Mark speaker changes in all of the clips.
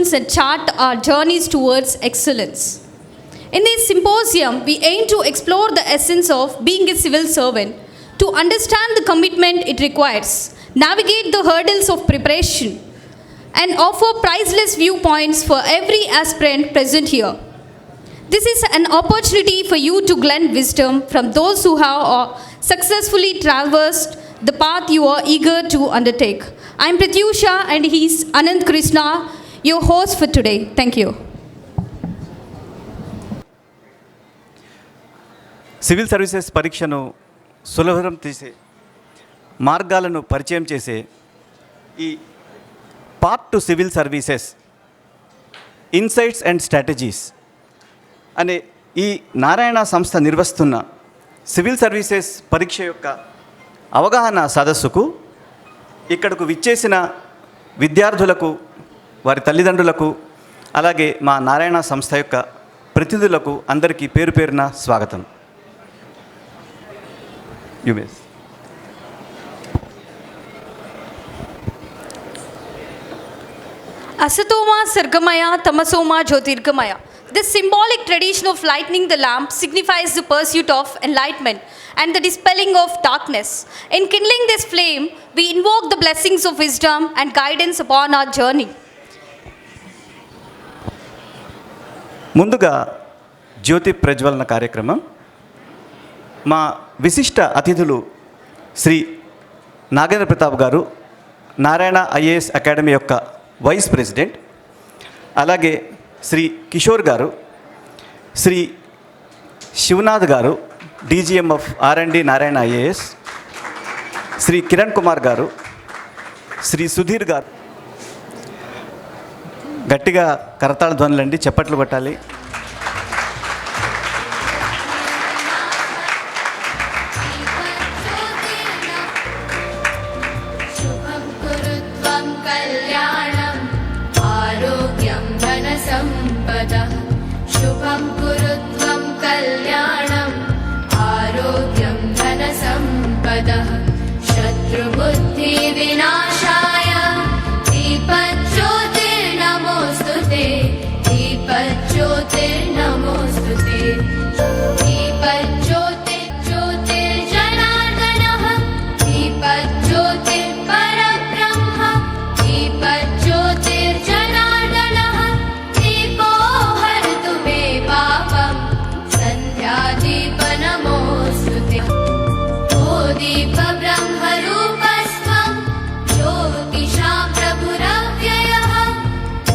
Speaker 1: lessons and chart our journeys towards excellence. In this symposium, we aim to explore the essence of being a civil servant, to understand the commitment it requires, navigate the hurdles of preparation, and offer priceless viewpoints for every aspirant present here. This is an opportunity for you to glean wisdom from those who have successfully traversed the path you are eager to undertake. I am Pratyusha and he is Anand Krishna, your host for today. Thank you.
Speaker 2: Civil services పరీక్షను సులభతరం చేసే మార్గాలను పరిచయం చేసే ఈ part to civil services insights and strategies అనే ఈ నారాయణ సంస్థ నిర్వహిస్తున్న సివిల్ సర్వీసెస్ పరీక్ష యొక్క అవగాహన సదస్సుకు ఇక్కడకు విచ్చేసిన విద్యార్థులకు, వారి తల్లిదండ్రులకు, అలాగే మా నారాయణ సంస్థ యొక్క ప్రతినిధులకు అందరికీ పేరు పేరున స్వాగతం.
Speaker 1: Asatoma Sargamaya Tamasoma Jyotirgamaya. This symbolic tradition of lighting the lamp signifies the pursuit of enlightenment and the dispelling of darkness. In kindling this flame, we invoke the blessings of wisdom and guidance upon our journey.
Speaker 2: ముందుగా జ్యోతి ప్రజ్వలన కార్యక్రమం. మా విశిష్ట అతిథులు శ్రీ నాగేంద్ర ప్రతాప్ గారు, Narayana IAS academy యొక్క vice president, అలాగే శ్రీ కిషోర్ గారు, శ్రీ శివనాథ్ గారు, DGM of R and D Narayana IAS, Shri Kiran Kumar గారు, శ్రీ సుధీర్ గారు. గట్టిగా కరతాళ ధ్వనులండి, చప్పట్లు కొట్టాలి.
Speaker 3: शुभं कुरु त्वं कल्याणम् आरोग्यं धनसम्पदः शत्रुबुद्धिविनाशाय दीपज्योतिर्नमोऽस्तु ते दीपज्योतिर्नमोऽस्तु ते दीपज्योतिर्जनार्दनः दीपज्योतिर्परब्रह्म दीपज्योतिर्जनार्दनः दीपो हरतु मे पापं सन्ध्यादीपनमोऽस्तु ते ओ दीपब्रह्मरूपस्त्वं ज्योतिषां प्रभुरव्ययः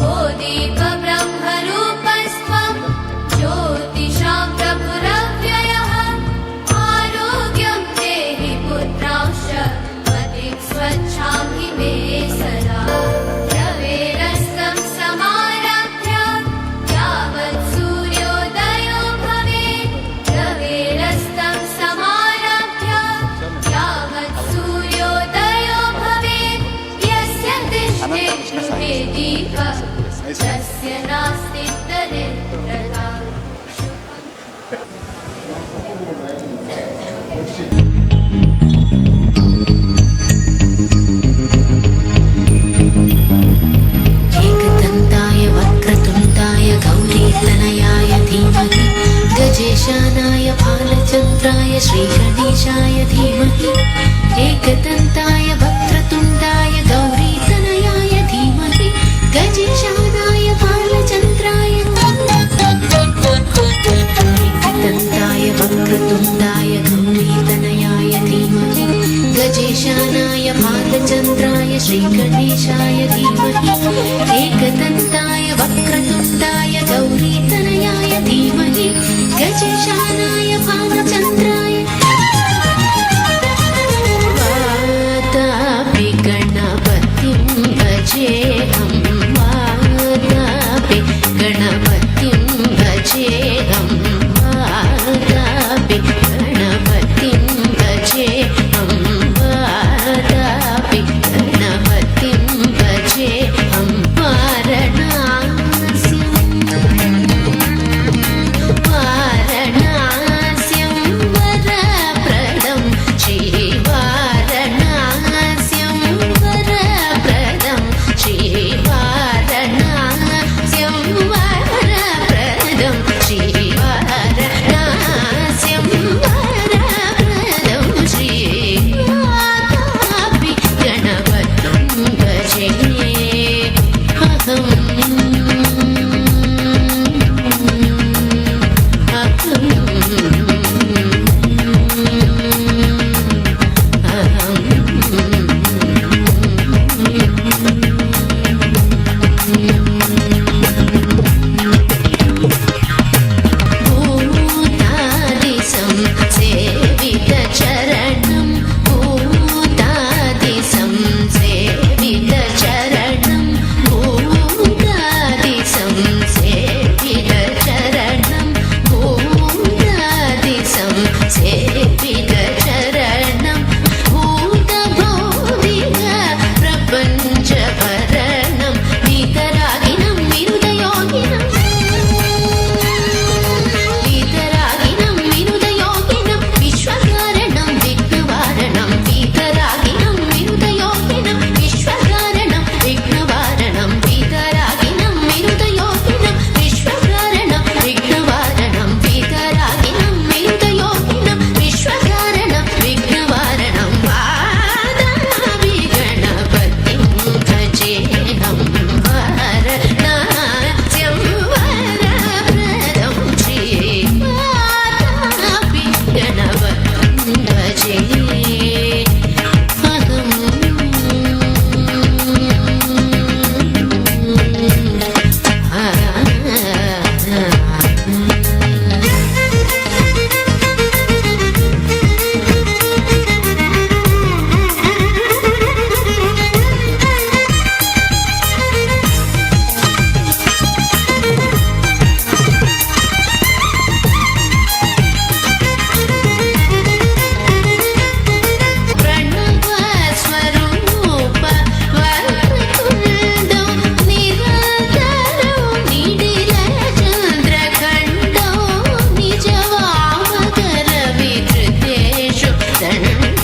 Speaker 3: ओ दीपब्रह्मरूपस्त्वं ज्योतिषां प्रभुरव्ययः आरोग्यं देहि पुत्रांश्च मतिं स्वच्छां हि मे सदा रवेरस्तं समारभ्य यावत् सूर्योदयो भवेत् रवेरस्तं समारभ्य यावत् सूर्योदयो भवेत् यस्य तिष्ठे गृहे दीपः तस्य नास्ति दरिद्रता.
Speaker 4: एकदन्ताय वक्रतुण्डाय गौरीतनयाय धीमहि गजेशानाय भालचन्द्राय श्रीगणेशाय धीमहि एकदन्ताय वक्रतुण्डाय गौरीतनयाय धीमहि गजेशानाय भालचन्द्राय एकदन्ताय वक्रतुण्डाय गौरीतनयाय धीमहि गजेशानाय भालचन्द्राय श्रीगणेशाय धीमहि एकदन्ताय वक्रतुण्डाय गौरीतनयाय धीमहि गजेशानाय भालचन्द्राय वातापि गणपतिं भजेऽहं वातापि गणपतिं भजेऽहं वातापि गणपतिं भजेऽहं वातापि गणपतिं भजेऽहं वारणास्यं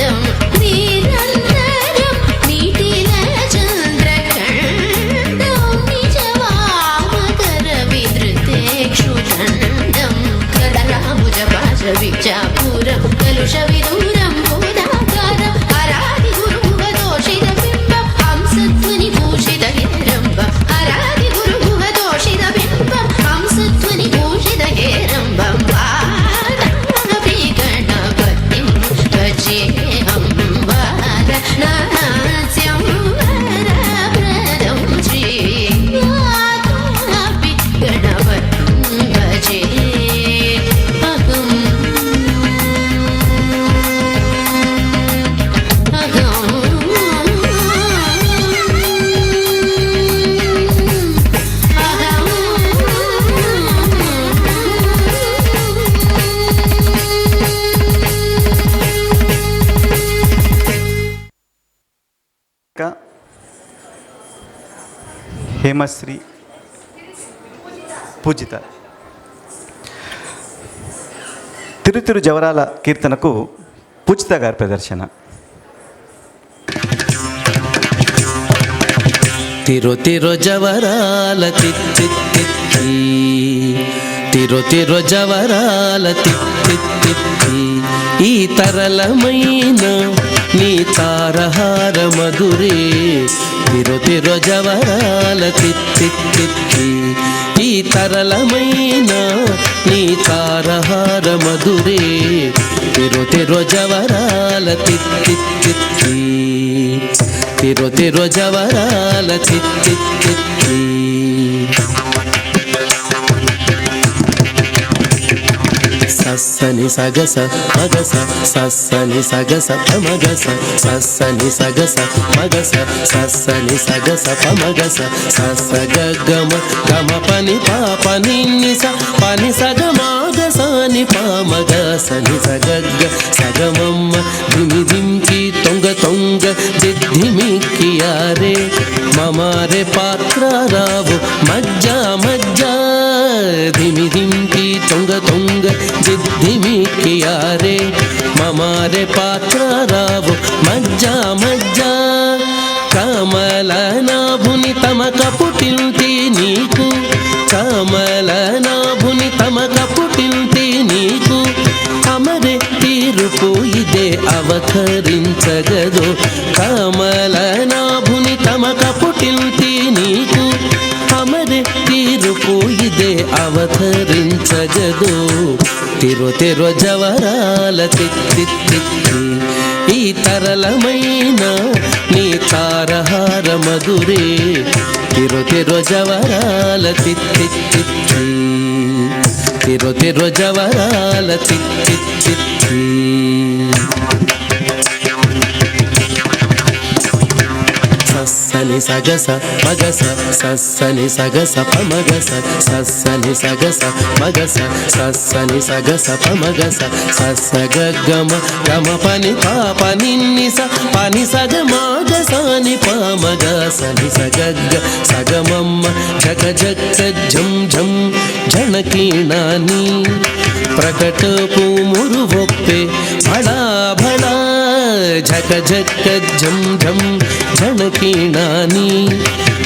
Speaker 4: పాదం నిరంతరం నీటిల చంద్రఖండం నిజవామకర విధృతేక్షుదండం కదరాముజ పాశ విచాపురం కలుష విదూరం బోధాకారం అరాది గురుభువ దోషిత బింబం హంసధ్వని భూషిత హేరంబం అరాది గురుభువ దోషిత బింబం హంసధ్వని భూషిత హేరంబం వారాపి గణపతిం భజేహం వారణాస్యం వరప్రదం శ్రీవారాపి గణపతిం భజేహం
Speaker 2: ఇంకా హేమశ్రీ పూజిత. తిరుతిరు జవరాల కీర్తనకు పూజిత గారి ప్రదర్శన.
Speaker 5: తిరు తిరు జవరాల తిత్తి తిరు తిరు జవరాల తిత్తి ఈ తరళమైన నీ తారహార మధురే తిరు తిరు జవరాల తిత్తి ఈ తరళమైన నీ తారహార మధురే తిరు తిరు జవరాల తిత్తి తిరు తిరు జవరాల తిత్తి సస్సని సగస మగస సస్సని సగస పమగస సస్సని సగస మగస సస్సని సగస పమగస సస్స గమ గమ పని పాప నిన్నిస పని సగమాగసాని పామగ సని సగగ్గ సగమమ్మ ధిమి ధింకి తొంగ తొంగ దిద్ధిమిక్కియారే మమారే పాత్ర రావు మజ్జా మజ్జా ధిమి ధింకి తొంగ తొంగ జిద్ధిమిక్కియారే మమారే పాత్ర రావు మజ్జా మజ్జా కమల నాభుని తమ కపుటింటి నీకు కమల నాభుని తమ కపుటింటి నీకు అమరే తీరుపు ఇదే అవతరించగదు కమల నాభుని తమ కపుటింటి నీకు అమరే తీరుపు ఇదే అవతరించగదు తిరు తిరు జవరాల తిత్తి ఈ తరళమైన నీ తారహార మధురే తిరు తిరు జవరాల తిత్తి తిరు తిరు జవరాల తిత్తి సస్సని సగస మగస సస్సని సగస పమగస సస్సని సగస మగస సస్సని సగస పమగస సస్స గమ గమ పని పాప నిన్నిస పని సగమాగసాని పామగ సని సగగ్గ సగమమ్మ జగ జగ ఝం ఝం జనకీణాని ప్రకట పూమురు ఒప్పే భడా భడా झक झक झम झम झणकीणानी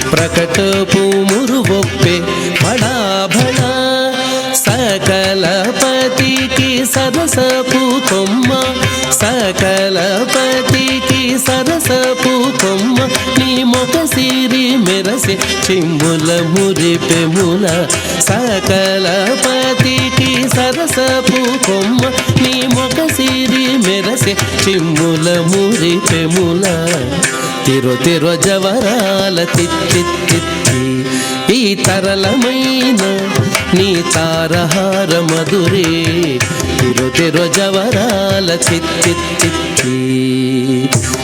Speaker 5: प्रकट पूमुरु बोप्पे बड़ा बड़ा सकलपति की सरस पूकोम्म सकलपति की सरस पूकोम्म नी मोक सीरी मेरसे चिम्मुल मुरिपे मुल सकलपति की सरस पूकोम्म नी मोक सीरी मेरसे चिम्मुल मुरिपे मुल తిరు తిరు జవరాల తిత్తి ఈ తరళమైన నీ తారహార మధురే తిరు తిరు జవరాల తిత్తి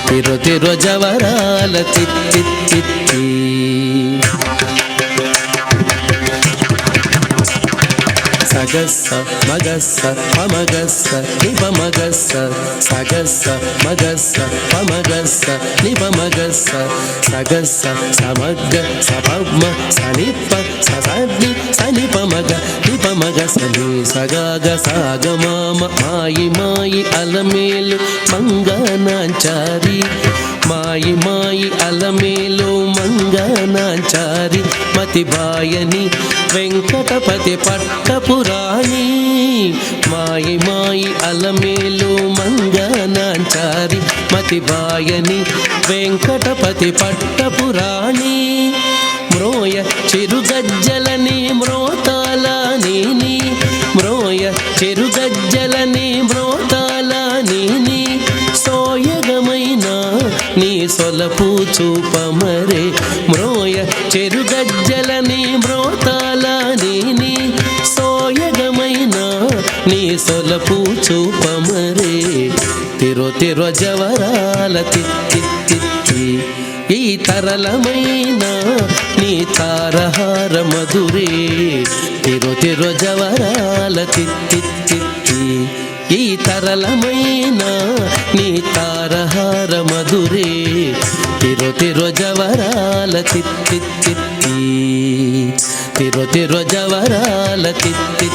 Speaker 5: తిరు తిరు జవరాల తిత్తి సగ సగస్స మగస్స పమగస్స నిపమగస్స సగస్స మగస్స పమగస్స నిపమగస్స సగస్స సమగ్గ సపమ సనిప ససగ్ని సనిపమగ నిపమగ సని సగాగ సాగమామ మాయి మాయి అలమేలు మంగనాంచారి మాయి మాయి అలమేలు మంగనాంచారి మతిబాయని వెంకటపతి పట్టపురాణి మాయి మాయి అలమేలు మంగనాంచారి మతిబాయని వెంకటపతి పట్టపురాణి మ్రోయ చిరుగజ్జలని మ్రోతాల నీని మ్రోయ చిరుగజ్జలని మ్రోతాల నీని సోయగమైన నీ సొలపు చూపమరే మ్రోయ చెరుగజ్జలని మ్రోతాల నీని సోయగమైన నీ సొలపు చూపమరే తిరో తిరో జవరాల తిత్తి ఈ తరళమైన నీ తారహార మధురే తిరో తిరో జవరాల తిత్తి ఈ తరళమైన నీ తారహార మధురే తిరో తిరో జవరాల తిత్తి తిరో తిరో జవరాల తిత్తి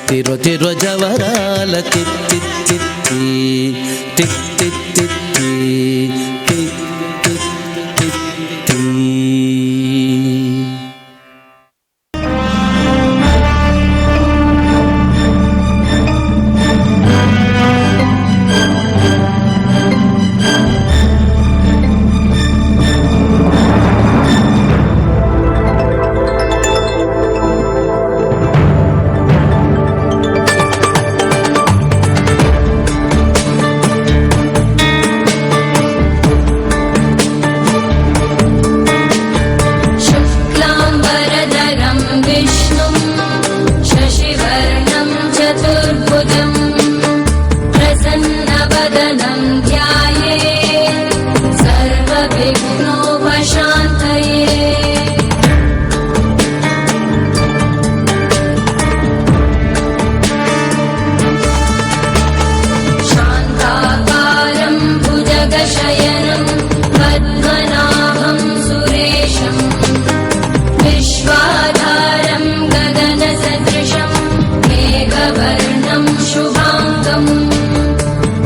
Speaker 5: తిరో తిరో జవరాల తిత్తి తిత్తి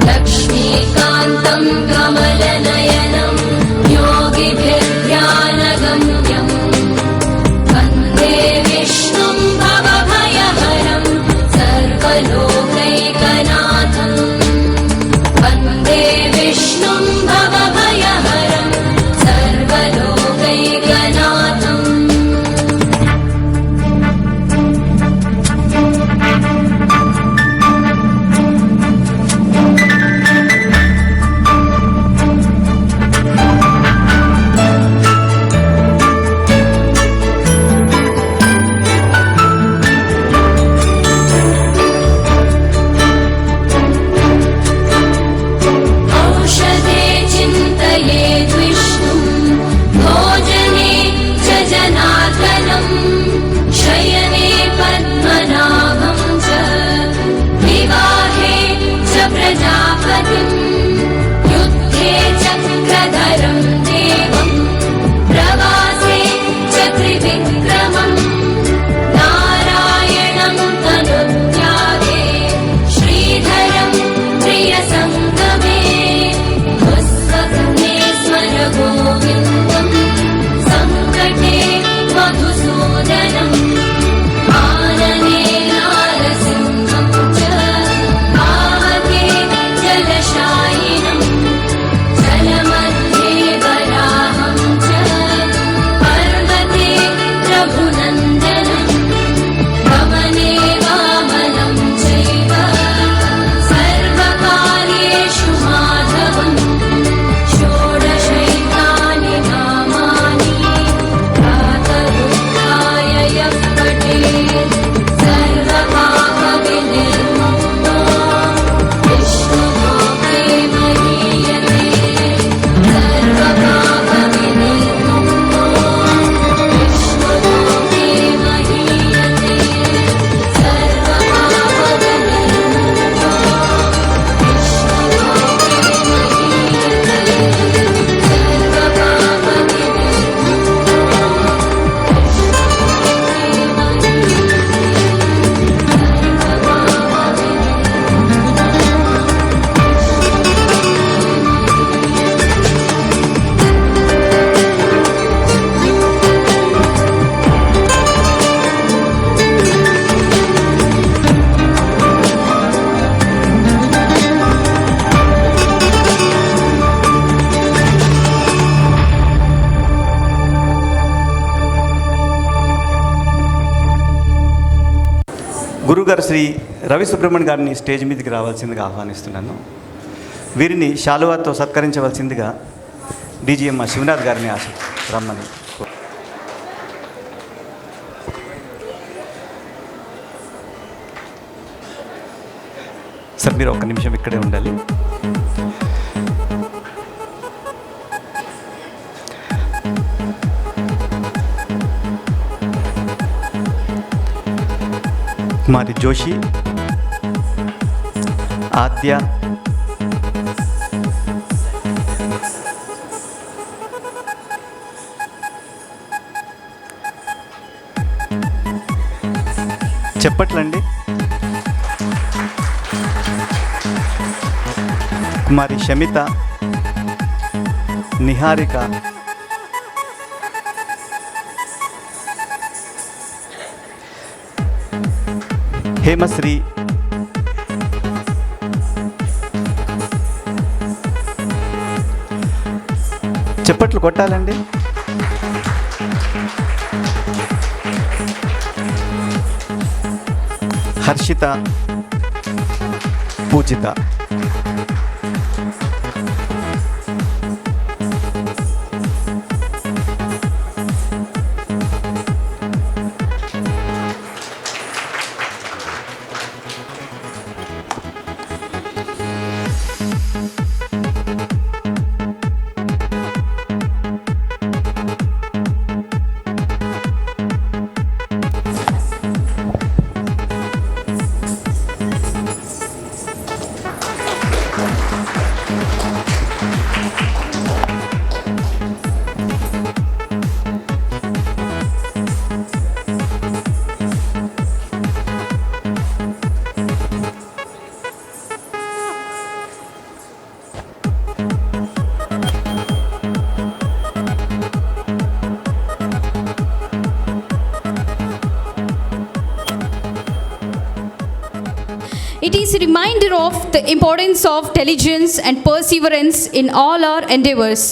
Speaker 3: लक्ष्मीका
Speaker 2: గురుగారు శ్రీ రవి సుబ్రహ్మణ్య గారిని స్టేజ్ మీదకి రావాల్సిందిగా ఆహ్వానిస్తున్నాను. వీరిని శాలువాతో సత్కరించవలసిందిగా డీజీఎం శివనాథ్ గారిని రమ్మని. సార్ మీరు ఒక్క నిమిషం ఇక్కడే ఉండాలి. కుమారి జోషి, ఆద్య, చెప్పట్లండి. కుమారి షమిత, నిహారిక, హేమశ్రీ, చెప్పట్లు కొట్టాలండి. హర్షిత, పూజిత.
Speaker 1: It is a reminder of the importance of diligence and perseverance in all our endeavors.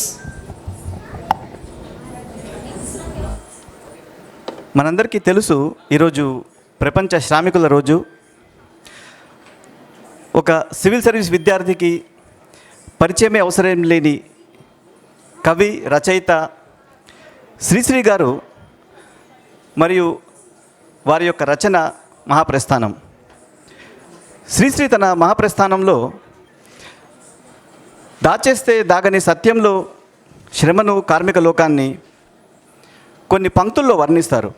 Speaker 2: మనందరికీ తెలుసు, ఈరోజు ప్రపంచ శ్రామికుల రోజు. ఒక సివిల్ సర్వీస్ విద్యార్థికి పరిచయమే అవసరం లేని కవి, రచయిత శ్రీశ్రీ గారు మరియు వారి యొక్క రచన మహాప్రస్థానం. శ్రీశ్రీ తన మహాప్రస్థానంలో దాచేస్తే దాగని సత్యంలో శ్రమను, కార్మిక లోకాన్ని కొన్ని పంక్తుల్లో వర్ణిస్తారు.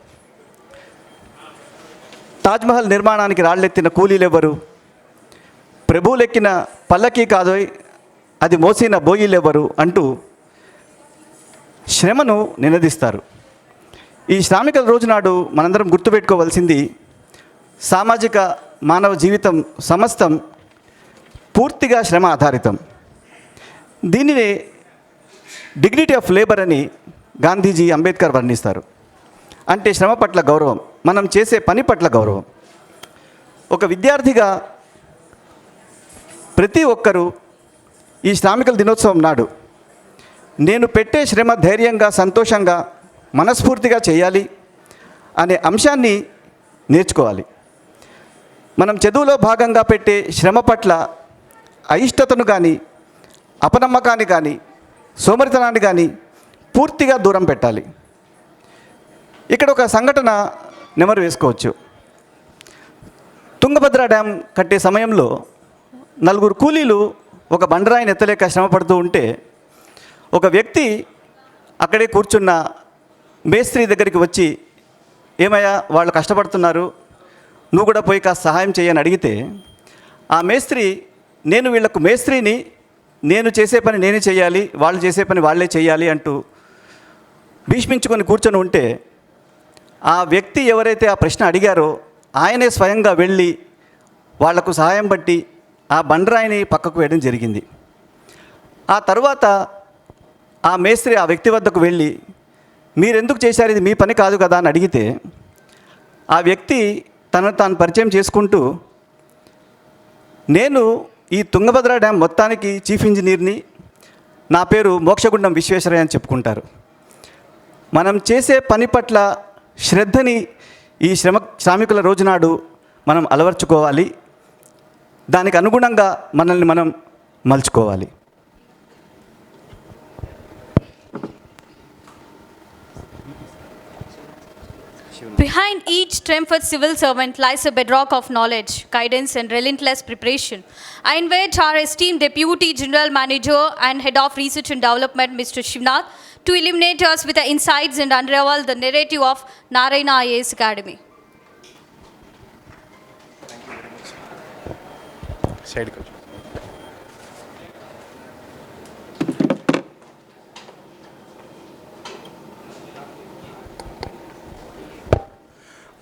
Speaker 2: తాజ్మహల్ నిర్మాణానికి రాళ్ళెత్తిన కూలీలెవరు, ప్రభువులెక్కిన పల్లకీ కాదోయ్ అది మోసిన బోయిలెవరు అంటూ శ్రమను నినదిస్తారు. ఈ శ్రామికుల రోజు నాడు మనందరం గుర్తుపెట్టుకోవాల్సింది, సామాజిక మానవ జీవితం సమస్తం పూర్తిగా శ్రమ ఆధారితం. దీనినే డిగ్నిటీ ఆఫ్ లేబర్ అని గాంధీజీ, అంబేద్కర్ వర్ణిస్తారు. అంటే శ్రమ పట్ల గౌరవం, మనం చేసే పని పట్ల గౌరవం. ఒక విద్యార్థిగా ప్రతి ఒక్కరూ ఈ శ్రామికుల దినోత్సవం నాడు నేను పెట్టే శ్రమ ధైర్యంగా, సంతోషంగా, మనస్ఫూర్తిగా చేయాలి అనే అంశాన్ని నేర్చుకోవాలి. మనం చదువులో భాగంగా పెట్టే శ్రమ పట్ల అయిష్టతను కానీ, అపనమ్మకాన్ని కానీ, సోమరితనాన్ని కానీ పూర్తిగా దూరం పెట్టాలి. ఇక్కడ ఒక సంఘటన నెమరు వేసుకోవచ్చు. తుంగభద్ర డ్యామ్ కట్టే సమయంలో 4 కూలీలు ఒక బండరాయిని ఎత్తలేక శ్రమ పడుతూ ఉంటే ఒక వ్యక్తి అక్కడే కూర్చున్న మేస్త్రి దగ్గరికి వచ్చి, ఏమయ్యా వాళ్ళు కష్టపడుతున్నారు, నువ్వు కూడా పోయి కాస్త సహాయం చేయని అడిగితే, ఆ మేస్త్రి, నేను వీళ్లకు మేస్త్రిని, నేను చేసే పని నేనే చేయాలి, వాళ్ళు చేసే పని వాళ్ళే చేయాలి అంటూ భీష్మించుకొని కూర్చొని ఉంటే, ఆ వ్యక్తి ఎవరైతే ఆ ప్రశ్న అడిగారో ఆయనే స్వయంగా వెళ్ళి వాళ్లకు సహాయం బట్టి ఆ బండరాయిని పక్కకు వేయడం జరిగింది. ఆ తర్వాత ఆ మేస్త్రి ఆ వ్యక్తి వద్దకు వెళ్ళి, మీరెందుకు చేశారు, ఇది మీ పని కాదు కదా అని అడిగితే, ఆ వ్యక్తి తనను తాను పరిచయం చేసుకుంటూ, నేను ఈ తుంగభద్ర డ్యామ్ మొత్తానికి చీఫ్ ఇంజనీర్ని, నా పేరు మోక్షగుండం విశ్వేశ్వరయ్య అని చెప్పుకుంటారు. మనం చేసే పని పట్ల శ్రద్ధని ఈ శ్రామికుల రోజునాడు మనం అలవర్చుకోవాలి, దానికి అనుగుణంగా మనల్ని మనం మలుచుకోవాలి.
Speaker 1: Behind each triumphant civil servant lies a bedrock of knowledge, guidance, and relentless preparation. I invite our esteemed Deputy General Manager and Head of Research and Development, Mr. Shivnath, to illuminate us with the insights and unravel the narrative of Narayana IAS Academy.
Speaker 6: Side coach.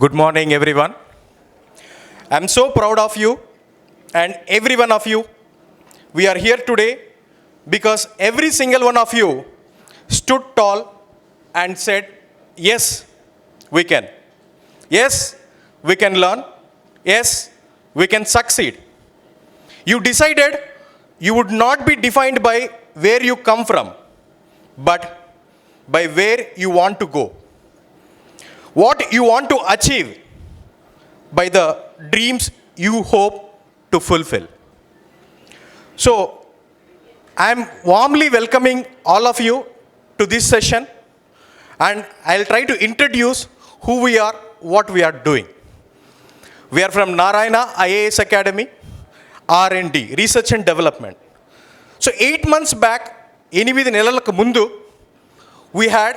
Speaker 6: Good morning, everyone. I'm so proud of you and every one of you. We are here today because every single one of you stood tall and said, yes, we can. Yes, we can learn. Yes, we can succeed. You decided you would not be defined by where you come from, but by where you want to go. What you want to achieve by the dreams you hope to fulfill. So, I am warmly welcoming all of you to this session, and I'll try to introduce who we are, what we are doing. We are from Narayana IAS Academy, R&D, Research and Development. So 8 months back, 8 నెలలకు ముందు, we had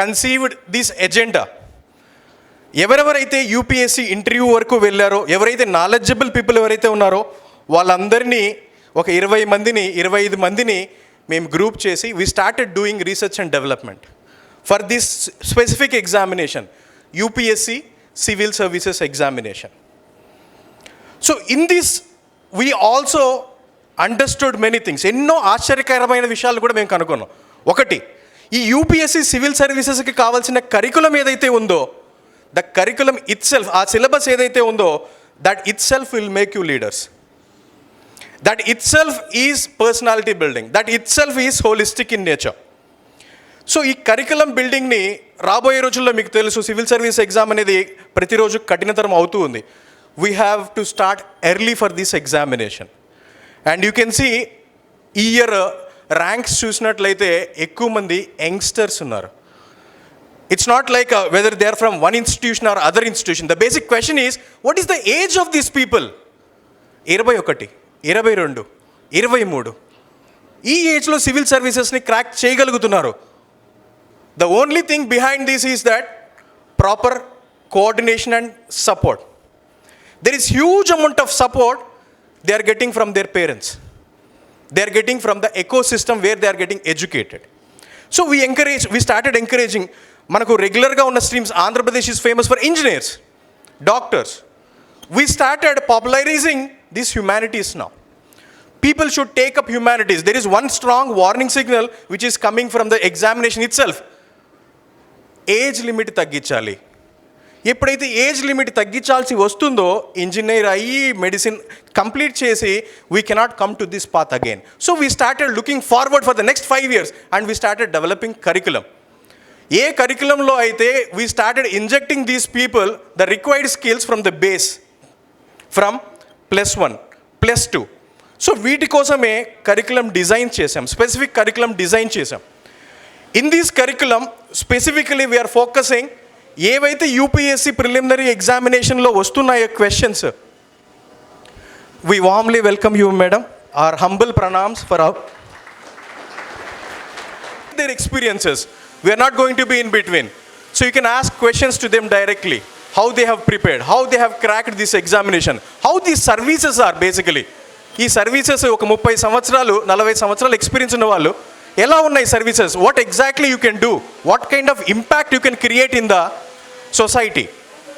Speaker 6: conceived this agenda. ఎవరెవరైతే UPSC interview వరకు వెళ్ళారో, ఎవరైతే knowledgeable people ఎవరైతే ఉన్నారో వాళ్ళందరినీ ఒక 20 మందిని 25 మందిని మేము గ్రూప్ చేసి we started doing research and development for this specific examination, UPSC civil services examination. So in this we also understood many things. ఎన్నో ఆశ్చర్యకరమైన విషయాలు కూడా మేము కనుక్కున్నాం. ఒకటి, ఈ యూపీఎస్సీ సివిల్ సర్వీసెస్కి కావాల్సిన కరికులం ఏదైతే ఉందో, ద కరికులం ఇట్ సెల్ఫ్, ఆ సిలబస్ ఏదైతే ఉందో, that it self will make you leaders. That it self is personality building, that it self is holistic in nature. So ఈ కరికులం బిల్డింగ్ని రాబోయే రోజుల్లో మీకు తెలుసు, సివిల్ సర్వీస్ ఎగ్జామ్ అనేది ప్రతిరోజు కఠినతరం అవుతూ ఉంది. We have to start early for this examination. And you can see ఈ ఇయర్ ర్యాంక్స్ చూసినట్లయితే ఎక్కువ మంది యంగ్స్టర్స్ ఉన్నారు. It's not like whether they are from one institution or other institution. The basic question is, what is the age of these people? 21, 22, 23. ఈ ఏజ్లో civil సర్వీసెస్ని crack చేయగలుగుతున్నారు. The only thing behind this is that proper coordination and support. There is huge amount of support they are getting from their parents. They are getting from the ecosystem where they are getting educated. So we started encouraging. మనకు రెగ్యులర్గా ఉన్న streams, Andhra Pradesh is famous for engineers, doctors. We started popularising this humanities now. People should take up humanities. There is one strong warning signal which is coming from the examination it self. Age limit తగ్గించాలి. ఎప్పుడైతే age limit తగ్గించాల్సి వస్తుందో, engineer అయ్యి medicine complete చేసి we cannot come to this path again. So we started looking forward for the next 5 years and we started developing curriculum. ఏ కరికులంలో అయితే we started injecting these people the required skills from the base, from +1, +2. So వీటి కోసమే curriculum design చేసాం, specific curriculum design చేసాం. In this curriculum specifically we're focusing ఏవైతే UPSC preliminary ఎగ్జామినేషన్లో వస్తున్నాయో questions. We warmly welcome you madam. Our humble pranams for their experiences. We are not going to be in between. So you can ask questions to them directly. How they have prepared, how they have cracked this examination, how these services are basically. ఈ services ఒక 30 సంవత్సరాలు 40 సంవత్సరాలు experience ఉన్న వాళ్ళు ఎలా ఉన్నాయి services, what exactly you can do, what kind of impact you can create in the society.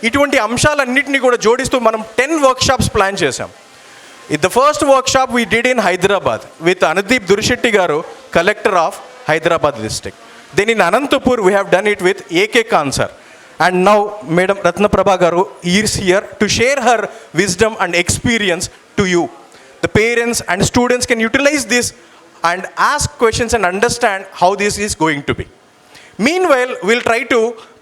Speaker 6: ఇటువంటి అంశాలన్నింటినీ కూడా జోడిస్తూ మనం 10 workshops ప్లాన్ చేశాం. The first workshop we did in Hyderabad with Anudeep Durishetti గారు, collector of Hyderabad district. Then in Anantapur we have done it with AK Khan sir. And now Madam Ratna Prabha garu is here to share her wisdom and experience to you. The parents and students can utilize this and ask questions and understand how this is going to be. Meanwhile, we'll try to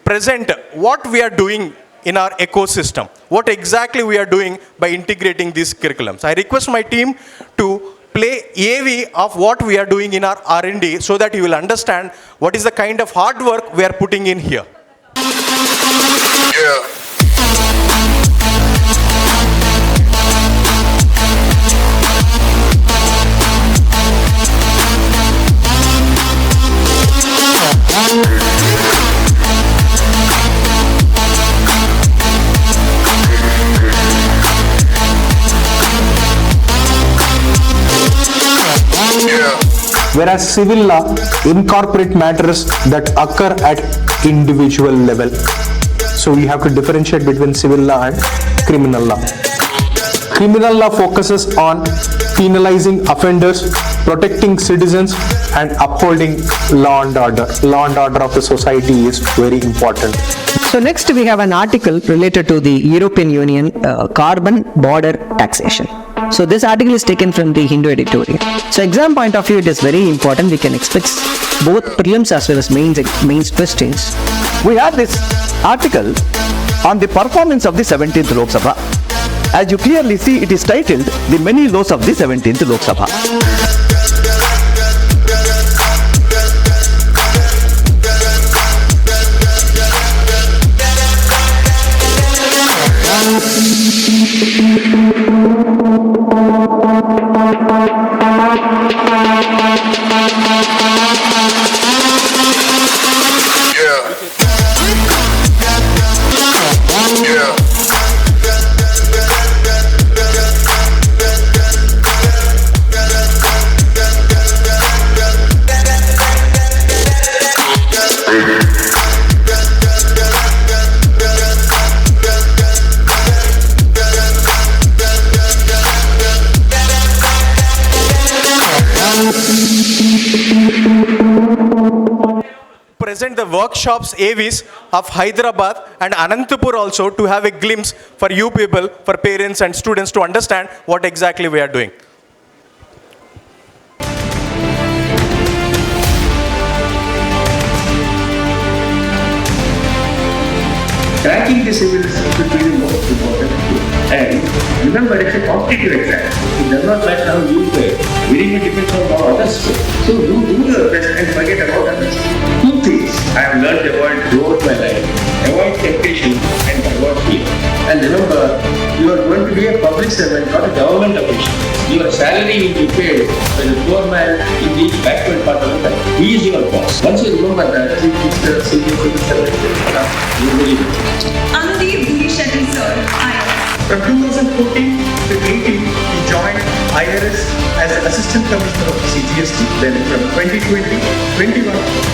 Speaker 6: present what we are doing in our ecosystem. What exactly we are doing by integrating these curriculums. I request my team to play AV of what we are doing in our R&D so that you will understand what is the kind of hard work we are putting in here.
Speaker 7: Whereas civil law incorporate matters that occur at individual level. So we have to differentiate between civil law and criminal law. Criminal law focuses on penalizing offenders, protecting citizens, and upholding law and order. Law and order of the society is very important.
Speaker 8: So next we have an article related to the European Union carbon border taxation. So this article is taken from the Hindu editorial. So exam point of view, it is very important. We can expect both prelims as well as mains questions.
Speaker 2: We have this article on the performance of the 17th Lok Sabha. As you clearly see, it is titled The Many Laws of the 17th Lok Sabha.
Speaker 6: Present the workshops AVs of Hyderabad and Anantapur also to have a glimpse for you people, for parents and students to understand what exactly we are doing.
Speaker 9: Cracking the civils should be the most important tool. And remember, it's a competitive exam. It does not matter how you play. Winning it depends on how others play. So do your best and forget about others. Two things I have learned about throughout my life. Avoid temptation and avoid fear. And remember, you are going to be a public servant, not a government official. Your salary will be paid by the poor man in the backward part of the country. He is your boss. Once you remember that, Chief Minister, Senior Civil Servant, you will be.
Speaker 10: Anudeep Shetty sir, IAS.
Speaker 9: From 2014 to 18, he joined IRS as an Assistant Commissioner of CGST. Then from 2020-21,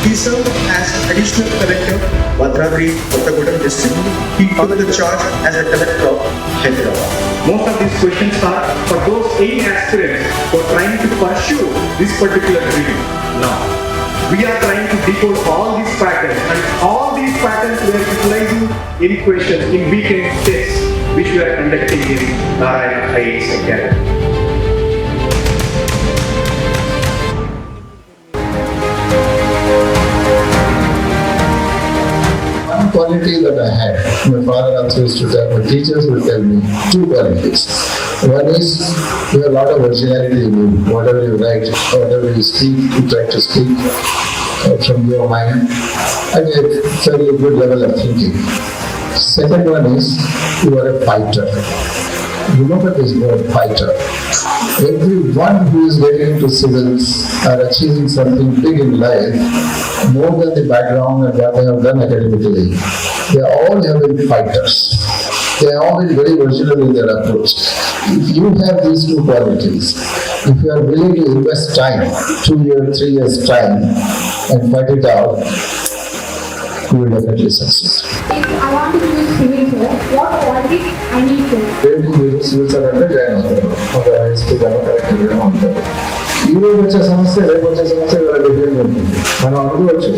Speaker 9: he served as Additional Collector, Bhadradri, Kottagudem District. He took the charge as a Collector of Hyderabad. Most of these questions are for those 8 aspirants who are trying to pursue this particular dream. Now, we are trying to decode all these patterns, and all these patterns we are utilizing in questions, in weekend tests, which we are conducting in Narayana IAS Academy.
Speaker 11: One quality that I had, my father also used to tell, my teachers would tell me, 2 qualities. One is, you have a lot of originality in you. Whatever you write, whatever you speak, you try to speak from your mind, and you have a fairly good level of thinking. Second one is, you are a fighter. Remember this word, fighter. Everyone who is getting into civils are achieving something big in life, more than the background and what they have done academically. They all have been fighters. They are all very original in their approach. If you have these 2 qualities, if you are willing to invest time, 2 years, 3 years time, and fight it out, you will definitely succeed.
Speaker 10: If I want to use civil sir, what qualities I need to?
Speaker 11: Really, civil servant join అవుతారు. ISP కరెక్ట్గా ఉంటారు. ఈరోజు వచ్చే సమస్య రేపు వచ్చే సమస్య వేరే డిఫరెంట్ ఉంటుంది. మనం అనుకోవచ్చు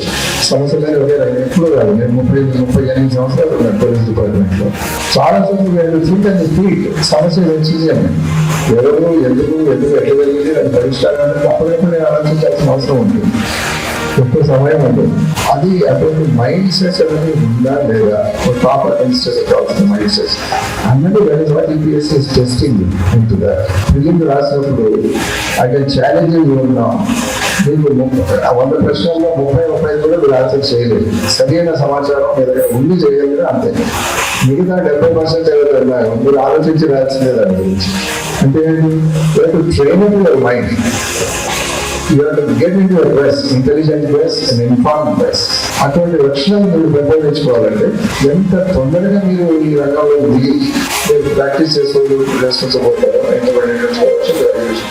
Speaker 11: సమస్యలు ఒకే ఎప్పుడు కాదు. నేను 38 సంవత్సరాలు ఉన్నాను పోలీస్ డిపార్ట్మెంట్లో. చాలా సార్లు నేను థింక్ అండ్ స్పీడ్ సమస్య వచ్చేసాను. ఎవరు ఎందుకు ఎట్లా జరిగింది దాని పరిష్కారం అనేది అప్పటికప్పుడు నేను ఆలోచించాల్సిన అవసరం ఉంటుంది. ఎక్కువ సమయం ఉంటుంది. అది అటువంటి మైండ్ సెట్ అనేది ఉందా లేదా, proper instance of the mindset అన్నది that is what UPSC is testing into that. Prelim రాసినప్పుడు ఐ కెన్ ఛాలెంజ్ యూ ఉన్నా, మీకు 100 ప్రశ్నల్లో 30-35 కూడా మీరు ఆన్సర్ చేయలేదు. సరైన సమాచారం మీ దగ్గర ఉండి చేయగలిగితే అంతే. మిగతా 70% ఏదైతే ఉన్నాయో మీరు ఆలోచించి రాయాల్సిందే దాని గురించి. అంటే train up your mind. You have to get into a rest, intelligent rest and informed rest. అటువంటి లక్షణాలు మీరు పెంపొందించుకోవాలంటే ఎంత తొందరగా మీరు ఈ రంగంలో దిగి మీరు ప్రాక్టీస్ చేసుకోవాలి, రెస్పాన్సిబుల్తారో ఇంటర్మీడియట్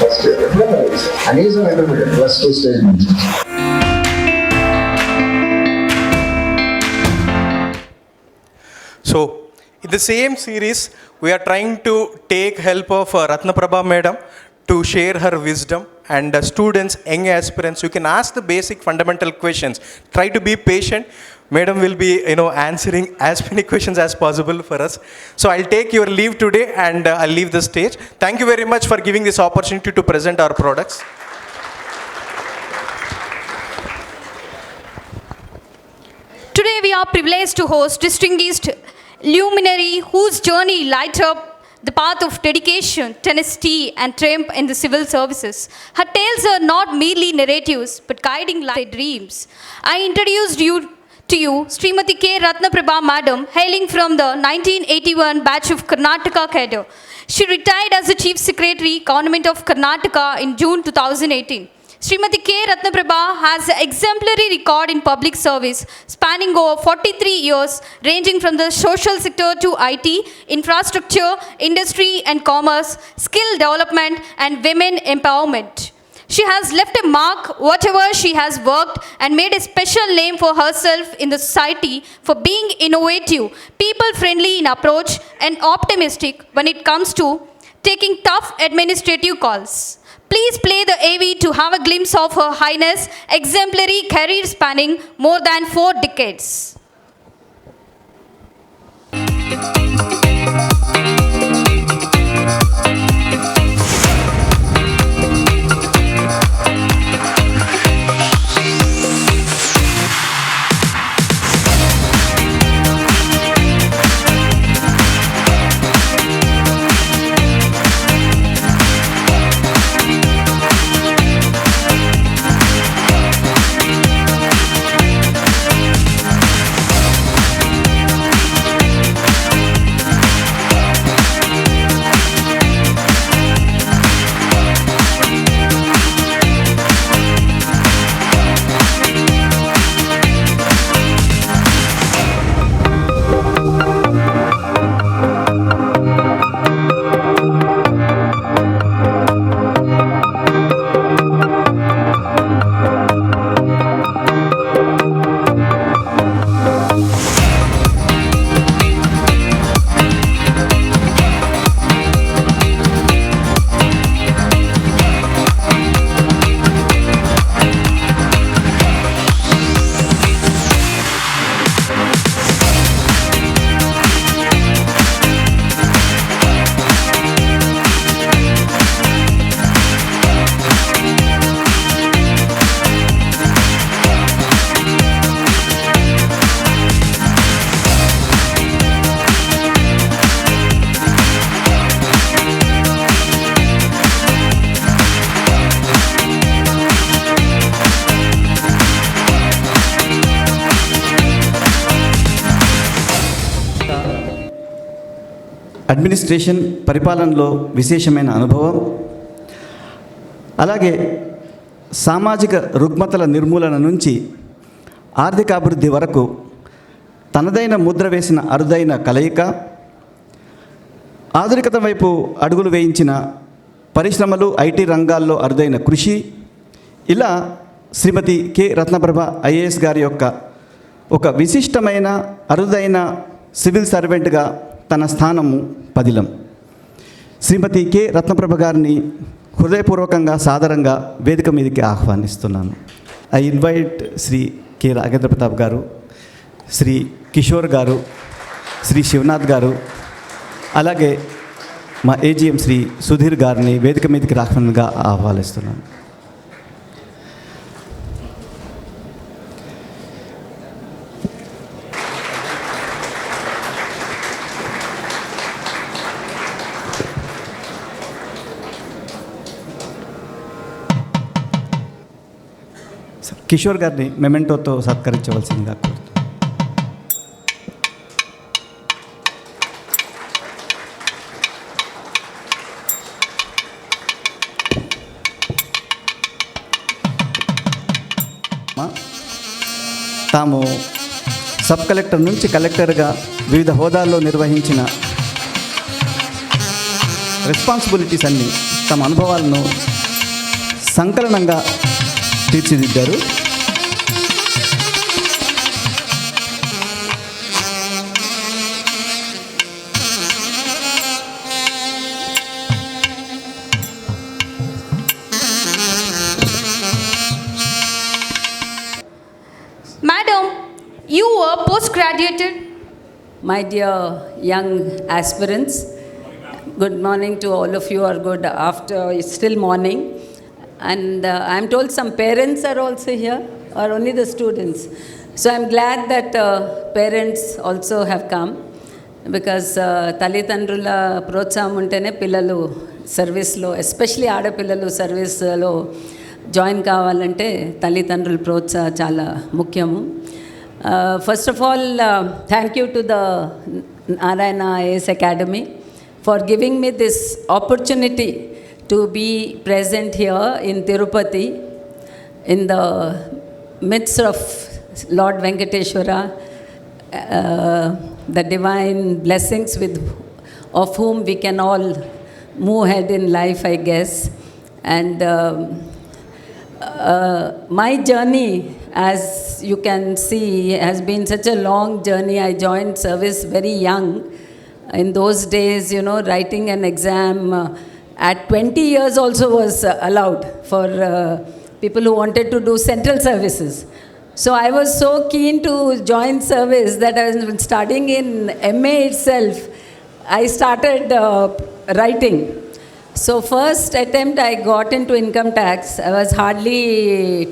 Speaker 11: ఫస్ట్ ఇయర్ కనీసం ఇంటర్మీడియట్ +2 స్టేజ్ నుంచి.
Speaker 6: So, in the same series, we are trying to take help of Ratna Prabha madam to share her wisdom, and students, young aspirants, you can ask the basic fundamental questions. Try to be patient. Madam will be, answering as many questions as possible for us. So I'll take your leave today and I'll leave the stage. Thank you very much for giving this opportunity to present our products.
Speaker 1: Today we are privileged to host distinguished luminary whose journey light up the path of dedication, tenacity and triumph in the civil services. Her tales are not merely narratives but guiding life dreams. I introduced to you Srimati K. Ratna Prabha Madam, hailing from the 1981 batch of Karnataka cadre. She retired as the Chief Secretary, Government of Karnataka in June 2018. Srimati K. Ratna Prabha has an exemplary record in public service spanning over 43 years, ranging from the social sector to IT, infrastructure, industry and commerce, skill development and women empowerment. She has left a mark whatever she has worked and made a special name for herself in the society for being innovative, people-friendly in approach and optimistic when it comes to taking tough administrative calls. Please play the AV to have a glimpse of Her Highness' exemplary career spanning more than 4 decades.
Speaker 2: Administration పరిపాలనలో విశేషమైన అనుభవం, అలాగే సామాజిక రుగ్మతల నిర్మూలన నుంచి ఆర్థికాభివృద్ధి వరకు తనదైన ముద్ర వేసిన అరుదైన కలయిక, ఆధునికత వైపు అడుగులు వేయించిన పరిశ్రమలు, ఐటీ రంగాల్లో అరుదైన కృషి, ఇలా శ్రీమతి కె రత్నప్రభ ఐఏఎస్ గారి యొక్క ఒక విశిష్టమైన అరుదైన సివిల్ సర్వెంట్గా తన స్థానము పదిలం. శ్రీమతి కె రత్నప్రభ గారిని హృదయపూర్వకంగా సాదరంగా వేదిక మీదకి ఆహ్వానిస్తున్నాను. I invite Shri K Raghavendra Pratap గారు, శ్రీ కిషోర్ గారు, శ్రీ శివనాథ్ గారు, అలాగే మా ఏజీఎం శ్రీ సుధీర్ గారిని వేదిక మీదకి రాహ్వానంగా ఆహ్వానిస్తున్నాను. కిషోర్ గారిని మెమెంటోతో సత్కరించవలసిందిగా కోరుతున్నాను. తాము సబ్ కలెక్టర్ నుంచి కలెక్టర్గా వివిధ హోదాల్లో నిర్వహించిన రెస్పాన్సిబిలిటీస్ అన్నీ తమ అనుభవాలను సంకలనంగా తీర్చిదిద్దారు.
Speaker 1: Madam, you were postgraduated.
Speaker 12: My dear young aspirants, good morning to all of you, or good after, it's still morning. And I'm told some parents are also here, or only the students. So I'm glad that parents also have come, because తల్లిదండ్రుల ప్రోత్సాహం ఉంటేనే పిల్లలు సర్వీస్లో, especially ఆడపిల్లలు సర్వీస్లో join కావాలంటే తల్లిదండ్రుల ప్రోత్సాహం చాలా ముఖ్యము. First of all, thank you to the Narayana IAS Academy for giving me this opportunity to be present here in Tirupati in the midst of Lord Venkateshwara, the divine blessings of whom we can all move ahead in life, I guess. And my journey, as you can see, has been such a long journey. I joined service very young. In those days, writing an exam at 20 years also was allowed for people who wanted to do central services. So I was so keen to join service that I was studying in MA itself. I started writing. So first attempt I got into income tax. I was hardly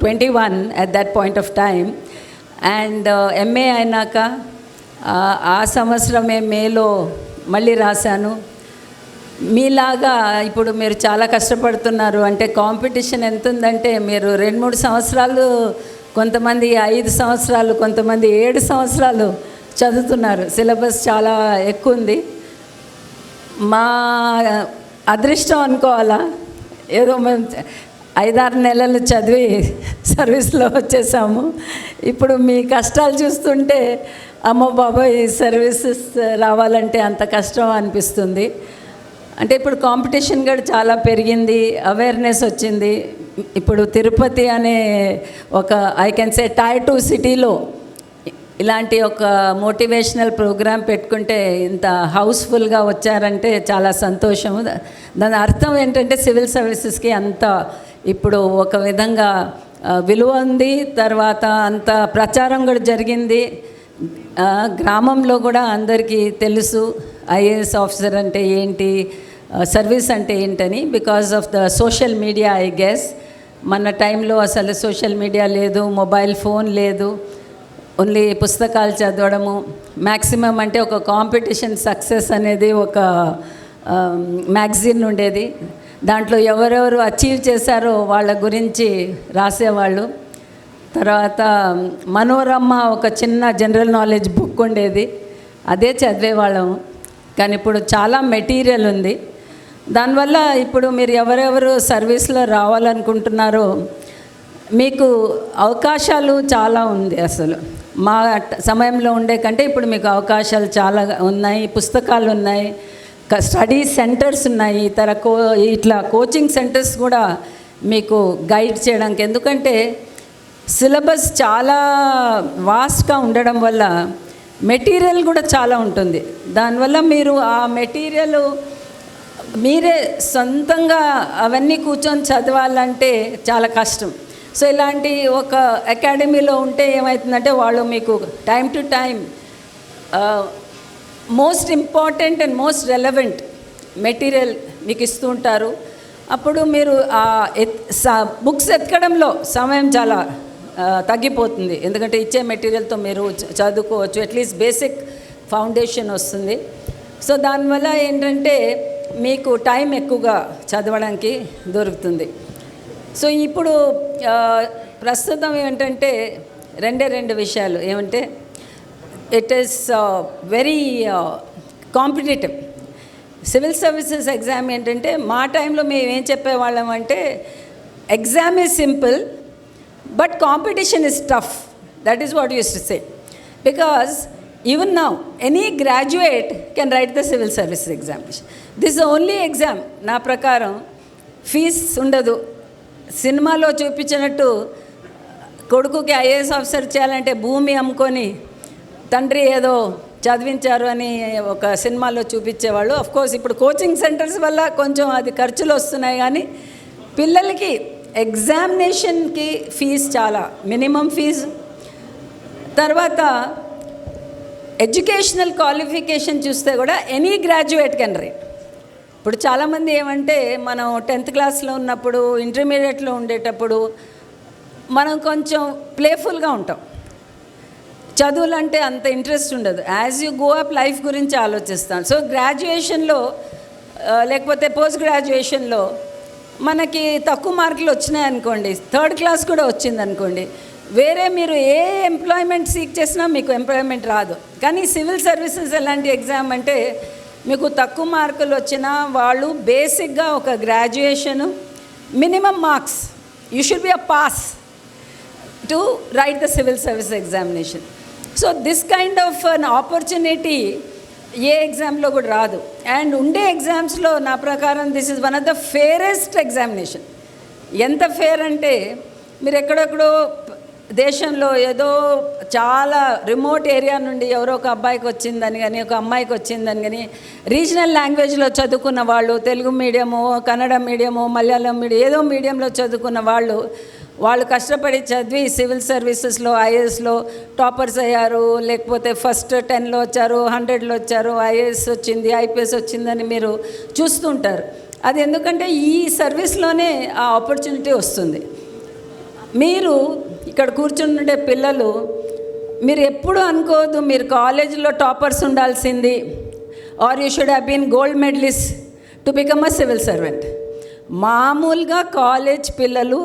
Speaker 12: 21 at that point of time. And MA అయినాక ఆ సంవత్సరమే మేలో మళ్ళీ రాశాను. మీలాగా ఇప్పుడు మీరు చాలా కష్టపడుతున్నారు. అంటే కాంపిటీషన్ ఎంత ఉందంటే మీరు 2-3 సంవత్సరాలు, కొంతమంది 5 సంవత్సరాలు, కొంతమంది 7 సంవత్సరాలు చదువుతున్నారు. సిలబస్ చాలా ఎక్కువ ఉంది. మా అదృష్టం అనుకోవాలా, ఏదో మేము 5-6 నెలలు చదివి సర్వీస్లో వచ్చేసాము. ఇప్పుడు మీ కష్టాలు చూస్తుంటే అమ్మో బాబాయ్ సర్వీసెస్ రావాలంటే అంత కష్టం అనిపిస్తుంది. అంటే ఇప్పుడు కాంపిటీషన్ కూడా చాలా పెరిగింది, అవేర్నెస్ వచ్చింది. ఇప్పుడు తిరుపతి అనే ఒక ఐ కెన్ సే టైర్ 2 సిటీలో ఇలాంటి ఒక మోటివేషనల్ ప్రోగ్రామ్ పెట్టుకుంటే ఇంత హౌస్ఫుల్గా వచ్చారంటే చాలా సంతోషము. దాని అర్థం ఏంటంటే సివిల్ సర్వీసెస్కి అంత ఇప్పుడు ఒక విధంగా విలువ ఉంది. తర్వాత అంత ప్రచారం కూడా జరిగింది. గ్రామంలో కూడా అందరికీ తెలుసు ఐఏఎస్ ఆఫీసర్ అంటే ఏంటి, సర్వీస్ అంటే ఏంటని, because of the social media I guess. మన టైంలో అసలు సోషల్ మీడియా లేదు, మొబైల్ ఫోన్ లేదు, ఓన్లీ పుస్తకాలు చదవడము. మ్యాక్సిమం అంటే ఒక కాంపిటీషన్ సక్సెస్ అనేది ఒక మ్యాగజైన్ ఉండేది. దాంట్లో ఎవరెవరు అచీవ్ చేశారో వాళ్ళ గురించి రాసేవాళ్ళు. తర్వాత మనోరమ ఒక చిన్న జనరల్ నాలెడ్జ్ బుక్ ఉండేది, అదే చదివేవాళ్ళము. కానీ ఇప్పుడు చాలా మెటీరియల్ ఉంది. దానివల్ల ఇప్పుడు మీరు ఎవరెవరు సర్వీస్లో రావాలనుకుంటున్నారో మీకు అవకాశాలు చాలా ఉంది. అసలు మా సమయంలో ఉండే కంటే ఇప్పుడు మీకు అవకాశాలు చాలా ఉన్నాయి. పుస్తకాలు ఉన్నాయి, స్టడీ సెంటర్స్ ఉన్నాయి, ఇట్లా కోచింగ్ సెంటర్స్ కూడా మీకు గైడ్ చేయడానికి. ఎందుకంటే సిలబస్ చాలా వాస్ట్గా ఉండడం వల్ల మెటీరియల్ కూడా చాలా ఉంటుంది. దానివల్ల మీరు ఆ మెటీరియల్ మీరే సొంతంగా అవన్నీ కూర్చొని చదవాలంటే చాలా కష్టం. సో ఇలాంటి ఒక అకాడమీలో ఉంటే ఏమవుతుందంటే వాళ్ళు మీకు time to time most important and most relevant material మీకు ఇస్తూ ఉంటారు. అప్పుడు మీరు బుక్స్ ఎతకడంలో సమయం చాలా తగ్గిపోతుంది. ఎందుకంటే ఇచ్చే మెటీరియల్తో మీరు చదువుకోవచ్చు, అట్లీస్ట్ బేసిక్ ఫౌండేషన్ వస్తుంది. సో దానివల్ల ఏంటంటే మీకు టైం ఎక్కువగా చదవడానికి దొరుకుతుంది. సో ఇప్పుడు ప్రస్తుతం ఏమిటంటే రెండు విషయాలు ఏమంటే it is very competitive. Civil services exam ఏంటంటే మా టైంలో మేము ఏం చెప్పేవాళ్ళం అంటే exam is simple but competition is tough. That is what use to say because even now any graduate can write the civil services examination. This is the only exam నా ప్రకారం fees ఉండదు. సినిమాలో చూపించినట్టు కొడుకుకి ఐఏఎస్ ఆఫీసర్ చేయాలంటే భూమి అమ్ముకొని తండ్రి ఏదో చదివించారు అని ఒక సినిమాలో చూపించేవాళ్ళు. కోర్స్ ఇప్పుడు కోచింగ్ సెంటర్స్ వల్ల కొంచెం అది ఖర్చులు వస్తున్నాయి, కానీ పిల్లలకి ఎగ్జామినేషన్కి ఫీజు చాలా మినిమం ఫీజు. తర్వాత ఎడ్యుకేషనల్ క్వాలిఫికేషన్ చూస్తే కూడా ఎనీ గ్రాడ్యుయేట్ కెన్ రైట్. ఇప్పుడు చాలామంది ఏమంటే మనం 10th క్లాస్లో ఉన్నప్పుడు ఇంటర్మీడియట్లో ఉండేటప్పుడు మనం కొంచెం ప్లేఫుల్గా ఉంటాం, చదువులు అంటే అంత ఇంట్రెస్ట్ ఉండదు. As you go up life గురించి ఆలోచిస్తాం. సో గ్రాడ్యుయేషన్లో లేకపోతే పోస్ట్ గ్రాడ్యుయేషన్లో మనకి తక్కువ మార్కులు వచ్చినాయనుకోండి, 3rd క్లాస్ కూడా వచ్చిందనుకోండి, వేరే మీరు ఏ ఎంప్లాయ్మెంట్ సీక్ చేసినా మీకు ఎంప్లాయ్మెంట్ రాదు. కానీ సివిల్ సర్వీసెస్ ఎలాంటి ఎగ్జామ్ అంటే మీకు తక్కువ మార్కులు వచ్చినా వాళ్ళు బేసిక్గా ఒక graduation minimum marks you should be a pass to write the civil service examination. So this kind of an opportunity ఏ ఎగ్జామ్లో కూడా రాదు. అండ్ ఉండే ఎగ్జామ్స్లో నా ప్రకారం this is one of the fairest examination. ఎంత ఫేర్ అంటే మీరు ఎక్కడెక్కడో దేశంలో ఏదో చాలా రిమోట్ ఏరియా నుండి ఎవరో ఒక అబ్బాయికి వచ్చిందని కానీ ఒక అమ్మాయికి వచ్చిందని కానీ రీజనల్ లాంగ్వేజ్లో చదువుకున్న వాళ్ళు, Telugu medium, Kannada medium, Malayalam medium, ఏదో మీడియంలో చదువుకున్న వాళ్ళు కష్టపడి చదివి సివిల్ సర్వీసెస్లో ఐఏఎస్లో టాపర్స్ అయ్యారు, లేకపోతే ఫస్ట్ 10లో వచ్చారు, 100లో వచ్చారు, ఐఏఎస్ వచ్చింది, ఐపీఎస్ వచ్చిందని మీరు చూస్తుంటారు. అది ఎందుకంటే ఈ సర్వీస్లోనే ఆ ఆపర్చునిటీ వస్తుంది. మీరు ఇక్కడ కూర్చుండే పిల్లలు మీరు ఎప్పుడు అనుకోవద్దు మీరు కాలేజీలో టాపర్స్ ఉండాల్సింది or you should have been gold medallist to become a civil servant. మామూలుగా కాలేజ్ పిల్లలు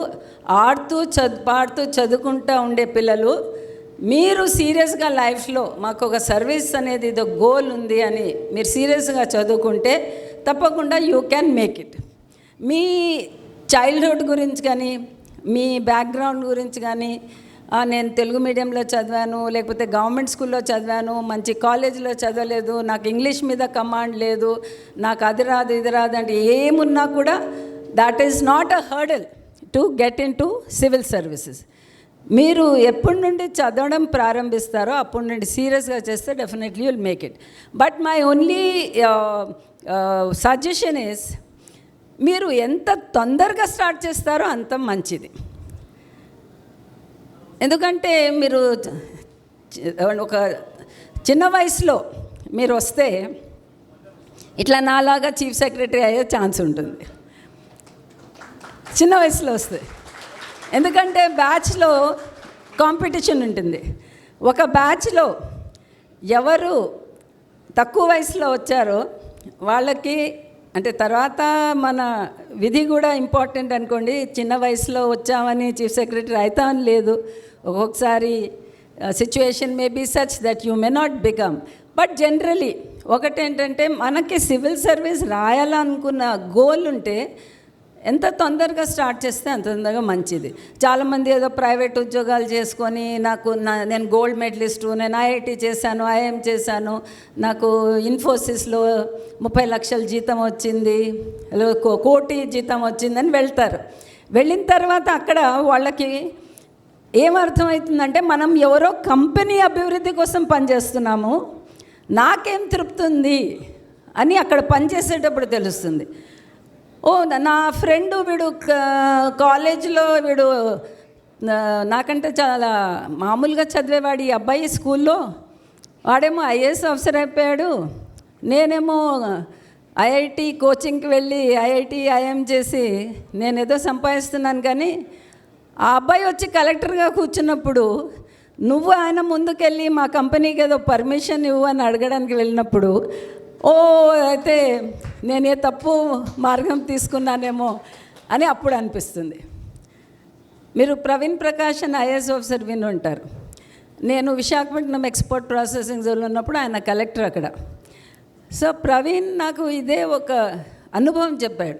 Speaker 12: పాడుతూ చదువుకుంటూ ఉండే పిల్లలు మీరు సీరియస్గా లైఫ్లో మాకు ఒక సర్వీస్ అనేది ఇది గోల్ ఉంది అని మీరు సీరియస్గా చదువుకుంటే తప్పకుండా you can make it. Me childhood గురించి కానీ మీ బ్యాక్గ్రౌండ్ గురించి కానీ నేను తెలుగు మీడియంలో చదివాను, లేకపోతే గవర్నమెంట్ స్కూల్లో చదివాను, మంచి కాలేజీలో చదవలేదు, నాకు ఇంగ్లీష్ మీద కమాండ్ లేదు, నాకు అది రాదు ఇది రాదు అంటే ఏమున్నా కూడా that is not a hurdle to get in to civil services. మీరు ఎప్పటి నుండి చదవడం ప్రారంభిస్తారో అప్పటి నుండి సీరియస్గా చేస్తే definitely will make it. But my only suggestion is మీరు ఎంత తొందరగా స్టార్ట్ చేస్తారో అంత మంచిది. ఎందుకంటే మీరు ఒక చిన్న వయసులో మీరు వస్తే ఇట్లా నాలాగా చీఫ్ సెక్రటరీ అయ్యే ఛాన్స్ ఉంటుంది చిన్న వయసులో వస్తే. ఎందుకంటే బ్యాచ్లో కాంపిటీషన్ ఉంటుంది. ఒక బ్యాచ్లో ఎవరు తక్కువ వయసులో వచ్చారో వాళ్ళకి అంటే తర్వాత మన విధి కూడా ఇంపార్టెంట్ అనుకోండి. చిన్న వయసులో వచ్చామని చీఫ్ సెక్రటరీ అవుతామని లేదు. ఒక్కొక్కసారి situation may be such that you may not become. But generally ఒకటేంటంటే మనకి సివిల్ సర్వీస్ రాయాలనుకున్న గోల్ ఉంటే ఎంత తొందరగా స్టార్ట్ చేస్తే అంత తొందరగా మంచిది. చాలామంది ఏదో ప్రైవేట్ ఉద్యోగాలు చేసుకొని నేను గోల్డ్ మెడలిస్టు, నేను ఐఐటి చేశాను, ఐఎం చేశాను, నాకు ఇన్ఫోసిస్లో 30 లక్షల జీతం వచ్చింది, కోటి జీతం వచ్చిందని వెళ్తారు. వెళ్ళిన తర్వాత అక్కడ వాళ్ళకి ఏమర్థమవుతుందంటే మనం ఎవరో కంపెనీ అభివృద్ధి కోసం పనిచేస్తున్నాము, నాకేం తృప్తి ఉంది అని అక్కడ పనిచేసేటప్పుడు తెలుస్తుంది. నా ఫ్రెండు వీడు కాలేజీలో వీడు నాకంటే చాలా మామూలుగా చదివేవాడు, ఈ అబ్బాయి స్కూల్లో వాడేమో ఐఏఎస్ ఆఫీసర్ అయిపోయాడు, నేనేమో ఐఐటి కోచింగ్కి వెళ్ళి ఐఐటి ఐఎం చేసి నేనేదో సంపాదిస్తున్నాను. కానీ ఆ అబ్బాయి వచ్చి కలెక్టర్గా కూర్చున్నప్పుడు నువ్వు ఆయన ముందుకెళ్ళి మా కంపెనీకి ఏదో పర్మిషన్ ఇవ్వు అని అడగడానికి వెళ్ళినప్పుడు అయితే నేనే తప్పు మార్గం తీసుకున్నానేమో అని అప్పుడు అనిపిస్తుంది. మీరు ప్రవీణ్ ప్రకాష్ అని ఐఏఎస్ ఆఫీసర్ విని ఉంటారు. నేను విశాఖపట్నం ఎక్స్పోర్ట్ ప్రాసెసింగ్ జోన్లో ఉన్నప్పుడు ఆయన కలెక్టర్ అక్కడ. సో ప్రవీణ్ నాకు ఇదే ఒక అనుభవం చెప్పాడు.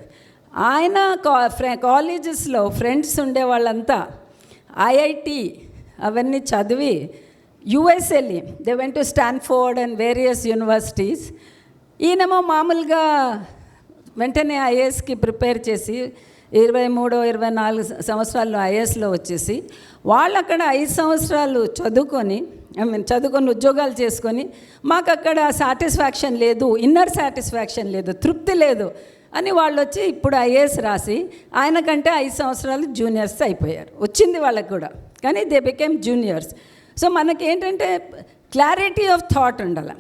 Speaker 12: ఆయన కాలేజెస్లో ఫ్రెండ్స్ ఉండే వాళ్ళంతా ఐఐటి అవన్నీ చదివి యుఎస్ వెళ్ళి they went to Stanford and various universities. ఈయనేమో మామూలుగా వెంటనే ఐఏఎస్కి ప్రిపేర్ చేసి 23-24 సంవత్సరాల్లో ఐఏఎస్లో వచ్చేసి వాళ్ళు అక్కడ 5 సంవత్సరాలు చదువుకొని ఉద్యోగాలు చేసుకొని మాకు అక్కడ సాటిస్ఫాక్షన్ లేదు, ఇన్నర్ సాటిస్ఫాక్షన్ లేదు, తృప్తి లేదు అని వాళ్ళు వచ్చి ఇప్పుడు ఐఏఎస్ రాసి ఆయన కంటే 5 సంవత్సరాలు జూనియర్స్ అయిపోయారు. వచ్చింది వాళ్ళకి కూడా, కానీ దే బికేమ్ జూనియర్స్. సో మనకేంటంటే క్లారిటీ ఆఫ్ థాట్ ఉండాలి,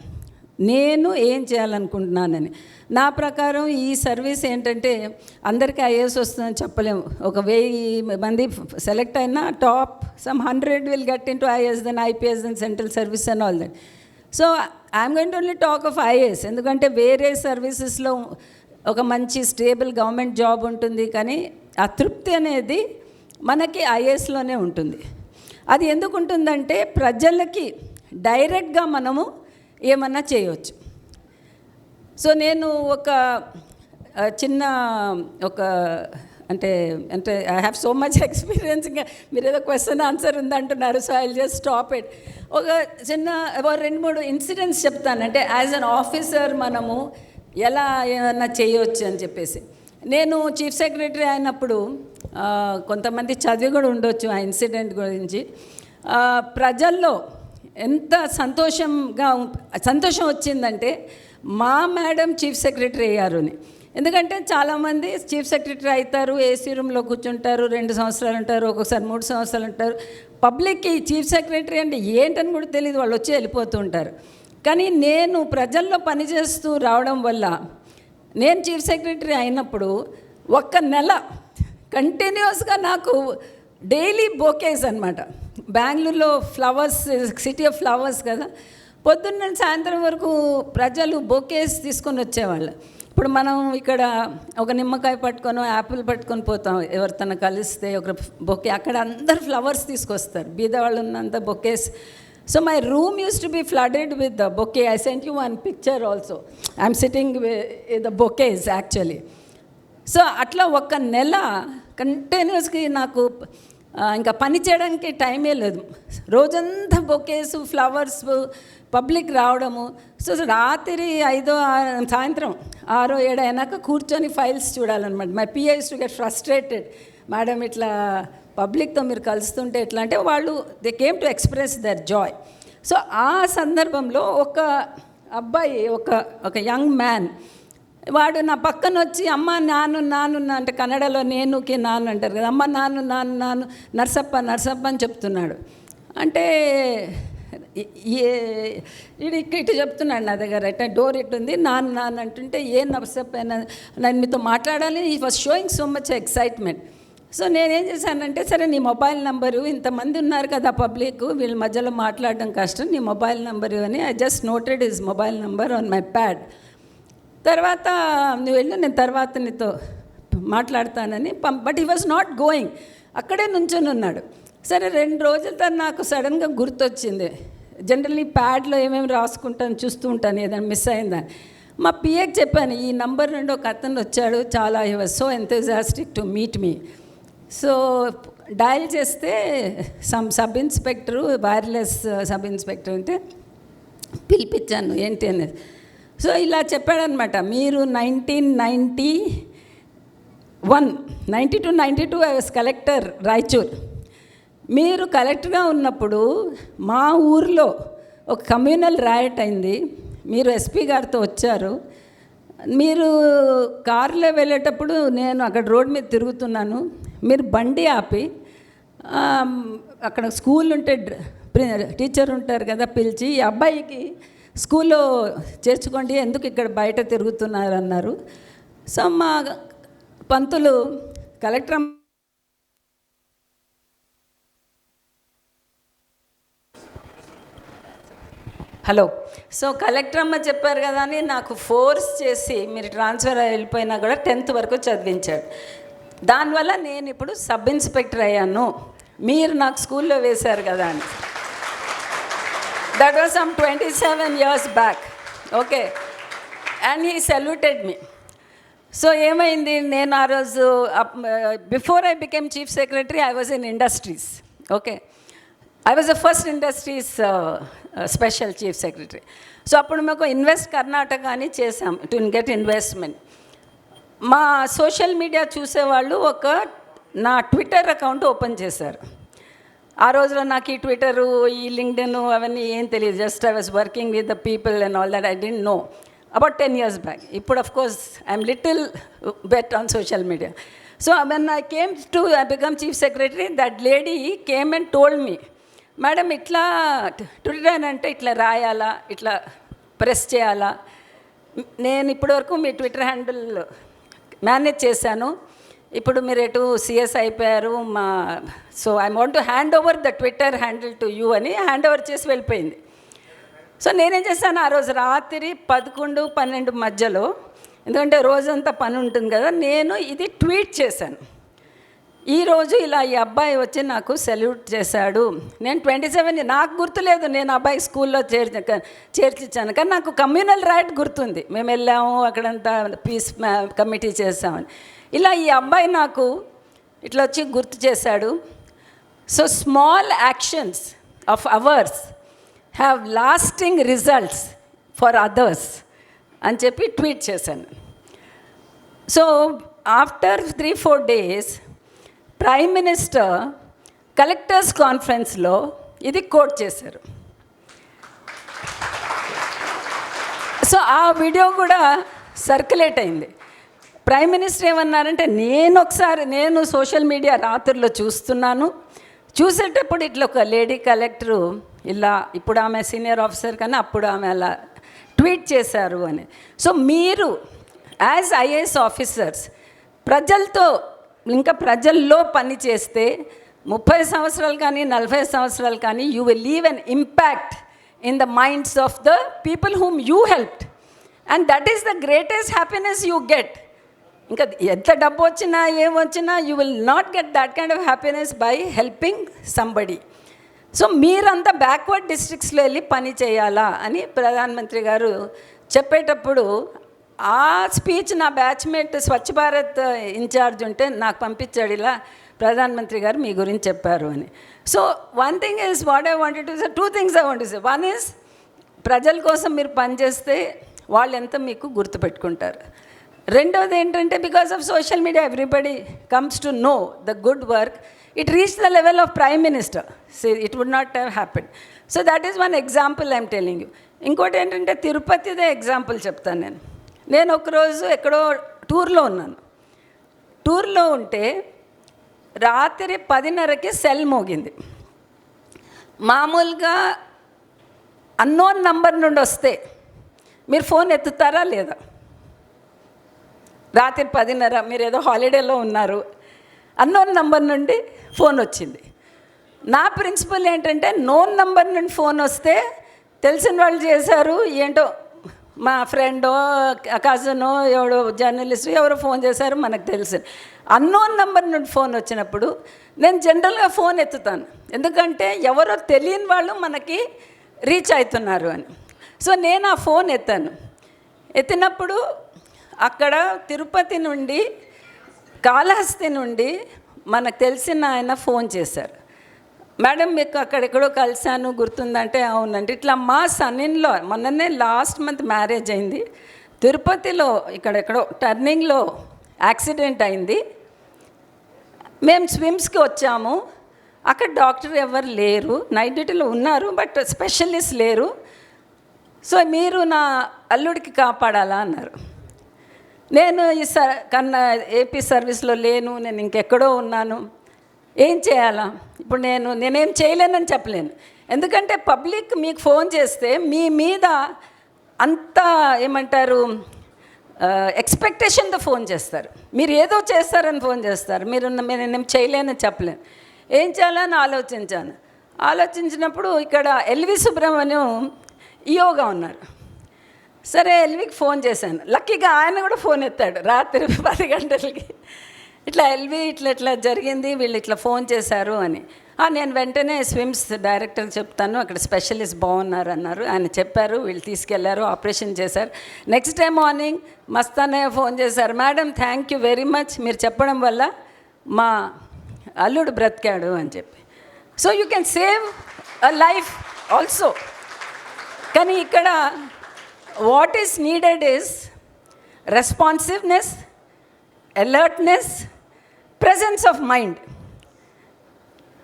Speaker 12: నేను ఏం చేయాలనుకుంటున్నానని. నా ప్రకారం ఈ సర్వీస్ ఏంటంటే అందరికీ ఐఏఎస్ వస్తుందని చెప్పలేము. ఒక 1000 మంది సెలెక్ట్ అయినా top some 100 will get in to IAS, then IPS, then central service and all that. So I'm going to only talk of IAS, ఎందుకంటే వేరే సర్వీసెస్లో ఒక మంచి స్టేబుల్ గవర్నమెంట్ జాబ్ ఉంటుంది, కానీ ఆ తృప్తి అనేది మనకి ఐఏఎస్లోనే ఉంటుంది. అది ఎందుకు ఉంటుందంటే ప్రజలకి డైరెక్ట్గా మనము ఏమన్నా చేయవచ్చు. సో నేను ఒక చిన్న అంటే I have so much experience. ఇంకా మీరు ఏదో క్వశ్చన్ ఆన్సర్ ఉందంటున్నారు, so I just stop it. ఒక చిన్న 2-3 ఇన్సిడెంట్స్ చెప్తాను, అంటే యాజ్ అన్ ఆఫీసర్ మనము ఎలా ఏమన్నా చేయవచ్చు అని చెప్పేసి. నేను చీఫ్ సెక్రటరీ అయినప్పుడు కొంతమంది చదివి కూడా ఉండొచ్చు ఆ ఇన్సిడెంట్ గురించి. ప్రజల్లో ఎంత సంతోషం వచ్చిందంటే మా మేడం చీఫ్ సెక్రటరీ అయ్యారు అని. ఎందుకంటే చాలామంది చీఫ్ సెక్రటరీ అవుతారు, ఏసీ రూమ్లో కూర్చుంటారు, 2 సంవత్సరాలు ఉంటారు, ఒక్కొక్కసారి 3 సంవత్సరాలు ఉంటారు. పబ్లిక్కి చీఫ్ సెక్రటరీ అంటే ఏంటని కూడా తెలియదు, వాళ్ళు వచ్చి వెళ్ళిపోతూ ఉంటారు. కానీ నేను ప్రజల్లో పనిచేస్తూ రావడం వల్ల నేను చీఫ్ సెక్రటరీ అయినప్పుడు 1 నెల కంటిన్యూస్గా నాకు డైలీ బొకేస్ అనమాట. బెంగళూరులో ఫ్లవర్స్, సిటీ ఆఫ్ ఫ్లవర్స్ కదా, పొద్దున్న సాయంత్రం వరకు ప్రజలు బొకేస్ తీసుకొని వచ్చేవాళ్ళు. ఇప్పుడు మనం ఇక్కడ ఒక నిమ్మకాయ పట్టుకొని యాపిల్ పట్టుకొని పోతాం, ఎవరితోనో కలిస్తే ఒక బొకే, అక్కడ అందరు ఫ్లవర్స్ తీసుకొస్తారు, బీదవాళ్ళు ఉన్నంత bouquets. So my room used to be flooded with the bouquet. I sent you one picture also. I'm sitting with the bouquets actually. So అట్లా 1 నెల కంటిన్యూస్గా నాకు ఇంకా పని చేయడానికి టైమే లేదు. రోజంతా బొకేస్, ఫ్లవర్స్, పబ్లిక్ రావడము. సో రాత్రి 5 సాయంత్రం 6, 7 అయినాక కూర్చొని ఫైల్స్ చూడాలన్నమాట. My PA used to get frustrated, madam ఇట్లా పబ్లిక్తో మీరు కలుస్తుంటే ఎట్లా అంటే వాళ్ళు they came to express their joy. So ఆ సందర్భంలో ఒక అబ్బాయి, ఒక యంగ్ మ్యాన్, వాడు నా పక్కన వచ్చి అమ్మ నాను అంటే కన్నడలో నేనుకి నాను అంటారు కదా, అమ్మ నాను నర్సప్ప అని చెప్తున్నాడు. అంటే ఇటు చెప్తున్నాడు నా దగ్గర, అంటే డోర్ ఇట్టుంది, నాన్న అంటుంటే ఏ నర్సప్ప నేను మీతో మాట్లాడాలి. ఈ was showing so much excitement. So నేనేం చేశానంటే, సరే నీ మొబైల్ నెంబరు, ఇంతమంది ఉన్నారు కదా పబ్లిక్, వీళ్ళ మధ్యలో మాట్లాడడం కష్టం, నీ మొబైల్ నెంబరు అని I just noted his mobile number on my pad. తర్వాత నువ్వు వెళ్ళి నేను తర్వాత నీతో మాట్లాడతానని but he was not going, అక్కడే నుంచొని ఉన్నాడు. సరే 2 రోజుల తర్వాత నాకు సడన్గా గుర్తొచ్చింది, జనరల్లీ ప్యాడ్లో ఏమేమి రాసుకుంటాను చూస్తూ ఉంటాను ఏదైనా మిస్ అయిందని. మా పిఏకి చెప్పాను, ఈ నంబర్ నుండి ఒక అతను వచ్చాడు, చాలా he was so enthusiastic to meet me. So dial చేస్తే sub inspector, wireless sub inspector అంటే పిలిపించాను ఏంటి అనేది. సో ఇలా చెప్పాడనమాట, మీరు 1992 ఐ వాజ్ కలెక్టర్ రాయచూర్. మీరు కలెక్టర్గా ఉన్నప్పుడు మా ఊర్లో ఒక కమ్యూనల్ రైట్ అయింది, మీరు ఎస్పీ గారితో వచ్చారు, మీరు కారులో వెళ్ళేటప్పుడు నేను అక్కడ రోడ్ మీద తిరుగుతున్నాను, మీరు బండి ఆపి అక్కడ స్కూల్ ఉంటే టీచర్ ఉంటారు కదా, పిలిచి ఈ అబ్బాయికి స్కూల్లో చేర్చుకోండి, ఎందుకు ఇక్కడ బయట తిరుగుతున్నారు అన్నారు. సో మా పంతులు కలెక్టర్ హలో, సో కలెక్టర్ అమ్మ చెప్పారు కదా అని నాకు ఫోర్స్ చేసి మీరు ట్రాన్స్ఫర్ వెళ్ళిపోయినా కూడా 10th వరకు చదివించాడు. దానివల్ల నేను ఇప్పుడు సబ్ ఇన్స్పెక్టర్ అయ్యాను, మీరు నాకు స్కూల్లో వేశారు కదా అని. That was some 27 years back. Okay, and he saluted me. So ఏమైంది, నేను ఆ రోజు before I became chief secretary I was in industries. Okay, I was the first industries special chief secretary. So అప్పుడు మాకు ఇన్వెస్ట్ కర్ణాటక అని చేసాం to get investment. మా social media చూసేవాళ్ళు నా ట్విట్టర్ అకౌంట్ ఓపెన్ చేశారు. ఆ రోజులో నాకు ఈ ట్విట్టరు, ఈ లింక్డ్ఇన్ అవన్నీ ఏం తెలియదు. Just I was working with the people and all that. I didn't know about 10 years back. ఇప్పుడు of course I'm little bit on social media. So when I came to become chief secretary, that lady came and told me, madam ఇట్లా Twitter అంటే ఇట్లా రాయాలా, ఇట్లా press చేయాలా, నేను ఇప్పటివరకు మీ Twitter handle manage చేశాను, ఇప్పుడు మీరు ఎటు సిఎస్ అయిపోయారు so I want to hand over the Twitter handle to you అని హ్యాండ్ ఓవర్ చేసి వెళ్ళిపోయింది. సో నేనేం చేశాను, ఆ రోజు రాత్రి 11-12 మధ్యలో, ఎందుకంటే రోజంతా పని ఉంటుంది కదా, నేను ఇది ట్వీట్ చేశాను. ఈరోజు ఇలా ఈ అబ్బాయి వచ్చి నాకు సెల్యూట్ చేశాడు. నేను 27, నాకు గుర్తులేదు నేను అబ్బాయి స్కూల్లో చేర్చిచ్చాను, కానీ నాకు కమ్యూనల్ రైట్ గుర్తుంది. మేము వెళ్ళాము అక్కడంతా పీస్ కమిటీ చేసామని. ఇలా ఈ అబ్బాయి నాకు ఇట్లా వచ్చి గుర్తు చేశాడు. So small actions of hours have lasting results for others అని చెప్పి ట్వీట్ చేశాను. So after 3-4 days prime minister collectors కాన్ఫరెన్స్లో ఇది కోట్ చేశారు. సో ఆ వీడియో కూడా సర్క్యులేట్ అయింది. ప్రైమ్ మినిస్టర్ ఏమన్నారంటే, నేను సోషల్ మీడియా రాత్రుల్లో చూస్తున్నాను, చూసేటప్పుడు ఇట్లా ఒక లేడీ కలెక్టరు ఇలా, ఇప్పుడు ఆమె సీనియర్ ఆఫీసర్ కానీ అప్పుడు ఆమె అలా ట్వీట్ చేశారు అని. సో మీరు యాజ్ ఐఏఎస్ ఆఫీసర్స్ ప్రజల్లో పని చేస్తే 30 సంవత్సరాలు కానీ 40 సంవత్సరాలు కానీ you will leave an impact in the minds of the people whom you helped, and that is the greatest happiness you get. ఇంకా ఎంత డబ్బు వచ్చినా ఏమొచ్చినా you will not get that kind of happiness by helping somebody. So మీరంతా backward డిస్ట్రిక్ట్స్లో వెళ్ళి పని చేయాలా అని ప్రధానమంత్రి గారు చెప్పేటప్పుడు ఆ స్పీచ్ నా బ్యాచ్మేట్ స్వచ్ఛ భారత్ ఇన్ఛార్జ్ ఉంటే నాకు పంపించాడు, ఇలా ప్రధానమంత్రి గారు మీ గురించి చెప్పారు అని. So one thing is what I wanted to say, 2 things I want to say. One is ప్రజల కోసం మీరు పనిచేస్తే వాళ్ళు ఎంత మీకు గుర్తుపెట్టుకుంటారు. రెండవది ఏంటంటే, because of social media everybody comes to know the good work. It reach the level of prime minister. So it would not have happen. So that is one example I'm telling you. ఇంకోటి ఏంటంటే, తిరుపతిదే example చెప్తాను. నేను ఒకరోజు ఎక్కడో టూర్లో ఉన్నాను. టూర్లో ఉంటే రాత్రి 10:30కి సెల్ మోగింది. మామూలుగా అన్నోన్ నంబర్ నుండి వస్తే మీరు ఫోన్ ఎత్తుతారా లేదా? రాత్రి 10:30 మీరు ఏదో హాలిడేలో ఉన్నారు, అన్నోన్ నంబర్ నుండి ఫోన్ వచ్చింది. నా ప్రిన్సిపల్ ఏంటంటే, నోన్ నంబర్ నుండి ఫోన్ వస్తే తెలిసిన వాళ్ళు చేశారు, ఏంటో మా ఫ్రెండో కజనో ఎవడో జర్నలిస్టు ఎవరో ఫోన్ చేశారు మనకు తెలుసు. అన్నోన్ నంబర్ నుండి ఫోన్ వచ్చినప్పుడు నేను జనరల్గా ఫోన్ ఎత్తుతాను, ఎందుకంటే ఎవరో తెలియని వాళ్ళు మనకి రీచ్ అవుతున్నారు అని. సో నేను ఆ ఫోన్ ఎత్తినప్పుడు అక్కడ తిరుపతి నుండి కాళహస్తి నుండి మనకు తెలిసిన ఆయన ఫోన్ చేశారు. మేడం మీకు అక్కడెక్కడో కలిశాను గుర్తుందంటే, అవునండి. ఇట్లా మా సన్నిన్లో మొన్ననే లాస్ట్ మంత్ మ్యారేజ్ అయింది, తిరుపతిలో ఇక్కడెక్కడో టర్నింగ్లో యాక్సిడెంట్ అయింది, మేము స్విమ్స్కి వచ్చాము, అక్కడ డాక్టర్ ఎవరు లేరు, నైట్ డ్యూటీలో ఉన్నారు బట్ స్పెషలిస్ట్ లేరు, సో మీరు నా అల్లుడికి కాపాడాలా అన్నారు. నేను ఈ ఏపీ సర్వీస్లో లేను, నేను ఇంకెక్కడో ఉన్నాను, ఏం చేయాలా? ఇప్పుడు నేనేం చేయలేనని చెప్పలేను, ఎందుకంటే పబ్లిక్ మీకు ఫోన్ చేస్తే మీ మీద అంత ఏమంటారు ఎక్స్పెక్టేషన్తో ఫోన్ చేస్తారు, మీరు ఏదో చేస్తారని ఫోన్ చేస్తారు, నేనేం చేయలేనని చెప్పలేను. ఏం చేయాలని ఆలోచించినప్పుడు ఇక్కడ ఎల్వి సుబ్రహ్మణ్యం ఈఓగా ఉన్నారు. సరే ఎల్వికి ఫోన్ చేశాను, లక్కీగా ఆయన కూడా ఫోన్ ఎత్తాడు రాత్రి 10 గంటలకి. ఇట్లా ఎల్వి ఇట్లా జరిగింది, వీళ్ళు ఇట్లా ఫోన్ చేశారు అని. నేను వెంటనే స్విమ్స్ డైరెక్టర్ చెప్తాను, అక్కడ స్పెషలిస్ట్ బాగున్నారు అన్నారు. ఆయన చెప్పారు, వీళ్ళు తీసుకెళ్లారు, ఆపరేషన్ చేశారు. Next day morning Mastanayya phone చేశారు, madam thank you very much, మీరు చెప్పడం వల్ల మా అల్లుడు బ్రతికాడు అని చెప్పి. So you can save a life also. కానీ ఇక్కడ what is needed is responsiveness, alertness, presence of mind.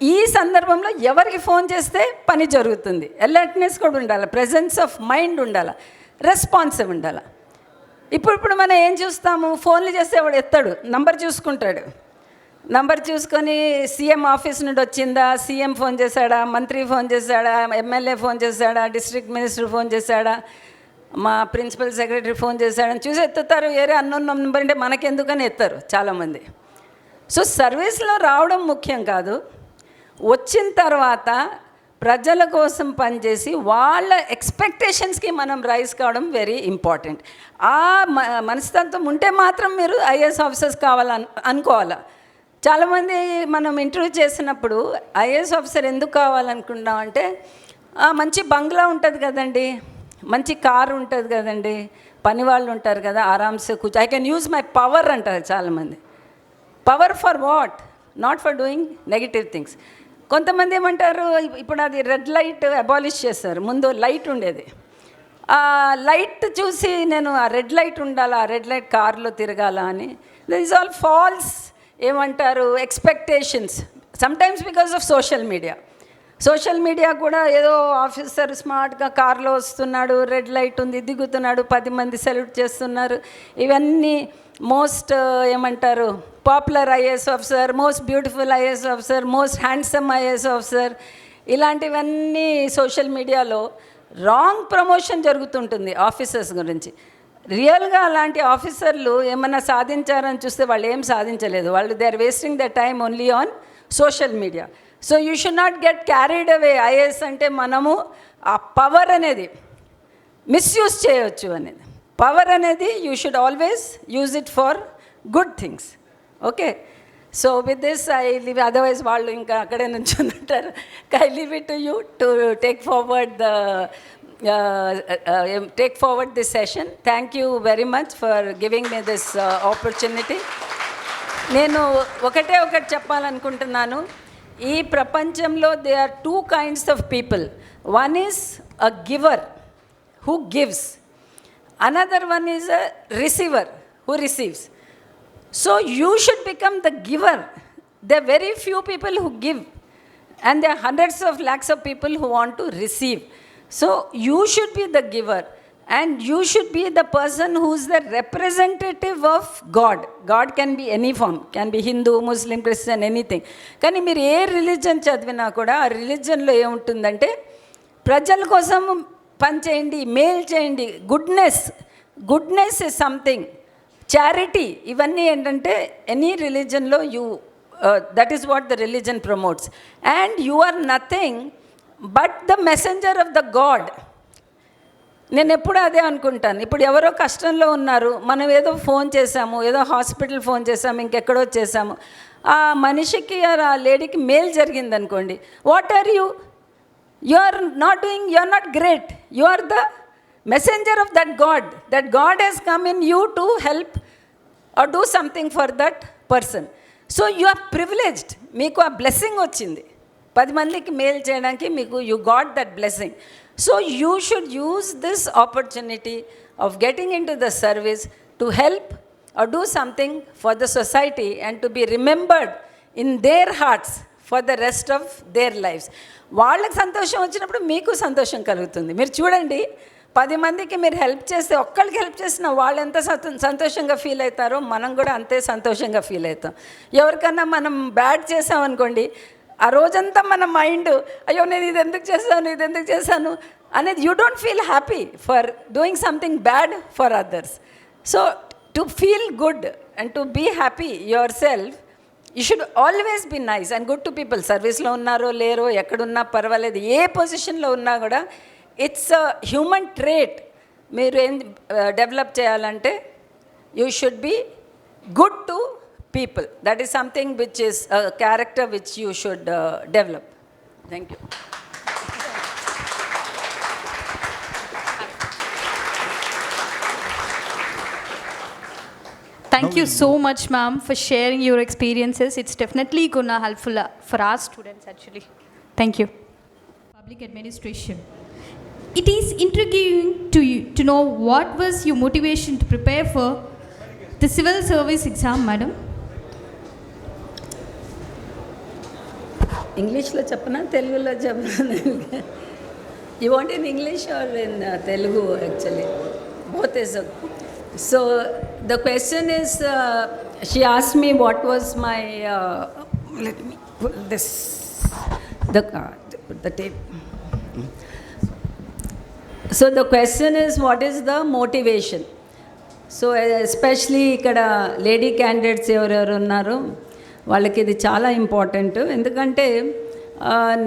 Speaker 12: ఈ సందర్భంలో ఎవరికి ఫోన్ చేస్తే పని జరుగుతుంది. అలర్ట్నెస్ కూడా ఉండాలి, ప్రెజెన్స్ ఆఫ్ మైండ్ ఉండాలి, రెస్పాన్సివ్ ఉండాలి. ఇప్పుడు మనం ఏం చూస్తాము, ఫోన్లు చేస్తే వాడు ఎత్తాడు, నంబర్ చూసుకుంటాడు, నంబర్ చూసుకొని సీఎం ఆఫీస్ నుండి వచ్చిందా, సీఎం ఫోన్ చేశాడా, మంత్రి ఫోన్ చేశాడా, ఎమ్మెల్యే ఫోన్ చేశాడా, డిస్ట్రిక్ట్ మినిస్టర్ ఫోన్ చేశాడా, మా ప్రిన్సిపల్ సెక్రటరీ ఫోన్ చేశాడని చూసి ఎత్తుతారు. వేరే అన్నోన్ నెంబర్ అంటే మనకెందుకని ఎత్తారు చాలామంది. సో సర్వీస్లో రావడం ముఖ్యం కాదు, వచ్చిన తర్వాత ప్రజల కోసం పనిచేసి వాళ్ళ ఎక్స్పెక్టేషన్స్కి మనం రైజ్ కావడం వెరీ ఇంపార్టెంట్. ఆ మనస్తత్వం ఉంటే మాత్రం మీరు ఐఏఎస్ ఆఫీసర్స్ కావాలని అనుకోవాలా. చాలామంది మనం ఇంటర్వ్యూ చేసినప్పుడు ఐఏఎస్ ఆఫీసర్ ఎందుకు కావాలనుకుంటామంటే, మంచి బంగ్లా ఉంటుంది కదండి, మంచి కారు ఉంటుంది కదండి, పని వాళ్ళు ఉంటారు కదా, ఆరామ్సే కూర్చో, I can use my power అంటారు చాలామంది. Power for what? Not for doing negative things. కొంతమంది ఏమంటారు, ఇప్పుడు అది రెడ్ లైట్ అబాలిష్ చేస్తారు, ముందు లైట్ ఉండేది. ఆ లైట్ చూసి నేను ఆ రెడ్ లైట్ ఉండాలా, ఆ రెడ్ లైట్ కార్లో తిరగాల అని. దిస్ ఈజ్ ఆల్ ఫాల్స్ ఏమంటారు expectations. Sometimes because of social media కూడా ఏదో ఆఫీసర్ స్మార్ట్గా కార్లో వస్తున్నాడు, రెడ్ లైట్ ఉంది, దిగుతున్నాడు, 10 మంది సెల్యూట్ చేస్తున్నారు. ఇవన్నీ మోస్ట్ ఏమంటారు popular IAS officer, most beautiful IAS officer, most handsome IAS officer, ఇలాంటివన్నీ సోషల్ మీడియాలో రాంగ్ ప్రమోషన్ జరుగుతుంటుంది ఆఫీసర్స్ గురించి. రియల్గా అలాంటి ఆఫీసర్లు ఏమన్నా సాధించారని చూస్తే వాళ్ళు ఏం సాధించలేదు. వాళ్ళు they are wasting the time only on social media. So you should not get carried away. IAS అంటే మనము ఆ పవర్ అనేది మిస్యూజ్ చేయవచ్చు అనేది. పవర్ అనేది you should always use it for good things. Okay, so with this I leave, otherwise వాళ్ళు ఇంకా అక్కడే నుంచి ఉంటారు. I leave it to you to take forward this session. Thank you very much for giving me this opportunity. నేను ఒకటి చెప్పాలనుకుంటున్నాను. ఈ ప్రపంచంలో they are 2 kinds of people. One is a giver who gives. Another one is a receiver who receives. So you should become the giver. There are very few people who give, and there are hundreds of lakhs of people who want to receive. So you should be the giver, and you should be the person who is the representative of God. God can be any form, can be Hindu, Muslim, Christian, anything. కానీ మీరు ఏ religion చదివినా కూడా ఆ రిలీజన్లో ఏముంటుందంటే ప్రజల కోసం పని చేయండి, మేలు చేయండి, గుడ్నెస్ ఇస్ సంథింగ్, చారిటీ, ఇవన్నీ ఏంటంటే ఎనీ రిలీజన్లో that is what the religion promotes. And you are nothing but the messenger of the god. నేను ఎప్పుడు అదే అనుకుంటాను. ఇప్పుడు ఎవరో కష్టంలో ఉన్నారు, మనం ఏదో ఫోన్ చేసాము, ఏదో హాస్పిటల్ ఫోన్ చేసాము, ఇంకెక్కడో చేసాము, ఆ మనిషికి ఆ లేడీకి మేలు జరిగింది అనుకోండి, what are you? You are not doing, you are not great, you are the messenger of that god. That god has come in you to help or do something for that person. So you are privileged, మీకు ఆ blessing వచ్చింది, 10 మందికి మేలు చేయడానికి మీకు you got that blessing. So you should use this opportunity of getting in to the service to help or do something for the society and to be remembered in their hearts for the rest of their lives. వాళ్ళకి సంతోషం వచ్చినప్పుడు మీకు సంతోషం కలుగుతుంది. మీరు చూడండి, 10 మందికి మీరు హెల్ప్ చేస్తే, ఒక్కరికి హెల్ప్ చేసిన వాళ్ళు ఎంత సంతోషంగా ఫీల్ అవుతారో మనం కూడా అంతే సంతోషంగా ఫీల్ అవుతాం. ఎవరికన్నా మనం బ్యాడ్ చేసామనుకోండి, ఆ రోజంతా మన మైండ్ అయ్యో నేను ఇది ఎందుకు చేశాను అనేది, you don't feel happy for doing something bad for others. So to feel good and to be happy your self, you should always be nice and good to people. సర్వీస్లో ఉన్నారో లేరో, ఎక్కడున్నా పర్వాలేదు, ఏ పొజిషన్లో ఉన్నా కూడా ఇట్స్ అ హ్యూమన్ ట్రేట్. మీరు ఏం develop చేయాలంటే you should be good to people. That is something which is a character which you should develop. Thank you.
Speaker 1: Thank you so much, ma'am, for sharing your experiences. It's definitely gonna helpful for our students, actually. Thank you. Public administration. It is intriguing to know what was your motivation to prepare for the civil service exam, madam.
Speaker 12: English lo chapna, Telugu lo chapna. You want in English or in Telugu actually? Both is okay. So the question is, she asked me what was my, let me pull this, the tape. So the question is, what is the motivation? So especially ఇక్కడ lady candidates ఎవరెవరు ఉన్నారో వాళ్ళకి ఇది చాలా important. ఎందుకంటే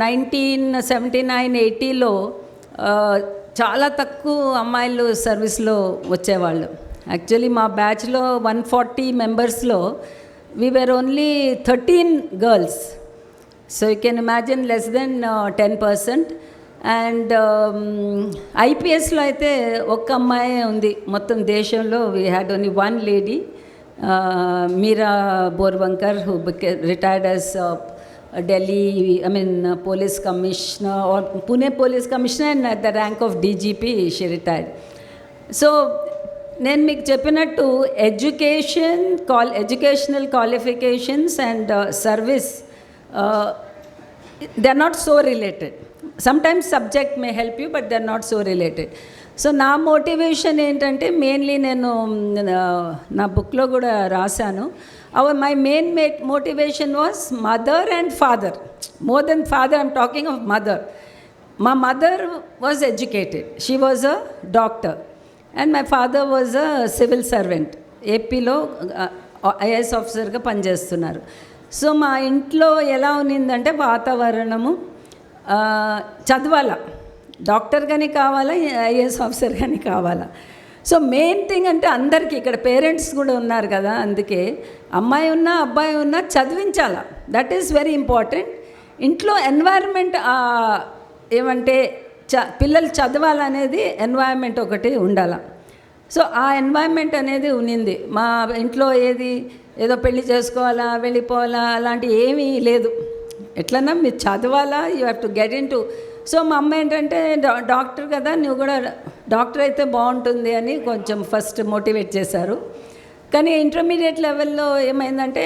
Speaker 12: 1979-80లో చాలా తక్కువ అమ్మాయిలు సర్వీస్లో వచ్చేవాళ్ళు. యాక్చువల్లీ మా బ్యాచ్లో 140 మెంబర్స్లో we were only 13 girls. So you can imagine less than 10%. And ఐపీఎస్లో అయితే ఒక్క అమ్మాయి ఉంది మొత్తం దేశంలో. We had only one lady, Meera Borwankar, who retired as Delhi police commissioner or Pune police commissioner, and at the rank of DGP she retired. So నేను మీకు చెప్పినట్టు educational qualifications and service they are not so related. Sometimes subject may help you, but they're not so related. So నా motivation ఏంటంటే mainly నేను నా బుక్లో కూడా రాశాను. My main motivation was mother and father. More than father, I'm talking of mother. మా mother was educated, she was a doctor, and my father was a civil servant. ఏపీలో IAS ఆఫీసర్గా పనిచేస్తున్నారు. సో మా ఇంట్లో ఎలా ఉన్నిందంటే వాతావరణము, చదవాలా, డాక్టర్ కానీ కావాలా, ఐఏఎస్ ఆఫీసర్ కానీ కావాలా. సో మెయిన్ థింగ్ అంటే అందరికీ ఇక్కడ పేరెంట్స్ కూడా ఉన్నారు కదా, అందుకే అమ్మాయి ఉన్నా అబ్బాయి ఉన్నా చదివించాలా. That is very important. ఇంట్లో ఎన్వైర్న్మెంట్ ఏమంటే పిల్లలు చదవాలనేది ఎన్వైర్న్మెంట్ ఒకటి ఉండాలి. సో ఆ ఎన్వైర్న్మెంట్ అనేది ఉన్నింది మా ఇంట్లో. ఏదో పెళ్లి చేసుకోవాలా, వెళ్ళిపోవాలా అలాంటి ఏమీ లేదు. ఎట్లన్నా మీరు చదవాలా, you have to get in to. So మా అమ్మ ఏంటంటే డాక్టర్ కదా, నువ్వు కూడా డాక్టర్ అయితే బాగుంటుంది అని కొంచెం ఫస్ట్ మోటివేట్ చేశారు. కానీ ఇంటర్మీడియట్ లెవెల్లో ఏమైందంటే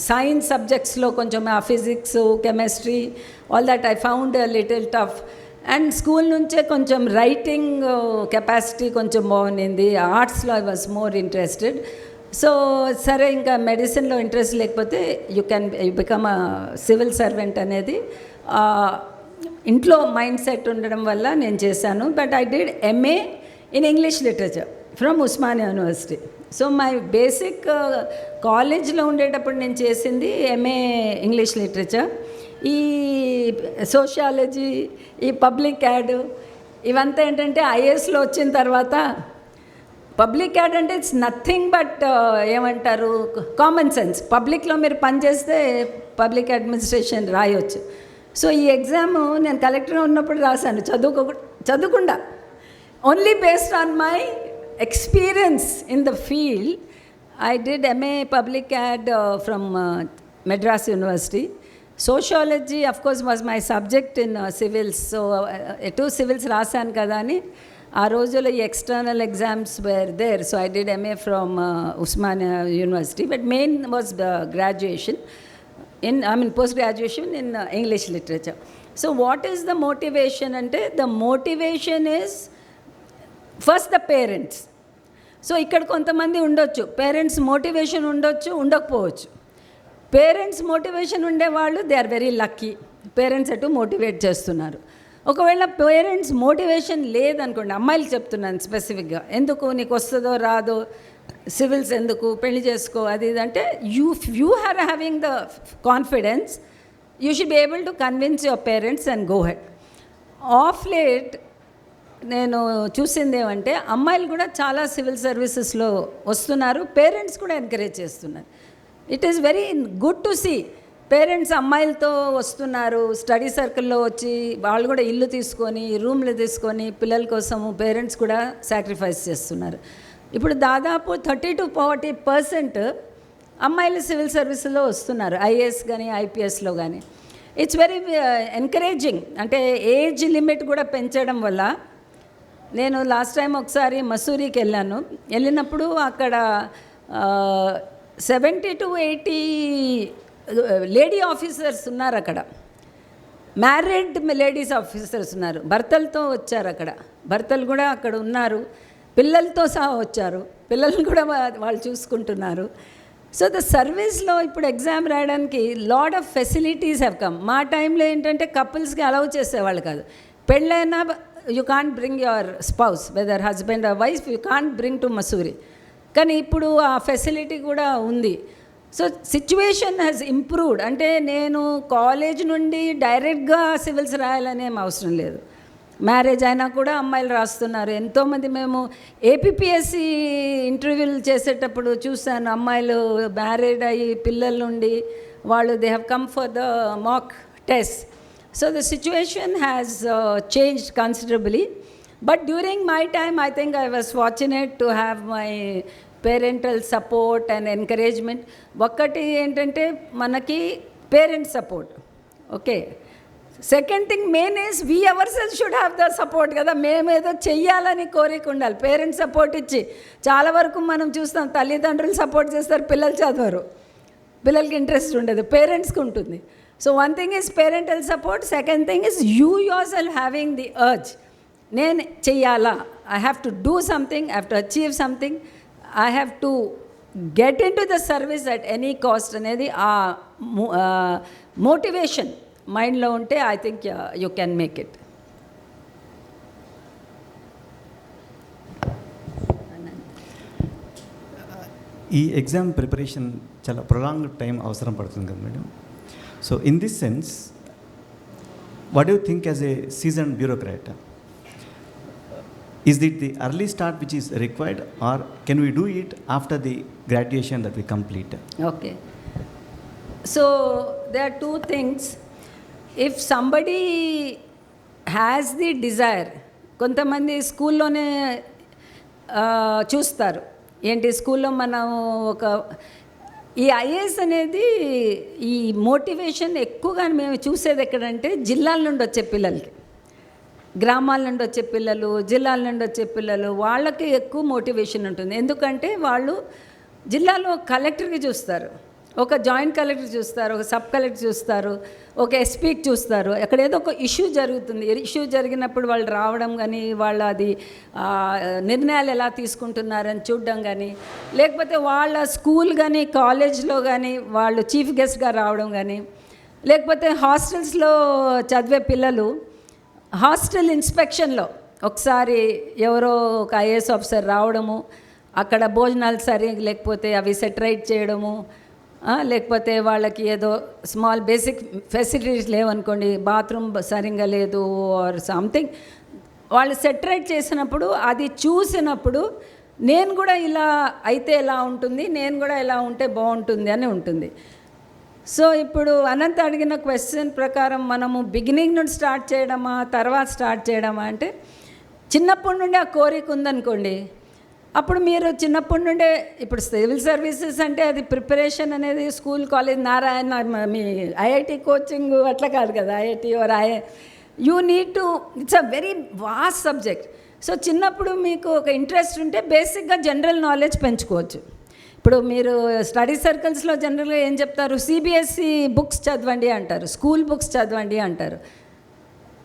Speaker 12: సైన్స్ సబ్జెక్ట్స్లో కొంచెం ఆ physics, chemistry, all that I found little tough. And school నుంచే కొంచెం రైటింగ్ కెపాసిటీ కొంచెం బాగుంది. ఆర్ట్స్లో I was more interested. So సరే, ఇంకా మెడిసిన్లో ఇంట్రెస్ట్ లేకపోతే you become a civil servant అనేది ఇంట్లో మైండ్ సెట్ ఉండడం వల్ల నేను చేశాను. But I did MA in English literature from Osmania university. So my basic కాలేజ్లో ఉండేటప్పుడు నేను చేసింది ఎంఏ ఇంగ్లీష్ లిటరేచర్. ఈ సోషియాలజీ, ఈ పబ్లిక్ యాడ్ ఇవంతా ఏంటంటే ఐఏఎస్లో వచ్చిన తర్వాత, పబ్లిక్ యాడ్ అంటే ఇట్స్ నథింగ్ బట్ ఏమంటారు, కామన్ సెన్స్. పబ్లిక్లో మీరు పనిచేస్తే పబ్లిక్ అడ్మినిస్ట్రేషన్ రాయొచ్చు. సో ఈ ఎగ్జామ్ నేను కలెక్టర్గా ఉన్నప్పుడు రాశాను, చదువుకుండా. Only based on my experience in the field I did MA public ad from Madras university. Sociology of course was my subject in civils. So ఎటు సివిల్స్ రాశాను కదా అని ఆ రోజుల్లో ఈ external exams were there. So I did MA from Osmania university. But main was graduation post graduation in English literature. So what is the motivation అంటే, the motivation is first the parents. So ఇక్కడ కొంతమంది ఉండొచ్చు, parents motivation ఉండొచ్చు, ఉండకపోవచ్చు. Parents motivation ఉండేవాళ్ళు they are very lucky, parents అటు motivate చేస్తున్నారు. ఒకవేళ పేరెంట్స్ మోటివేషన్ లేదనుకోండి, అమ్మాయిలు చెప్తున్నాను స్పెసిఫిక్గా, ఎందుకు నీకు వస్తుందో రాదో, సివిల్స్ ఎందుకు, పెళ్లి చేసుకో, అది ఇదంటే you are having the confidence, you should be able to convince your parents and go head. Of late నేను చూసింది ఏమంటే అమ్మాయిలు కూడా చాలా సివిల్ సర్వీసెస్లో వస్తున్నారు, పేరెంట్స్ కూడా ఎంకరేజ్ చేస్తున్నారు. It is very good to see parents అమ్మాయిలతో వస్తున్నారు, స్టడీ సర్కిల్లో వచ్చి వాళ్ళు కూడా ఇల్లు తీసుకొని రూమ్లు తీసుకొని పిల్లల కోసము పేరెంట్స్ కూడా సాక్రిఫైస్ చేస్తున్నారు. ఇప్పుడు దాదాపు 30 to 40% అమ్మాయిలు సివిల్ సర్వీస్లో వస్తున్నారు, ఐఏఎస్ కానీ ఐపీఎస్లో కానీ. It's very encouraging. అంటే ఏజ్ లిమిట్ కూడా పెంచడం వల్ల, నేను లాస్ట్ టైం ఒకసారి మసూరికి వెళ్ళినప్పుడు అక్కడ 70 to 80 లేడీ ఆఫీసర్స్ ఉన్నారు అక్కడ, మ్యారీడ్ లేడీస్ ఆఫీసర్స్ ఉన్నారు, భర్తలతో వచ్చారు అక్కడ, భర్తలు కూడా అక్కడ ఉన్నారు, పిల్లలతో సహా వచ్చారు, పిల్లల్ని కూడా వాళ్ళు చూసుకుంటున్నారు. సో ద సర్వీస్లో ఇప్పుడు ఎగ్జామ్ రాయడానికి lot of facilities have come. మా టైంలో ఏంటంటే కపుల్స్కి అలౌ చేసేవాళ్ళు కాదు, పెళ్ళైనా you can't bring your spouse, whether husband or wife, you can't bring to Mussoorie. కానీ ఇప్పుడు ఆ ఫెసిలిటీ కూడా ఉంది. So situation has improved. అంటే నేను కాలేజ్ నుండి డైరెక్ట్గా సివిల్స్ రాయాలనేం అవసరం లేదు, మ్యారేజ్ అయినా కూడా అమ్మాయిలు రాస్తున్నారు. ఎంతోమంది మేము ఏపీఎస్సి ఇంటర్వ్యూలు చేసేటప్పుడు చూశాను, అమ్మాయిలు మ్యారేడ్ అయ్యి పిల్లల నుండి వాళ్ళు they have come for the mock test. So the situation has changed considerably. But during my time I think I was fortunate to have my parental support and encouragement. ఒక్కటి ఏంటంటే మనకి parent support, okay. Second thing main is we our self should have the support కదా. మేమేదో చెయ్యాలని కోరిక ఉండాలి, parents support ఇచ్చి. చాలా వరకు మనం చూస్తాం తల్లిదండ్రులు సపోర్ట్ చేస్తారు, పిల్లలు చదవరు, పిల్లలకి ఇంట్రెస్ట్ ఉండదు, పేరెంట్స్కి ఉంటుంది. So one thing is parental support, second thing is you your self having the urge, నేను చెయ్యాలా, I have to do something, I have to achieve something, I have to get in to the service at any cost అనేది ఆ motivation మైండ్లో ఉంటే I think you can make it.
Speaker 2: ఈ exam preparation చాలా prolong time అవసరం పడుతుంది కదా madam. So in this sense what you think as a season bureaucrat, is it the early start which is required, or can we do it after the graduation that we complete?
Speaker 12: Okay. So there are two things. If somebody has the desire, కొంతమంది స్కూల్లోనే చూస్తారు, ఏంటి స్కూల్లో మనం ఒక ఈ IAS అనేది ఈ మోటివేషన్ ఎక్కువగా మేము చూసేది ఎక్కడంటే జిల్లాల నుండి వచ్చే పిల్లలకి, గ్రామాల నుండి వచ్చే పిల్లలు, జిల్లాల నుండి వచ్చే పిల్లలు, వాళ్ళకి ఎక్కువ మోటివేషన్ ఉంటుంది. ఎందుకంటే వాళ్ళు జిల్లాలో కలెక్టర్కి చూస్తారు, ఒక జాయింట్ కలెక్టర్ చూస్తారు, ఒక సబ్ కలెక్టర్ చూస్తారు, ఒక ఎస్పీకి చూస్తారు. అక్కడ ఏదో ఒక ఇష్యూ జరుగుతుంది, ఇష్యూ జరిగినప్పుడు వాళ్ళు రావడం కానీ, వాళ్ళు అది నిర్ణయాలు ఎలా తీసుకుంటున్నారని చూడడం కానీ, లేకపోతే వాళ్ళ స్కూల్ కానీ కాలేజ్లో కానీ వాళ్ళు చీఫ్ గెస్ట్గా రావడం కానీ, లేకపోతే హాస్టల్స్లో చదివే పిల్లలు హాస్టల్ ఇన్స్పెక్షన్లో ఒకసారి ఎవరో ఒక ఐఏఎస్ ఆఫీసర్ రావడము, అక్కడ భోజనాలు సరిగ్గా లేకపోతే అవి సెటరైట్ చేయడము, లేకపోతే వాళ్ళకి ఏదో స్మాల్ బేసిక్ ఫెసిలిటీస్ లేవనుకోండి, బాత్రూమ్ సరిగ్గా లేదు ఆర్ సంథింగ్, వాళ్ళు సెటరైట్ చేసినప్పుడు అది చూసినప్పుడు నేను కూడా ఇలా అయితే ఎలా ఉంటుంది, నేను కూడా ఇలా ఉంటే బాగుంటుంది అని ఉంటుంది. సో ఇప్పుడు అనంత్ అడిగిన క్వశ్చన్ ప్రకారం మనము బిగినింగ్ నుండి స్టార్ట్ చేయడమా తర్వాత స్టార్ట్ చేయడమా అంటే, చిన్నప్పటి నుండి ఆ కోరిక ఉందనుకోండి, అప్పుడు మీరు చిన్నప్పటి నుండే, ఇప్పుడు సివిల్ సర్వీసెస్ అంటే అది ప్రిపరేషన్ అనేది స్కూల్ కాలేజ్ నారాయణ మీ ఐఐటి కోచింగ్ అట్లా కాదు కదా, IIT or you need to, it's a very vast subject. So చిన్నప్పుడు మీకు ఒక ఇంట్రెస్ట్ ఉంటే బేసిక్గా జనరల్ నాలెడ్జ్ పెంచుకోవచ్చు. ఇప్పుడు మీరు స్టడీ సర్కిల్స్లో జనరల్గా ఏం చెప్తారు, సిబిఎస్ఈ బుక్స్ చదవండి అంటారు, స్కూల్ బుక్స్ చదవండి అంటారు,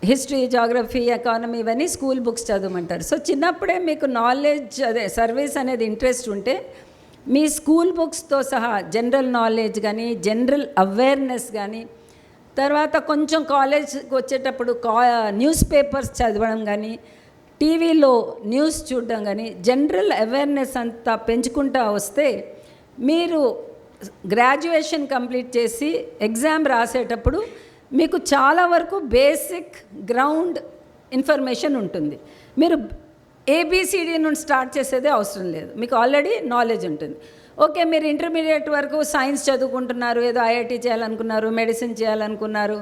Speaker 12: హిస్టరీ, జాగ్రఫీ, ఎకానమీ ఇవన్నీ స్కూల్ బుక్స్ చదవమంటారు. సో చిన్నప్పుడే మీకు నాలెడ్జ్ అదే సర్వీస్ అనేది ఇంట్రెస్ట్ ఉంటే మీ స్కూల్ బుక్స్తో సహా జనరల్ నాలెడ్జ్ కానీ, జనరల్ అవేర్నెస్ కానీ, తర్వాత కొంచెం కాలేజ్కి వచ్చేటప్పుడు న్యూస్ పేపర్స్ చదవడం కానీ, టీవీలో న్యూస్ చూడడం కానీ, జనరల్ అవేర్నెస్ అంతా పెంచుకుంటూ వస్తే మీరు గ్రాడ్యుయేషన్ కంప్లీట్ చేసి ఎగ్జామ్ రాసేటప్పుడు మీకు చాలా వరకు బేసిక్ గ్రౌండ్ ఇన్ఫర్మేషన్ ఉంటుంది. మీరు ఏబిసిడి నుండి స్టార్ట్ చేసేదే అవసరం లేదు, మీకు ఆల్రెడీ నాలెడ్జ్ ఉంటుంది. ఓకే, మీరు ఇంటర్మీడియట్ వరకు సైన్స్ చదువుకుంటున్నారు, ఏదో ఐఐటి చేయాలనుకున్నారు, మెడిసిన్ చేయాలనుకున్నారు,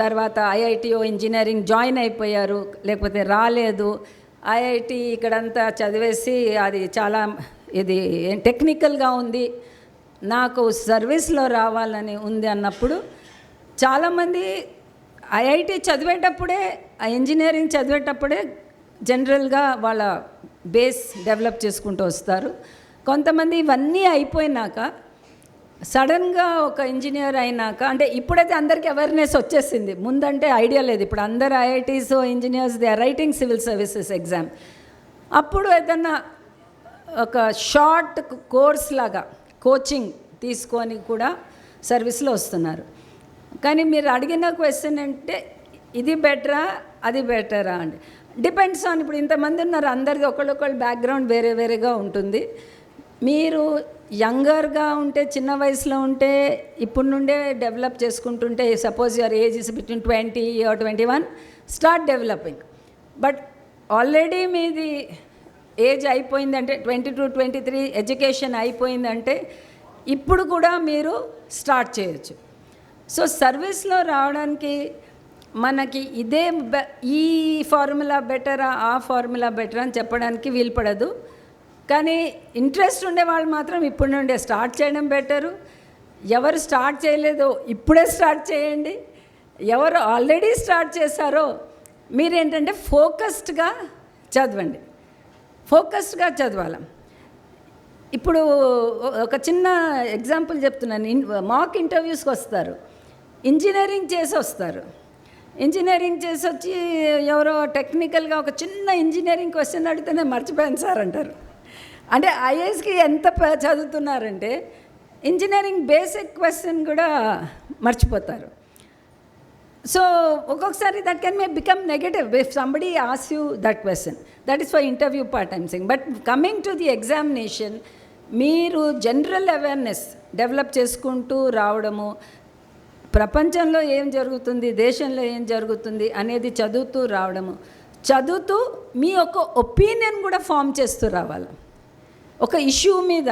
Speaker 12: తర్వాత ఐఐటిఓ ఇంజనీరింగ్ జాయిన్ అయిపోయారు, లేకపోతే రాలేదు, ఐఐటి ఇక్కడంతా చదివేసి అది చాలా ఇది టెక్నికల్గా ఉంది, నాకు సర్వీస్లో రావాలని ఉంది అన్నప్పుడు చాలామంది ఐఐటి చదివేటప్పుడే, ఇంజనీరింగ్ చదివేటప్పుడే జనరల్గా వాళ్ళ బేస్ డెవలప్ చేసుకుంటూ వస్తారు. కొంతమంది ఇవన్నీ అయిపోయినాక సడన్గా ఒక ఇంజనీర్ అయినాక, అంటే ఇప్పుడైతే అందరికీ అవేర్నెస్ వచ్చేసింది, ముందంటే ఐడియా లేదు. ఇప్పుడు అందరు IITs engineers they are writing civil services exam. అప్పుడు ఏదన్నా ఒక షార్ట్ కోర్స్ లాగా కోచింగ్ తీసుకొని కూడా సర్వీస్లో వస్తున్నారు. కానీ మీరు అడిగిన క్వశ్చన్ అంటే ఇది బెటరా అది బెటరా అండి, డిపెండ్స్ ఆన్. ఇప్పుడు ఇంతమంది ఉన్నారు, అందరిది ఒకళ్ళొకళ్ళ బ్యాక్గ్రౌండ్ వేరే వేరేగా ఉంటుంది. మీరు యంగర్గా ఉంటే, చిన్న వయసులో ఉంటే, ఇప్పుడు నుండే డెవలప్ చేసుకుంటుంటే, suppose your age is between 20 or 21, start developing. But already మీది ఏజ్ అయిపోయిందంటే 22, 23 ఎడ్యుకేషన్ అయిపోయిందంటే ఇప్పుడు కూడా మీరు స్టార్ట్ చేయొచ్చు. సో సర్వీస్లో రావడానికి మనకి ఇదే ఈ ఫార్ములా బెటరా ఆ ఫార్ములా బెటరా అని చెప్పడానికి వీలు పడదు. కానీ ఇంట్రెస్ట్ ఉండే వాళ్ళు మాత్రం ఇప్పుడు నుండే స్టార్ట్ చేయడం బెటరు. ఎవరు స్టార్ట్ చేయలేదో ఇప్పుడే స్టార్ట్ చేయండి. ఎవరు ఆల్రెడీ స్టార్ట్ చేశారో మీరేంటంటే ఫోకస్డ్గా చదవండి, ఫోకస్డ్గా చదవాలి. ఇప్పుడు ఒక చిన్న ఎగ్జాంపుల్ చెప్తున్నాను. మాక్ ఇంటర్వ్యూస్కి వస్తారు, ఇంజనీరింగ్ చేసి వస్తారు. ఇంజనీరింగ్ చేసి వచ్చి ఎవరో టెక్నికల్గా ఒక చిన్న ఇంజనీరింగ్ క్వశ్చన్ అడిగితే నేను మర్చిపోయాను సార్ అంటారు. అంటే ఐఏఎస్కి ఎంత చదువుతున్నారంటే ఇంజనీరింగ్ బేసిక్ క్వశ్చన్ కూడా మర్చిపోతారు. సో ఒక్కొక్కసారి that can may become negative if somebody ask you that question. That is for interview part I'm saying. But coming to the examination, మీరు జనరల్ అవేర్నెస్ డెవలప్ చేసుకుంటూ రావడము, ప్రపంచంలో ఏం జరుగుతుంది, దేశంలో ఏం జరుగుతుంది అనేది చదువుతూ రావడము, చదువుతూ మీ యొక్క ఒపీనియన్ కూడా ఫామ్ చేస్తూ రావాలి. ఒక ఇష్యూ మీద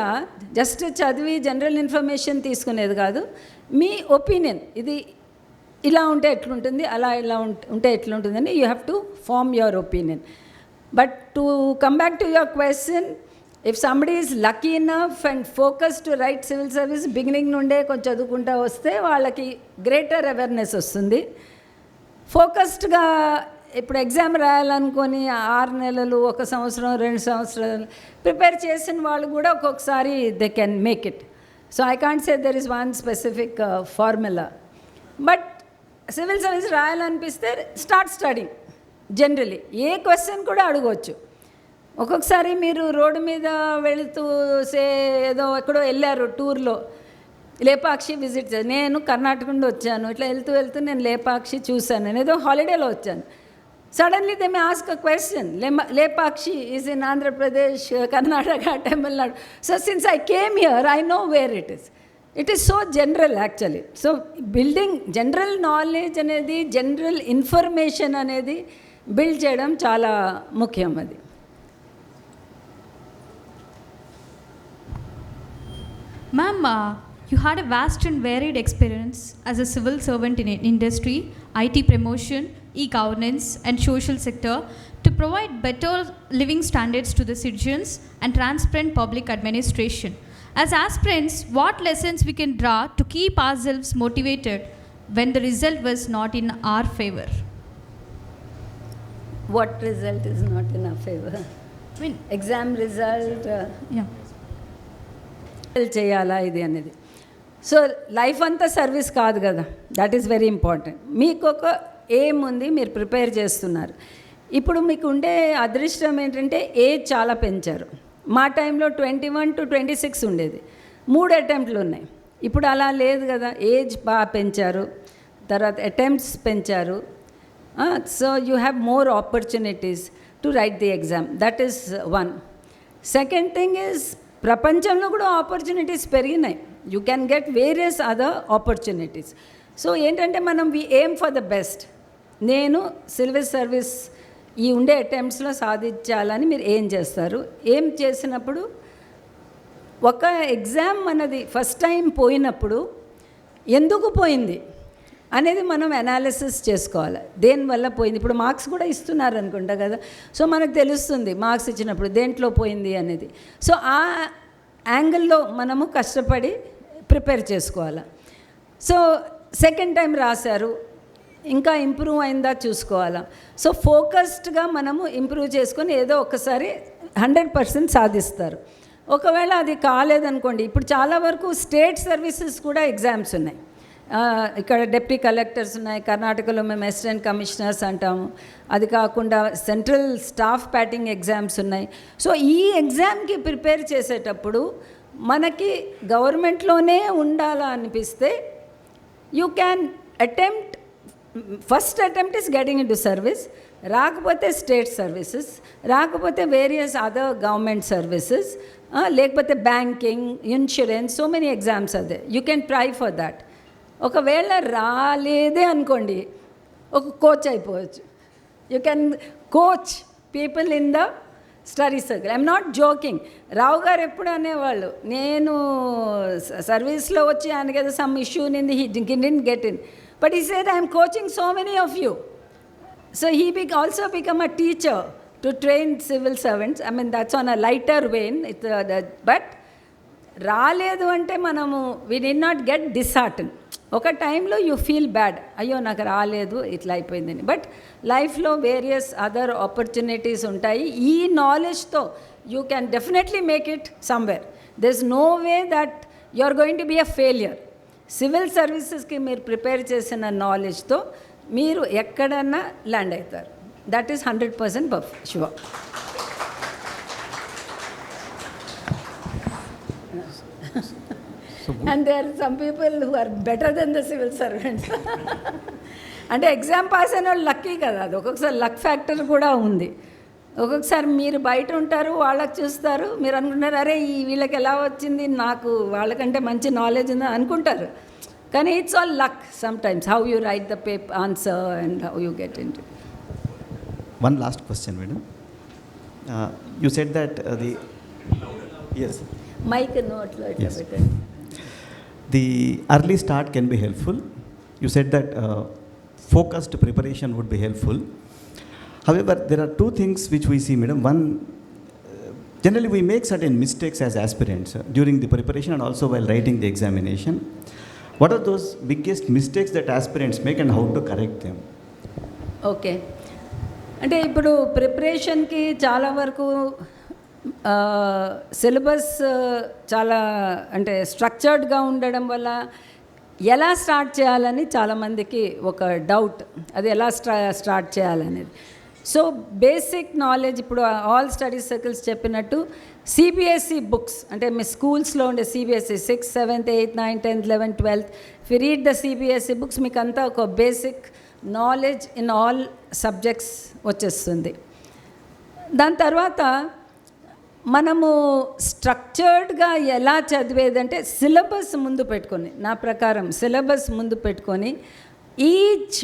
Speaker 12: జస్ట్ చదివి జనరల్ ఇన్ఫర్మేషన్ తీసుకునేది కాదు, మీ ఒపీనియన్ ఇది ఇలా ఉంటే ఎట్లుంటుంది, అలా ఇలా ఉంటే ఎట్లుంటుందని you have to form your opinion. But to come back to your question, if somebody is lucky enough and focus to write civil service, beginning నుండే కొంచెం చదువుకుంటూ వస్తే వాళ్ళకి గ్రేటర్ అవేర్నెస్ వస్తుంది. ఫోకస్డ్గా ఇప్పుడు ఎగ్జామ్ రాయాలనుకొని 6 నెలలు, 1 సంవత్సరం, 2 సంవత్సరాలు ప్రిపేర్ చేసిన వాళ్ళు కూడా ఒక్కొక్కసారి they can make it. So I can't say there is one specific formula. But civil service రాయాలనిపిస్తే స్టార్ట్ స్టడీంగ్. జనరలీ ఏ క్వశ్చన్ కూడా అడగవచ్చు. ఒక్కొక్కసారి మీరు రోడ్డు మీద వెళుతూ ఏదో ఎక్కడో వెళ్ళారు టూర్లో, లేపాక్షి విజిట్ చేశాను, నేను కర్ణాటక నుండి వచ్చాను, ఇట్లా వెళ్తూ నేను లేపాక్షి చూశాను, నేను ఏదో హాలిడేలో వచ్చాను. Suddenly they may ask a question, Lepakshi is in Andhra Pradesh, Karnataka, Tamil Nadu. So since I came here I know where it is. It is so general actually. So building general knowledge అనేది, జనరల్ ఇన్ఫర్మేషన్ అనేది బిల్డ్ చేయడం చాలా ముఖ్యం. అది
Speaker 1: Ma'am, you had a vast and varied experience as a civil servant in industry, IT promotion, e-governance and social sector to provide better living standards to the citizens and transparent public administration. As aspirants, what lessons we can draw to keep ourselves motivated when the result was not in our favor?
Speaker 12: What result is not in our favor?
Speaker 1: I mean,
Speaker 12: exam result.
Speaker 1: Yeah.
Speaker 12: చేయాలా ఇది అనేది. So life అంతా service కాదు కదా, that is very important. మీకు ఒక aim ఉంది, మీరు ప్రిపేర్ చేస్తున్నారు. ఇప్పుడు మీకు ఉండే అదృష్టం ఏంటంటే ఏజ్ చాలా పెంచారు. మా టైంలో 21 to 26 ఉండేది, 3 అటెంప్ట్లు ఉన్నాయి. ఇప్పుడు అలా లేదు కదా, ఏజ్ బాగా పెంచారు, తర్వాత అటెంప్ట్స్ పెంచారు. So you have more opportunities to right the exam. That is one. Second thing is ప్రపంచంలో కూడా ఆపర్చునిటీస్ పెరిగినాయి. You can get various other opportunities. So ఏంటంటే మనం వి ఎయిమ్ ఫర్ ద బెస్ట్. నేను సివిల్ సర్వీస్ ఈ ఉండే అటెంప్ట్స్లో సాధించాలని మీరు ఏం చేస్తారు? ఏం చేసినప్పుడు ఒక ఎగ్జామ్ అన్నది ఫస్ట్ టైం పోయినప్పుడు ఎందుకు పోయింది అనేది మనం అనాలిసిస్ చేసుకోవాలి. దేనివల్ల పోయింది? ఇప్పుడు మార్క్స్ కూడా ఇస్తున్నారు అనుకుంటా కదా, సో మనకు తెలుస్తుంది మార్క్స్ ఇచ్చినప్పుడు దేంట్లో పోయింది అనేది. సో ఆ యాంగిల్లో మనము కష్టపడి ప్రిపేర్ చేసుకోవాలి. సో సెకండ్ టైం రాశారు, ఇంకా ఇంప్రూవ్ అయిందా చూసుకోవాలా. సో ఫోకస్డ్గా మనము ఇంప్రూవ్ చేసుకొని ఏదో ఒకసారి 100% సాధిస్తారు. ఒకవేళ అది కాలేదనుకోండి, ఇప్పుడు చాలా వరకు స్టేట్ సర్వీసెస్ కూడా ఎగ్జామ్స్ ఉన్నాయి. ఇక్కడ డిప్యూటీ కలెక్టర్స్ ఉన్నాయి, కర్ణాటకలో మేము అసిస్టెంట్ కమిషనర్స్ అంటాము. అది కాకుండా సెంట్రల్ స్టాఫ్ ప్యాటింగ్ ఎగ్జామ్స్ ఉన్నాయి. సో ఈ ఎగ్జామ్కి ప్రిపేర్ చేసేటప్పుడు మనకి గవర్నమెంట్లోనే ఉండాలా అనిపిస్తే you can attempt, first attempt is getting in to service, రాకపోతే స్టేట్ సర్వీసెస్, రాకపోతే వేరియస్ అదర్ గవర్నమెంట్ సర్వీసెస్, లేకపోతే banking, insurance, so many exams అదే. You can try for that. ఒకవేళ రాలేదే అనుకోండి, ఒక కోచ్ అయిపోవచ్చు. You can coach people in the study circle. I'm not joking. Rao garu ఎప్పుడు అనేవాళ్ళు, నేను సర్వీస్లో వచ్చి ఆయనకి ఏదో సమ్ ఇష్యూ నింది, he didn't get in, but he said I'm coaching so many of you. So he also become a teacher to train civil servants. I mean, that's on a lighter vein. But రాలేదు అంటే మనము we did not get disheartened. ఒక టైంలో you feel bad, అయ్యో నాకు రాలేదు ఇట్లా అయిపోయిందని. బట్ లైఫ్లో వేరియస్ అదర్ ఆపర్చునిటీస్ ఉంటాయి. ఈ నాలెడ్జ్తో you can definitely make it somewhere. There is no way that you are going to be a failure. Civil సర్వీసెస్కి మీరు ప్రిపేర్ చేసిన నాలెడ్జ్తో మీరు ఎక్కడన్నా ల్యాండ్ అవుతారు. That is 100% sure. And there are some people who are better than the civil servants. అంటే exam pass అయిన వాళ్ళు లక్కీ కదా, అది ఒక్కొక్కసారి లక్ ఫ్యాక్టర్ కూడా ఉంది. ఒక్కొక్కసారి మీరు బయట ఉంటారు, వాళ్ళకి చూస్తారు, మీరు అనుకుంటారు అరే ఈ వీళ్ళకి ఎలా వచ్చింది, నాకు వాళ్ళకంటే మంచి నాలెడ్జ్ ఉందని అనుకుంటారు. కానీ it's all luck sometimes, how you write the answer and how you get in to.
Speaker 2: One last question, madam. You said that yes.
Speaker 12: Mic నోట్లో ఇట్లా పెట్టండి.
Speaker 2: The early start can be helpful. You said that focused preparation would be helpful. However, there are two things which we see, madam. One, generally we make certain mistakes as aspirants during the preparation and also while writing the examination. What are those biggest mistakes that aspirants make and how to correct them?
Speaker 12: Okay, అంటే ఇప్పుడు ప్రిపరేషన్కి చాలా వరకు syllabus చాలా అంటే స్ట్రక్చర్డ్గా ఉండడం వల్ల ఎలా start చేయాలని చాలామందికి ఒక డౌట్, అది ఎలా స్టార్ట్ చేయాలనేది. సో బేసిక్ నాలెడ్జ్ ఇప్పుడు ఆల్ స్టడీ సర్కిల్స్ చెప్పినట్టు సిబిఎస్ఈ బుక్స్, అంటే మీ స్కూల్స్లో ఉండే CBSE 6th, 7th, 8th, 9th, 10th, 11th, 12th, if you read the CBSE books మీకు అంతా ఒక basic knowledge in all subjects వచ్చేస్తుంది. దాని తర్వాత మనము స్ట్రక్చర్డ్గా ఎలా చదివేదంటే సిలబస్ ముందు పెట్టుకొని, నా ప్రకారం సిలబస్ ముందు పెట్టుకొని each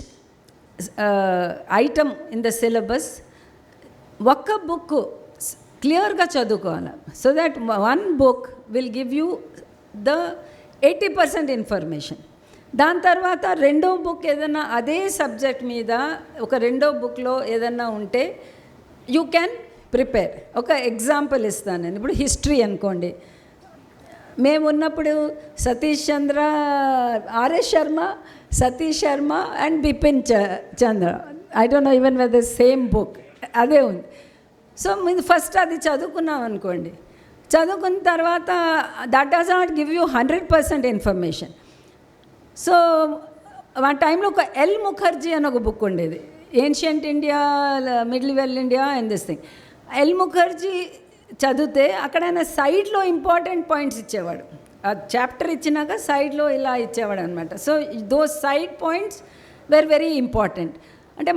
Speaker 12: item in the syllabus ఒక్క బుక్ క్లియర్గా చదువుకోవాలి. So that one book will give you the 80% information. దాని తర్వాత రెండో బుక్ ఏదైనా అదే సబ్జెక్ట్ మీద ఒక రెండో బుక్లో ఏదైనా ఉంటే యూ క్యాన్ ప్రిపేర్. ఒక ఎగ్జాంపుల్ ఇస్తాను నేను. ఇప్పుడు హిస్టరీ అనుకోండి, మేము ఉన్నప్పుడు Satish Chandra, RS Sharma, Satish Sharma and Bipin Chandra, I don't know even with the same book, అదే ఉంది. సో మీరు ఫస్ట్ అది చదువుకున్నాం అనుకోండి, చదువుకున్న తర్వాత that does not give you 100% information. So ఆ టైంలో ఒక ఎల్ ముఖర్జీ అని ఒక బుక్ ఉండేది, ancient India, middle India and this thing. L Mukherjee చదివితే అక్కడ ఆయన సైడ్లో ఇంపార్టెంట్ పాయింట్స్ ఇచ్చేవాడు. ఆ చాప్టర్ ఇచ్చినాక సైడ్లో ఇలా ఇచ్చేవాడు అనమాట. So those side points very very important. అంటే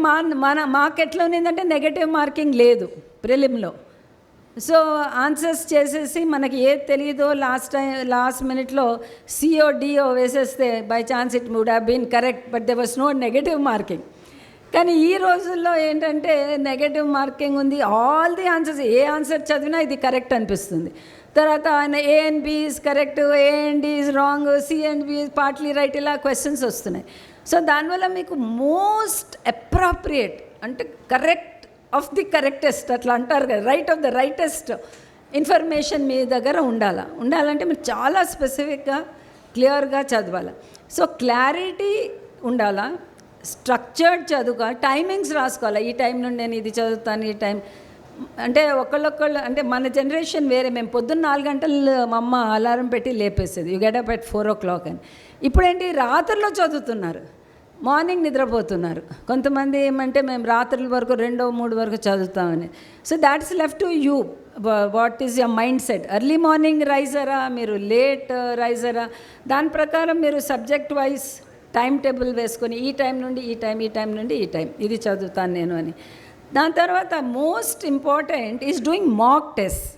Speaker 12: మాకు ఎట్లా ఉన్నిందంటే నెగటివ్ మార్కింగ్ లేదు ప్రిలిమ్లో. సో ఆన్సర్స్ చేసేసి మనకి ఏది తెలియదో లాస్ట్ మినిట్లో సిఓ డిఓ వేసేస్తే by chance it would have been correct, but there was no negative marking. కానీ ఈ రోజుల్లో ఏంటంటే నెగటివ్ మార్కింగ్ ఉంది. ఆల్ ది ఆన్సర్స్, ఏ ఆన్సర్ చదివినా ఇది కరెక్ట్ అనిపిస్తుంది. తర్వాత ఆయన A and B is correct, A and D is wrong, C and B is partly right, ఇలా క్వశ్చన్స్ వస్తున్నాయి. సో దానివల్ల మీకు మోస్ట్ అప్రాప్రియేట్ అంటే కరెక్ట్ ఆఫ్ ది కరెక్టెస్ట్ అట్లా అంటారు కదా, right of the rightest information మీ దగ్గర ఉండాలంటే మీరు చాలా స్పెసిఫిక్గా క్లియర్గా చదవాలి. సో క్లారిటీ ఉండాలా, స్ట్రక్చర్డ్ చదువుకో, టైమింగ్స్ రాసుకోవాలి. ఈ టైం నుండి నేను ఇది చదువుతాను, ఈ టైం అంటే ఒకళ్ళొక్కళ్ళు అంటే మన జనరేషన్ వేరే. మేము పొద్దున్న 4 గంటలు మా అమ్మ అలారం పెట్టి లేపేసేది, you get up at 4 o'clock అని. ఇప్పుడేంటి రాత్రిలో చదువుతున్నారు, మార్నింగ్ నిద్రపోతున్నారు. కొంతమంది ఏమంటే మేము రాత్రుల వరకు 2, 3 వరకు చదువుతామని. So that's left to you, what is your mind set. Early morning రైజరా, మీరు లేట్ రైజరా, దాని ప్రకారం మీరు సబ్జెక్ట్ వైజ్ టైం టేబుల్ వేసుకొని ఈ టైం నుండి ఈ టైం, ఈ టైం నుండి ఈ టైం ఇది చదువుతాను నేను అని. దాని తర్వాత most important is doing mock test.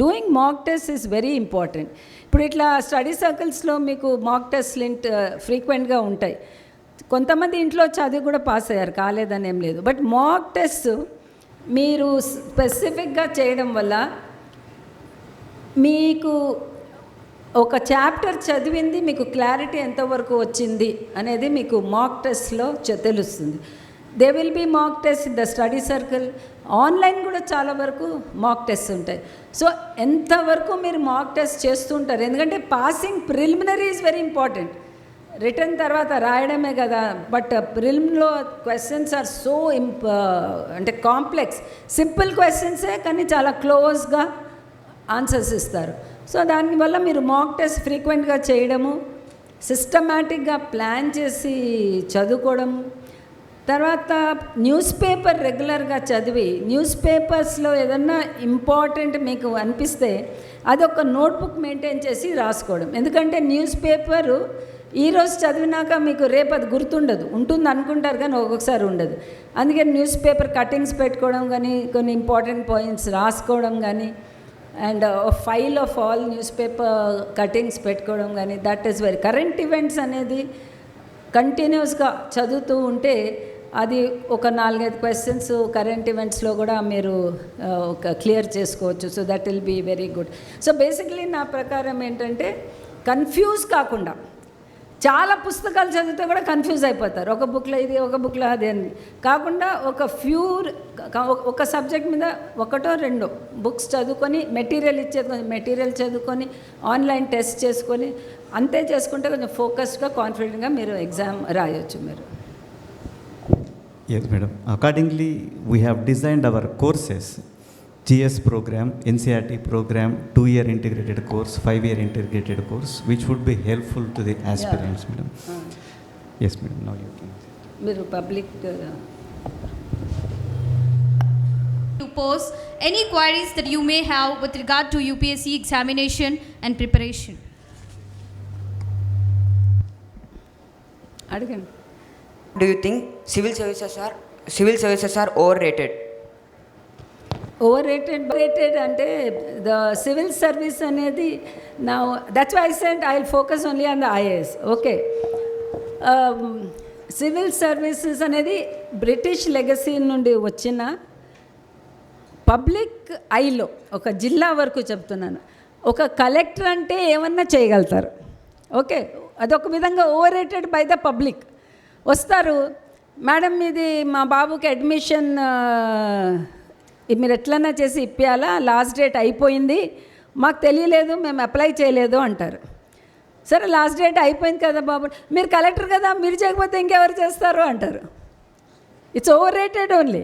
Speaker 12: Doing mock test is very important. ఇప్పుడు ఇట్లా స్టడీ సర్కిల్స్లో మీకు మాక్ టెస్ట్లు ఫ్రీక్వెంట్గా ఉంటాయి. కొంతమంది ఇంట్లో చదివి కూడా పాస్ అయ్యారు, కాలేదని ఏం లేదు. బట్ మాక్ టెస్ట్ మీరు స్పెసిఫిక్గా చేయడం వల్ల మీకు ఒక చాప్టర్ చదివింది మీకు క్లారిటీ ఎంతవరకు వచ్చింది అనేది మీకు మాక్ టెస్ట్లో తెలుస్తుంది. They will be mock test in the study circle. Online కూడా చాలా వరకు మాక్ టెస్ట్ ఉంటాయి. సో ఎంతవరకు మీరు మాక్ టెస్ట్ చేస్తుంటారు, ఎందుకంటే passing preliminary is very important. Return తర్వాత రాయడమే కదా, బట్ ప్రిలిమ్లో క్వశ్చన్స్ ఆర్ సో అంటే కాంప్లెక్స్. సింపుల్ క్వశ్చన్సే కానీ చాలా క్లోజ్గా ఆన్సర్స్ ఇస్తారు. సో దానివల్ల మీరు మాక్ టెస్ట్ ఫ్రీక్వెంట్గా చేయడము, సిస్టమాటిక్గా ప్లాన్ చేసి చదువుకోవడము, తర్వాత న్యూస్ పేపర్ రెగ్యులర్గా చదివి న్యూస్ పేపర్స్లో ఏదన్నా ఇంపార్టెంట్ మీకు అనిపిస్తే అదొక నోట్బుక్ మెయింటైన్ చేసి రాసుకోవడం. ఎందుకంటే న్యూస్ పేపరు ఈరోజు చదివినాక మీకు రేపు అది గుర్తుండదు, ఉంటుంది అనుకుంటారు కానీ ఒక్కొక్కసారి ఉండదు. అందుకే న్యూస్ పేపర్ కటింగ్స్ పెట్టుకోవడం కానీ, కొన్ని ఇంపార్టెంట్ పాయింట్స్ రాసుకోవడం కానీ, and file of all news paper cuttings పెట్టుకోవడం కానీ, that is very current events అనేది కంటిన్యూస్గా చదువుతూ ఉంటే అది ఒక 4-5 క్వశ్చన్స్ కరెంట్ ఈవెంట్స్లో కూడా మీరు ఒక క్లియర్ చేసుకోవచ్చు. So that will be very good. So basically నా ప్రకారం ఏంటంటే కన్ఫ్యూజ్ కాకుండా, చాలా పుస్తకాలు చదివితే కూడా కన్ఫ్యూజ్ అయిపోతారు, ఒక బుక్లో ఇది ఒక బుక్లో అది అని కాకుండా ఒక సబ్జెక్ట్ మీద 1-2 బుక్స్ చదువుకొని, మెటీరియల్ ఇచ్చేది మెటీరియల్ చదువుకొని, ఆన్లైన్ టెస్ట్ చేసుకొని, అంతే చేసుకుంటే కొంచెం ఫోకస్డ్గా కాన్ఫిడెంట్గా మీరు ఎగ్జామ్ రాయొచ్చు మీరు.
Speaker 2: Yes, madam. Accordingly, we have designed our courses, GS program, NCERT program, 2-year integrated course, 5-year integrated course, which would be helpful to the aspirants, madam. Yes, madam. Now you can.
Speaker 12: మీరు public
Speaker 1: To pose any queries that you may have with regard to UPSC examination and preparation.
Speaker 12: అడగండి.
Speaker 13: Do you think civil services are overrated?
Speaker 12: Overrated అంటే the civil service అనేది నా, that's why I said I will focus only on the IAS. Okay, civil services అనేది British legacy నుండి వచ్చిన public ఐలో ఒక జిల్లా వరకు చెప్తున్నాను. ఒక కలెక్టర్ అంటే ఏమన్నా చేయగలుగుతారు. ఓకే, అదొక విధంగా ఓవర్రేటెడ్ బై ద పబ్లిక్. వస్తారు, మేడం ఇది మా బాబుకి అడ్మిషన్ మీరు ఎట్లన్నా చేసి ఇప్పియాలా, లాస్ట్ డేట్ అయిపోయింది, మాకు తెలియలేదు, మేము అప్లై చేయలేదు అంటారు. సరే లాస్ట్ డేట్ అయిపోయింది కదా బాబు, మీరు కలెక్టర్ కదా, మీరు చేయకపోతే ఇంకెవరు చేస్తారు అంటారు. It's overrated only.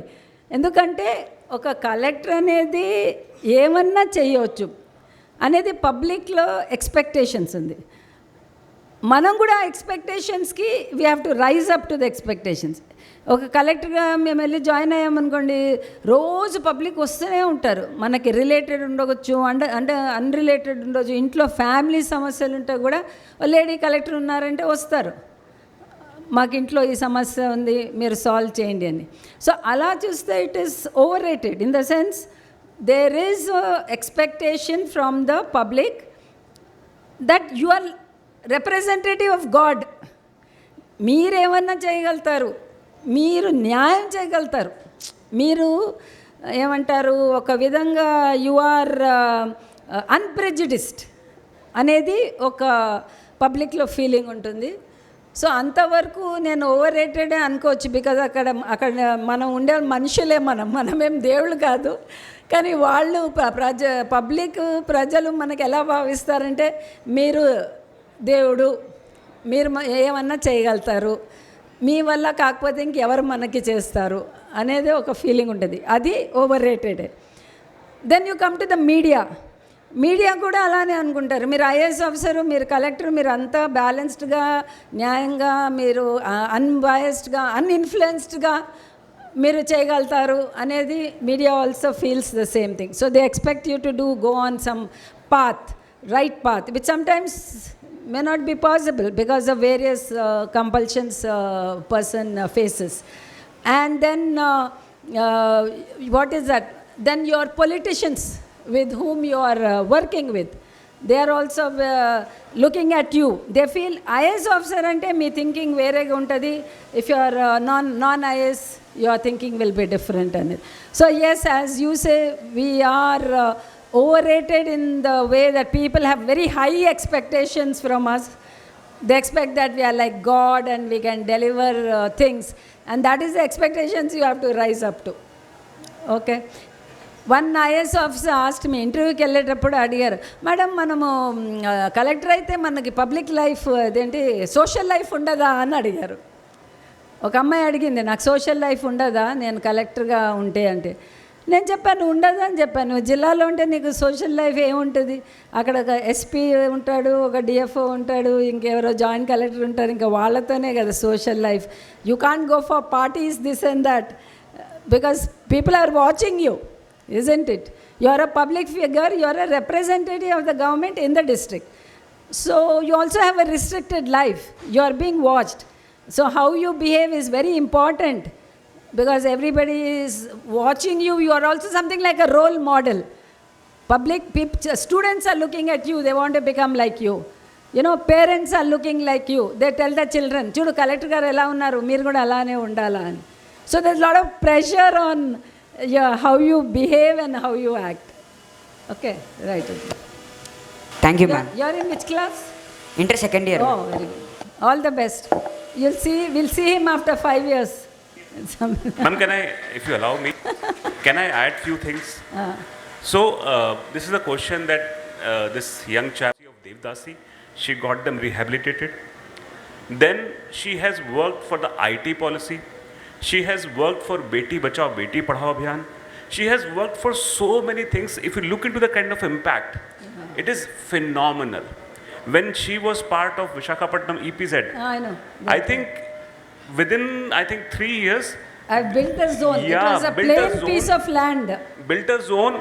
Speaker 12: ఎందుకంటే ఒక కలెక్టర్ అనేది ఏమన్నా చేయవచ్చు అనేది పబ్లిక్లో ఎక్స్పెక్టేషన్స్ ఉంది. మనం కూడా ఎక్స్పెక్టేషన్స్కి we have to rise up to the expectations. ఒక కలెక్టర్గా మేము వెళ్ళి జాయిన్ అయ్యామనుకోండి, రోజు పబ్లిక్ వస్తూనే ఉంటారు. మనకి రిలేటెడ్ ఉండవచ్చు, అంటే అన్రిలేటెడ్ ఉండవచ్చు, ఇంట్లో ఫ్యామిలీ సమస్యలు ఉంటే కూడా లేడీ కలెక్టర్ ఉన్నారంటే వస్తారు, మాకు ఇంట్లో ఈ సమస్య ఉంది మీరు సాల్వ్ చేయండి అని. సో అలా చూస్తే it is overrated in the sense there is expectation from the public that you are representative of god. మీరేమన్నా చేయగలుగుతారు మీరు న్యాయం చేయగలుగుతారు. మీరు ఏమంటారు, ఒక విధంగా యు ఆర్ అన్ప్రెజుడిస్డ్ అనేది ఒక పబ్లిక్లో ఫీలింగ్ ఉంటుంది. సో అంతవరకు నేను ఓవర్ రేటెడ్ అనుకోవచ్చు. బికాజ్ అక్కడ మనం ఉండే మనుషులే, మనమేం దేవుళ్ళు కాదు. కానీ వాళ్ళు ప్రజలు మనకి ఎలా భావిస్తారంటే, మీరు దేవుడు, మీరు ఏమన్నా చేయగలుగుతారు, మీ వల్ల కాకపోతే ఇంకెవరు మనకి చేస్తారు అనేది ఒక ఫీలింగ్ ఉంటుంది. అది overrated. Then you come to the media కూడా అలానే అనుకుంటారు. మీరు ఐఏఎస్ ఆఫీసరు, మీరు కలెక్టర్, మీరు అంతా బ్యాలెన్స్డ్గా, న్యాయంగా, మీరు అన్బయాస్డ్గా, అన్ఇన్ఫ్లుయెన్స్డ్గా మీరు చేయగలుగుతారు అనేది media also feels the same thing. So they expect you to go on some right path, which sometimes may not be possible because of various compulsions person faces. And then what is that? Then your politicians with whom you are working with, they are also looking at you. They feel IAS officer ante me thinking verega untadi. If you are non IAS, your thinking will be different. So yes, as you say, we are overrated in the way that people have very high expectations from us. They expect that we are like God and we can deliver things, and that is the expectations you have to rise up to. Okay. One IAS officer asked me, ఇంటర్వ్యూకి వెళ్ళేటప్పుడు అడిగారు, madam మనము collector అయితే మనకి public life అదేంటి social life ఉండదా అని అడిగారు. ఒక అమ్మాయి అడిగింది, నాకు సోషల్ లైఫ్ ఉండదా నేను కలెక్టర్గా ఉంటే అంటే. నేను చెప్పాను ఉండదు అని చెప్పాను. జిల్లాలో ఉంటే నీకు సోషల్ లైఫ్ ఏముంటుంది, అక్కడ ఒక ఎస్పీ ఉంటాడు, ఒక డిఎఫ్ఓ ఉంటాడు, ఇంకెవరో జాయింట్ కలెక్టర్ ఉంటారు, ఇంకా వాళ్ళతోనే కదా social life. You can't go for parties this and that because people are watching you, isn't it? You are a public figure, you are a representative of the government in the district. So you also have a restricted life, you are being watched. So how you behave is very important because everybody is watching you. You are also something like a role model. Students are looking at you, they want to become like you. You know, parents are looking like you. They tell the children, చూడు collector గారు ఎలా ఉన్నారు, మీరు కూడా అలానే ఉండాలా అని. So there's a lot of pressure on how you behave and how you act. Okay, right.
Speaker 13: Thank you, ma'am.
Speaker 12: You're in which class?
Speaker 13: Inter second year.
Speaker 12: Oh, very good. All the best. We'll see him after 5 years.
Speaker 14: Ma'am, can I, if you allow me, can I add few things? So, this is a question that this young chap of Devdasi, she got them rehabilitated. Then she has worked for the IT policy. She has worked for Beti Bachao Beti Padhao Abhiyan. She has worked for so many things. If you look into the kind of impact, it is phenomenal. When she was part of Visakhapatnam EPZ,
Speaker 12: I know.
Speaker 14: I think within 3 years,
Speaker 12: I've built a zone.
Speaker 14: Yeah,
Speaker 12: it was a plain piece of land.
Speaker 14: Built a zone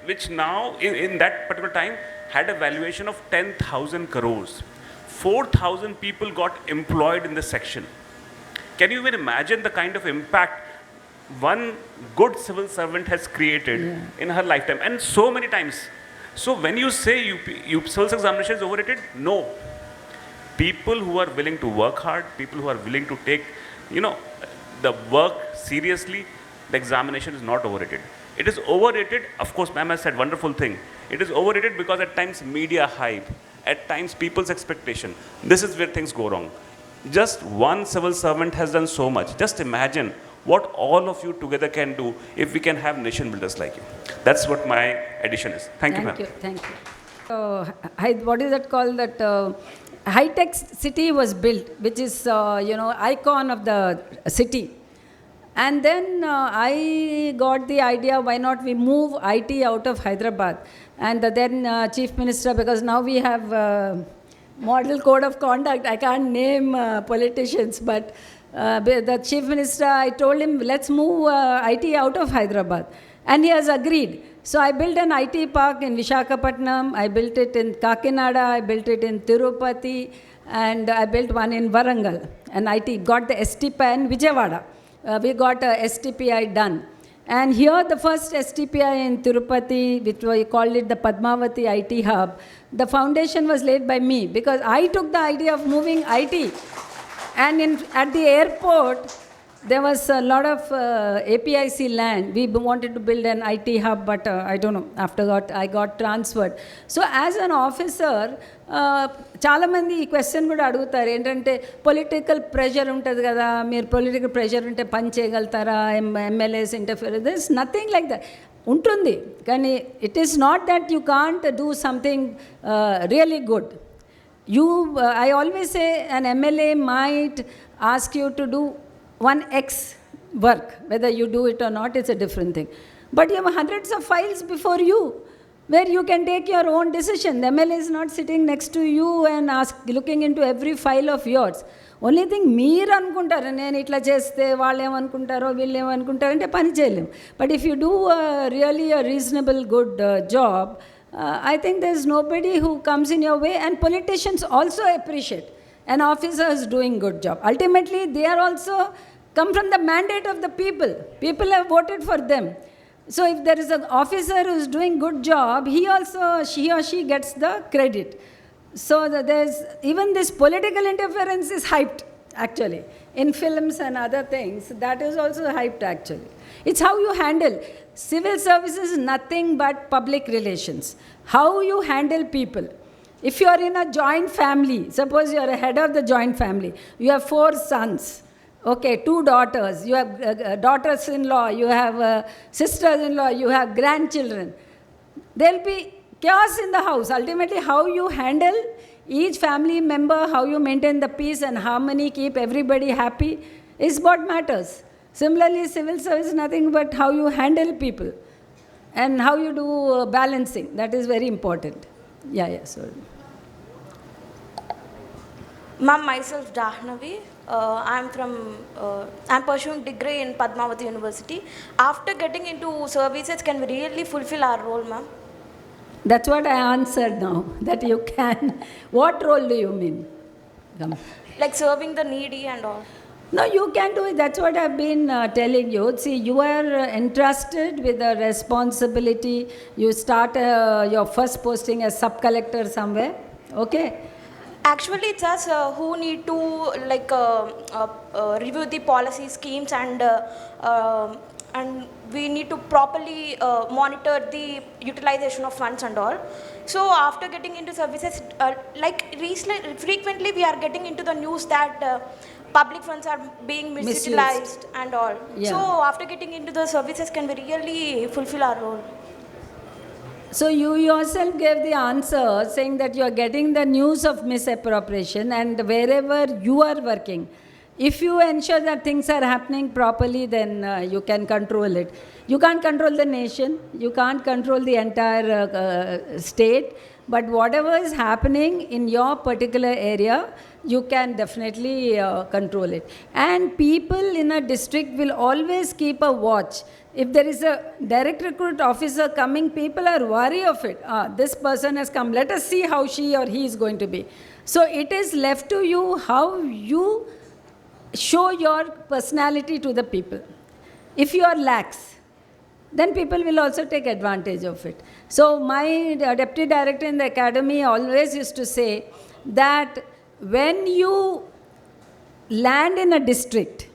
Speaker 14: which now in that particular time had a valuation of 10,000 crores. 4,000 people got employed in this section. Can you even imagine the kind of impact one good civil servant has created in her lifetime? And so many times. So when you say civil examination is overrated, no. People who are willing to work hard, people who are willing to take, the work seriously, the examination is not overrated. It is overrated, of course, ma'am has said wonderful thing. It is overrated because at times media hype, at times people's expectation. This is where things go wrong. Just one civil servant has done so much. Just imagine what all of you together can do if we can have nation builders like you. That's what my addition is. Thank you, ma'am.
Speaker 12: Thank you. What is that called? That high-tech city was built, which is, icon of the city. And then I got the idea, why not we move IT out of Hyderabad? And then Chief Minister, because now we have model code of conduct. I can't name politicians, but the Chief Minister, I told him, let's move IT out of Hyderabad. And he has agreed. So I built an IT park in Visakhapatnam, I built it in Kakinada, I built it in Tirupati, and I built one in Varangal. And IT got the STPI in Vijayawada. We got a STPI done. And here the first STPI in Tirupati, which we called it the Padmavati IT Hub, the foundation was laid by me because I took the idea of moving IT. And at the airport, there was a lot of APIC land. We wanted to build an IT hub, but I don't know, I got transferred. So as an officer, చాలామంది ఈ question కూడా అడుగుతారు ఏంటంటే political pressure ఉంటుంది కదా, మీరు political pressure ఉంటే పని చేయగలుగుతారా, MLAs interfere, this is nothing like that. ఉంటుంది, కానీ it is not that you can't do something really good. I always say an MLA might ask you to do 1x work. Whether you do it or not, it's a different thing. But you have hundreds of files before you where you can take your own decision. The MLA is not sitting next to you and looking into every file of yours. Only thing మీరు అనుకుంటారు నేను ఇట్లా చేస్తే వాళ్ళు ఏమనుకుంటారో వీళ్ళు ఏమనుకుంటారో అంటే పని చేయలేము. But if you do really a reasonable good job, I think there's nobody who comes in your way, and politicians also appreciate an officer is doing good job. Ultimately, they are also come from the mandate of the people. People have voted for them. So if there is an officer who is doing good job, he or she gets the credit. So there's even this political interference is hyped actually in films and other things. That is also hyped actually. It's how you handle. Civil services is nothing but public relations. How you handle people. If you are in a joint family, suppose you are a head of the joint family, you have 4 sons, okay, 2 daughters, you have daughters-in-law, you have sisters-in-law, you have grandchildren. There will be chaos in the house. Ultimately, how you handle each family member, how you maintain the peace and harmony, keep everybody happy is what matters. Similarly, civil service is nothing but how you handle people and how you do balancing. That is very important. Yeah, sorry.
Speaker 15: Ma'am, myself Jahnavi. I'm pursuing degree in Padmavati University. After getting into services, can we really fulfill our role, ma'am?
Speaker 12: That's what I answered now, that you can. What role do you mean? Come.
Speaker 15: Like serving the needy and all.
Speaker 12: No, you can do it. That's what I've been telling you. See, you are entrusted with a responsibility. You start your first posting as sub-collector somewhere. Okay?
Speaker 15: Actually, it's us who need to review the policy schemes and we need to properly monitor the utilization of funds and all. So after getting into services, frequently we are getting into the news that public funds are being misutilized and all. Yeah. So after getting into the services, can we really fulfill our role?
Speaker 12: So you yourself gave the answer saying that you are getting the news of misappropriation, and wherever you are working, if you ensure that things are happening properly, then you can control it. You can't control the nation, you can't control the entire state, but whatever is happening in your particular area, you can definitely control it. And people in a district will always keep a watch. If there is a direct recruit officer coming, people are worried of it. This person has come, let us see how she or he is going to be. So it is left to you how you show your personality to the people. If you are lax, then people will also take advantage of it. So my deputy director in the academy always used to say that when you land in a district,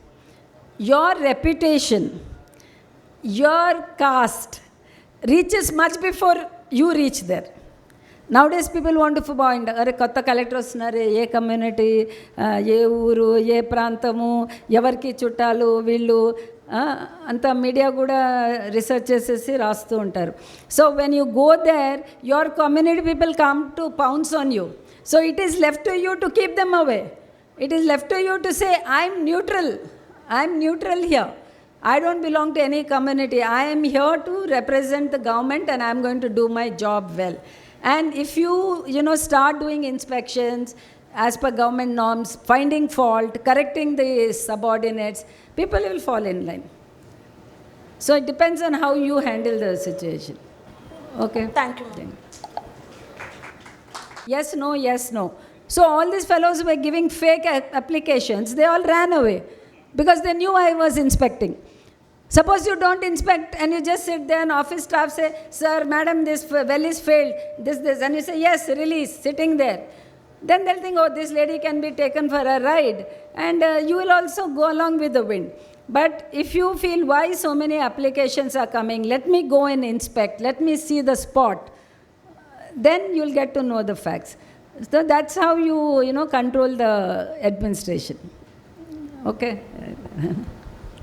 Speaker 12: your reputation, your caste reaches much before you reach there. Nowadays people want to find are kotta collector వస్తున్నారు, ఏ community, ఏ ఊరు, ఏ ప్రాంతము, ఎవరికి చుట్టాలు వీళ్ళు అంత media కూడా research చేసేసి రాస్తూ ఉంటారు. So when you go there, your community people come to pounce on you. So it is left to you to keep them away. It is left to you to say, I'm neutral here. I don't belong to any community. I am here to represent the government and I'm going to do my job well. And if you start doing inspections as per government norms, finding fault, correcting the subordinates, people will fall in line. So it depends on how you handle the situation. Okay?
Speaker 15: Thank you.
Speaker 12: Yes, no. So all these fellows were giving fake applications. They all ran away because they knew I was inspecting. Suppose you don't inspect and you just sit there and office staff say, sir, madam, this well is failed, this, and you say, yes, release, sitting there. Then they'll think, oh, this lady can be taken for a ride, and you will also go along with the wind. But if you feel why so many applications are coming, let me go and inspect, let me see the spot, then you'll get to know the facts. So that's how you control the administration. Okay.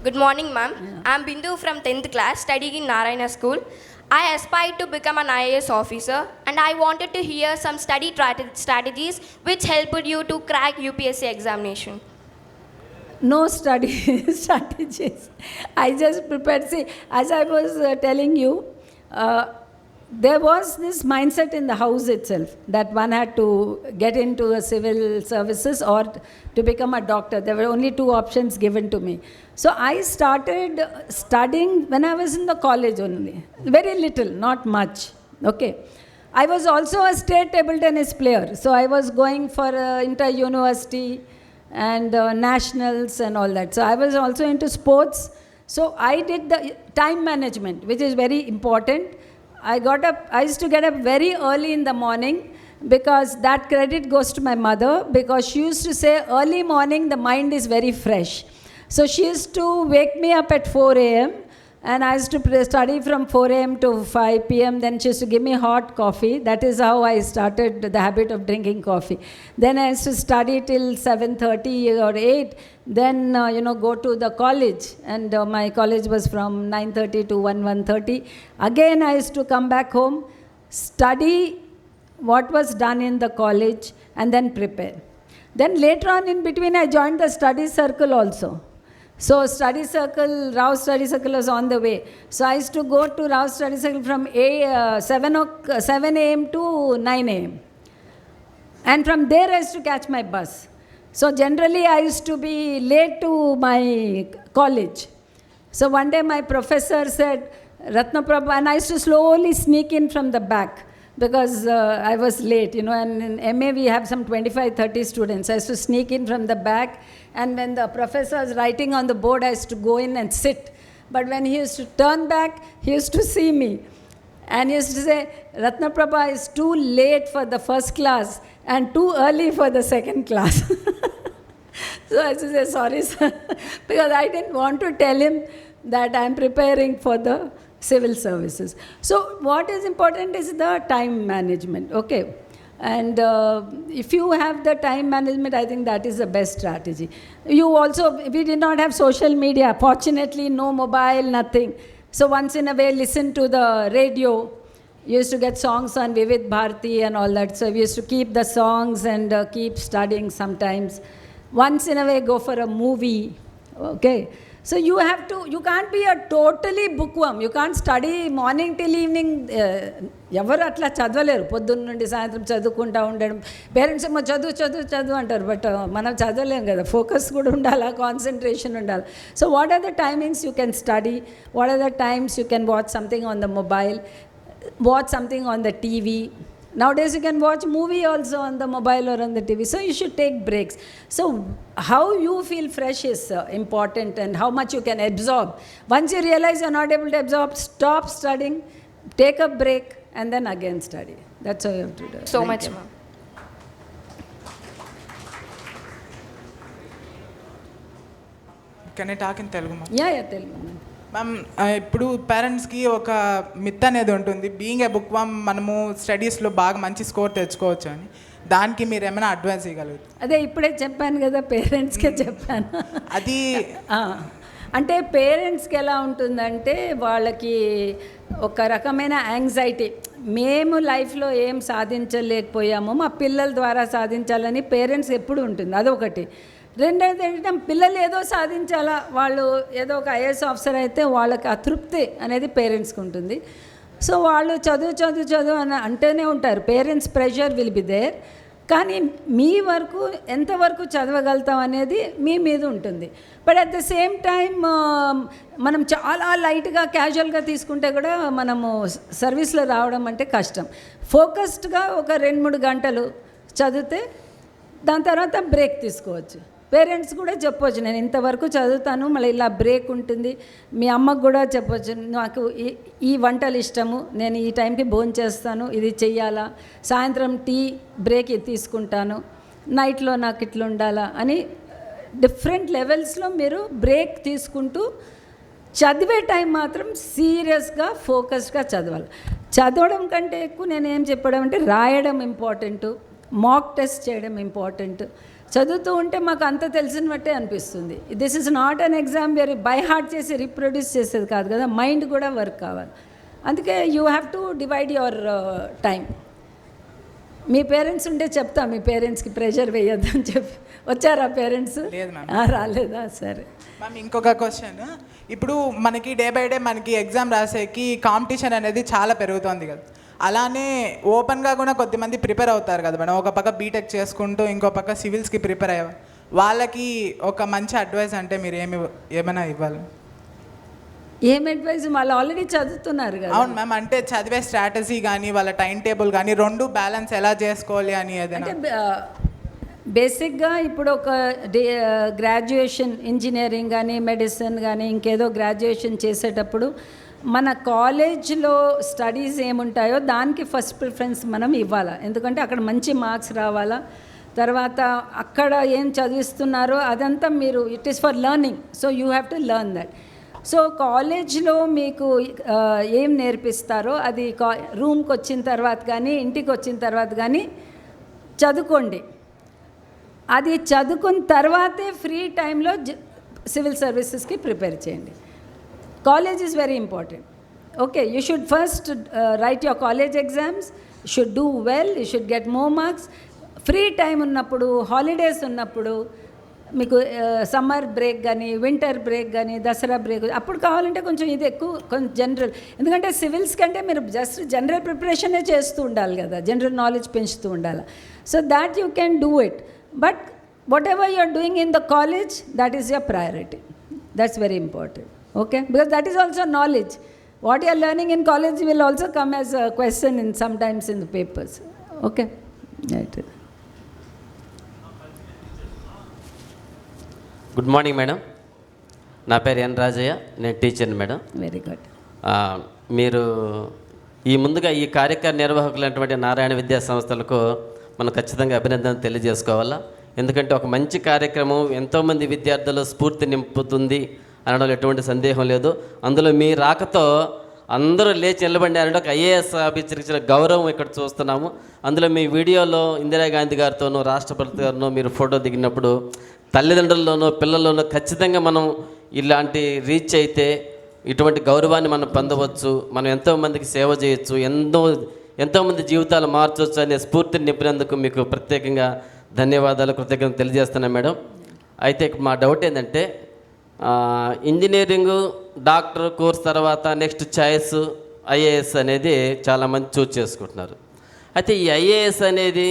Speaker 16: Good morning, ma'am. I'm Bindu from 10th class, studying in Narayana School. I aspired to become an IAS officer, and I wanted to hear some study strategies which helped you to crack UPSC examination.
Speaker 12: No study strategies. I just prepared. See, as I was telling you, there was this mindset in the house itself that one had to get into a civil services or to become a doctor. There were only two options given to me. So I started studying when I was in the college only. Very little, not much. Okay. I was also a state table tennis player. So I was going for inter-university and nationals and all that. So I was also into sports. So I did the time management, which is very important. I used to get up very early in the morning because that credit goes to my mother, because she used to say early morning the mind is very fresh. So she used to wake me up at 4 a.m. and I used to study from 4 a.m. to 5 p.m. Then she used to give me hot coffee. That is how I started the habit of drinking coffee. Then I used to study till 7:30 or 8. Then, go to the college. And my college was from 9:30 to 1:30. Again, I used to come back home, study what was done in the college, and then prepare. Then later on in between, I joined the study circle also. So study circle, Rao study circle was on the way. So I used to go to Rao study circle from 7 a.m. to 9 a.m. And from there I used to catch my bus. So generally I used to be late to my college. So one day my professor said, Ratna Prabha, and I used to slowly sneak in from the back because I was late, and in MA we have some 25-30 students. I used to sneak in from the back, and when the professor was writing on the board, I used to go in and sit. But when he used to turn back, he used to see me. And he used to say, Ratna Prabha is too late for the first class and too early for the second class. So I used to say, sorry, sir, because I didn't want to tell him that I'm preparing for the civil services. So what is important is the time management, okay? And if you have the time management, I think that is the best strategy. We did not have social media. Fortunately, no mobile, nothing. So once in a way, listen to the radio. You used to get songs on Vivid Bharati and all that. So we used to keep the songs and keep studying sometimes. Once in a way, go for a movie, okay? So you can't be a totally bookworm. You can't study morning till evening. ఎవరు అట్లా చదవలేరు, పొద్దున్న నుండి సాయంత్రం చదువుకుంటూ ఉండడం. Parents ఏమో చదువు అంటారు, బట్ మనం చదవలేం కదా. ఫోకస్ కూడా ఉండాలి, కాన్సన్ట్రేషన్ ఉండాలి. So what are the timings you can study, what are the times you can watch something on the mobile, watch something on the TV. Nowadays you can watch movie also on the mobile or on the TV. So you should take breaks. So how you feel fresh is important, and how much you can absorb. Once you realize you're not able to absorb, stop studying, take a break, and then again study. That's how you have to do it.
Speaker 16: So much, ma'am.
Speaker 17: Can I talk in Telugu, ma'am?
Speaker 12: Yeah, Telugu, ma'am.
Speaker 17: Ma'am, ఇప్పుడు పేరెంట్స్కి ఒక myth అనేది ఉంటుంది, being a book వామ్ మనము స్టడీస్లో బాగా మంచి score తెచ్చుకోవచ్చు అని. దానికి మీరు ఏమైనా అడ్వైస్ ఇవ్వగలుగుతారు?
Speaker 12: అదే ఇప్పుడే చెప్పాను కదా, పేరెంట్స్కే చెప్పాను.
Speaker 17: అది
Speaker 12: అంటే పేరెంట్స్కి ఎలా ఉంటుందంటే వాళ్ళకి ఒక రకమైన యాంగ్జైటీ. మేము లైఫ్లో ఏం సాధించలేకపోయామో మా పిల్లల ద్వారా సాధించాలని పేరెంట్స్ ఎప్పుడు ఉంటుంది, అదొకటి. రెండోది ఏంటంటే పిల్లలు ఏదో సాధించాలా, వాళ్ళు ఏదో ఒక ఐఏఎస్ ఆఫీసర్ అయితే వాళ్ళకి అతృప్తి అనేది పేరెంట్స్కి ఉంటుంది. సో వాళ్ళు చదువు అని అంటూనే ఉంటారు. Parents pressure will be there. కానీ మీ వరకు ఎంతవరకు చదవగలుగుతాం అనేది మీ మీద ఉంటుంది. But at the same time మనం చాలా లైట్గా క్యాజువల్గా తీసుకుంటే కూడా మనము సర్వీస్లో రావడం అంటే కష్టం. ఫోకస్డ్గా ఒక 2-3 గంటలు చదివితే దాని తర్వాత బ్రేక్ తీసుకోవచ్చు. పేరెంట్స్ కూడా చెప్పొచ్చు, నేను ఇంతవరకు చదువుతాను, మళ్ళీ ఇలా బ్రేక్ ఉంటుంది. మీ అమ్మకు కూడా చెప్పొచ్చు, నాకు ఈ వంటలు ఇష్టము, నేను ఈ టైంకి భోంచేస్తాను, ఇది చెయ్యాలా, సాయంత్రం టీ బ్రేక్ తీసుకుంటాను, నైట్లో నాకు ఇట్లా ఉండాలా అని డిఫరెంట్ లెవెల్స్లో మీరు బ్రేక్ తీసుకుంటూ చదివే టైం మాత్రం సీరియస్గా ఫోకస్డ్గా చదవాలి. చదవడం కంటే ఎక్కువ నేను ఏం చెప్పడం అంటే రాయడం ఇంపార్టెంట్, మాక్ టెస్ట్ చేయడం ఇంపార్టెంట్. చదువుతూ ఉంటే మాకు అంత తెలిసినట్టే అనిపిస్తుంది. This is not an exam వేరే బై హార్ట్ చేసి రీప్రొడ్యూస్ చేసేది కాదు కదా, మైండ్ కూడా వర్క్ కావాలి. అందుకే you have to divide your time. Me parents ఉంటే చెప్తా, మీ పేరెంట్స్కి ప్రెషర్ వేయొద్దని చెప్పి. వచ్చారా పేరెంట్స్? రాలేదా? సరే
Speaker 17: మ్యామ్, ఇంకొక క్వశ్చన్. ఇప్పుడు మనకి డే బై డే మనకి ఎగ్జామ్ రాసేకి కాంపిటీషన్ అనేది చాలా పెరుగుతుంది కదా, అలానే ఓపెన్గా కూడా కొద్దిమంది ప్రిపేర్ అవుతారు కదా మేడం. ఒక పక్క బీటెక్ చేసుకుంటూ ఇంకో పక్క సివిల్స్కి ప్రిపేర్ అయ్యే వాళ్ళకి ఒక మంచి అడ్వైస్ అంటే మీరు ఏమైనా ఇవ్వాలి?
Speaker 12: ఏం అడ్వైజ్? వాళ్ళు ఆల్రెడీ చదువుతున్నారు కదా.
Speaker 17: అవును మ్యామ్, అంటే చదివే స్ట్రాటజీ కానీ వాళ్ళ టైం టేబుల్ కానీ రెండు బ్యాలెన్స్ ఎలా చేసుకోవాలి అని ఏదైనా.
Speaker 12: అంటే బేసిక్గా ఇప్పుడు ఒక గ్రాడ్యుయేషన్ ఇంజనీరింగ్ కానీ మెడిసిన్ కానీ ఇంకేదో గ్రాడ్యుయేషన్ చేసేటప్పుడు మన కాలేజ్లో స్టడీస్ ఏముంటాయో దానికి ఫస్ట్ ప్రిఫరెన్స్ మనం ఇవ్వాలి. ఎందుకంటే అక్కడ మంచి మార్క్స్ రావాలా. తర్వాత అక్కడ ఏం చదివిస్తున్నారో అదంతా మీరు it is for learning, so you have to learn that. So కాలేజ్లో మీకు ఏం నేర్పిస్తారో అది రూమ్కి వచ్చిన తర్వాత కానీ ఇంటికి వచ్చిన తర్వాత కానీ చదువుకోండి. అది చదువుకున్న తర్వాతే ఫ్రీ టైంలో సివిల్ సర్వీసెస్కి ప్రిపేర్ చేయండి. College is very important. Okay, you should first right your college exams, you should do well, you should get more marks. Free time ఉన్నప్పుడు, హాలిడేస్ ఉన్నప్పుడు, మీకు సమ్మర్ బ్రేక్ కానీ వింటర్ బ్రేక్ కానీ Dasara break అప్పుడు కావాలంటే కొంచెం ఇది ఎక్కువ కొంచెం జనరల్. ఎందుకంటే సివిల్స్ కంటే మీరు జస్ట్ జనరల్ ప్రిపరేషనే చేస్తూ ఉండాలి కదా, జనరల్ నాలెడ్జ్ పెంచుతూ ఉండాలి. So that you can do it. But whatever you are doing in the college, that is your priority. That's very important. Okay, because that is also knowledge. What you are learning in college will also come as a question in sometimes in the papers. Okay, right.
Speaker 18: Good morning madam, నా పేరు ఎన్ రాజయ్య, నేను టీచర్ని madam.
Speaker 12: Very good.
Speaker 18: మీరు ముందుగా ఈ కార్యక్రమ నిర్వాహకులైనటువంటి నారాయణ విద్యా సంస్థలకు మనం ఖచ్చితంగా అభినందన తెలియజేసుకోవాలా. ఎందుకంటే ఒక మంచి కార్యక్రమం ఎంతోమంది విద్యార్థులు స్ఫూర్తి నింపుతుంది అనడంలో ఎటువంటి సందేహం లేదు. అందులో మీ రాకతో అందరూ లేచి నిలబడినారంటే ఒక ఐఏఎస్ ఆఫీసర్కి ఇచ్చిన గౌరవం ఇక్కడ చూస్తున్నాము. అందులో మీ వీడియోలో ఇందిరాగాంధీ గారితోనూ రాష్ట్రపతి గారినో మీరు ఫోటో దిగినప్పుడు తల్లిదండ్రుల్లోనూ పిల్లల్లోనూ ఖచ్చితంగా మనం ఇలాంటి రీచ్ అయితే ఇటువంటి గౌరవాన్ని మనం పొందవచ్చు, మనం ఎంతోమందికి సేవ చేయొచ్చు, ఎంతోమంది జీవితాలు మార్చవచ్చు అనే స్ఫూర్తిని నింపినందుకు మీకు ప్రత్యేకంగా ధన్యవాదాలు, కృతజ్ఞతలు తెలియజేస్తున్నాను మేడం. అయితే మా డౌట్ ఏంటంటే ఇంజనీరింగు డాక్టర్ కోర్స్ తర్వాత నెక్స్ట్ చాయిస్ ఐఏఎస్ అనేది చాలామంది చూస్ చేసుకుంటున్నారు. అయితే ఈ ఐఏఎస్ అనేది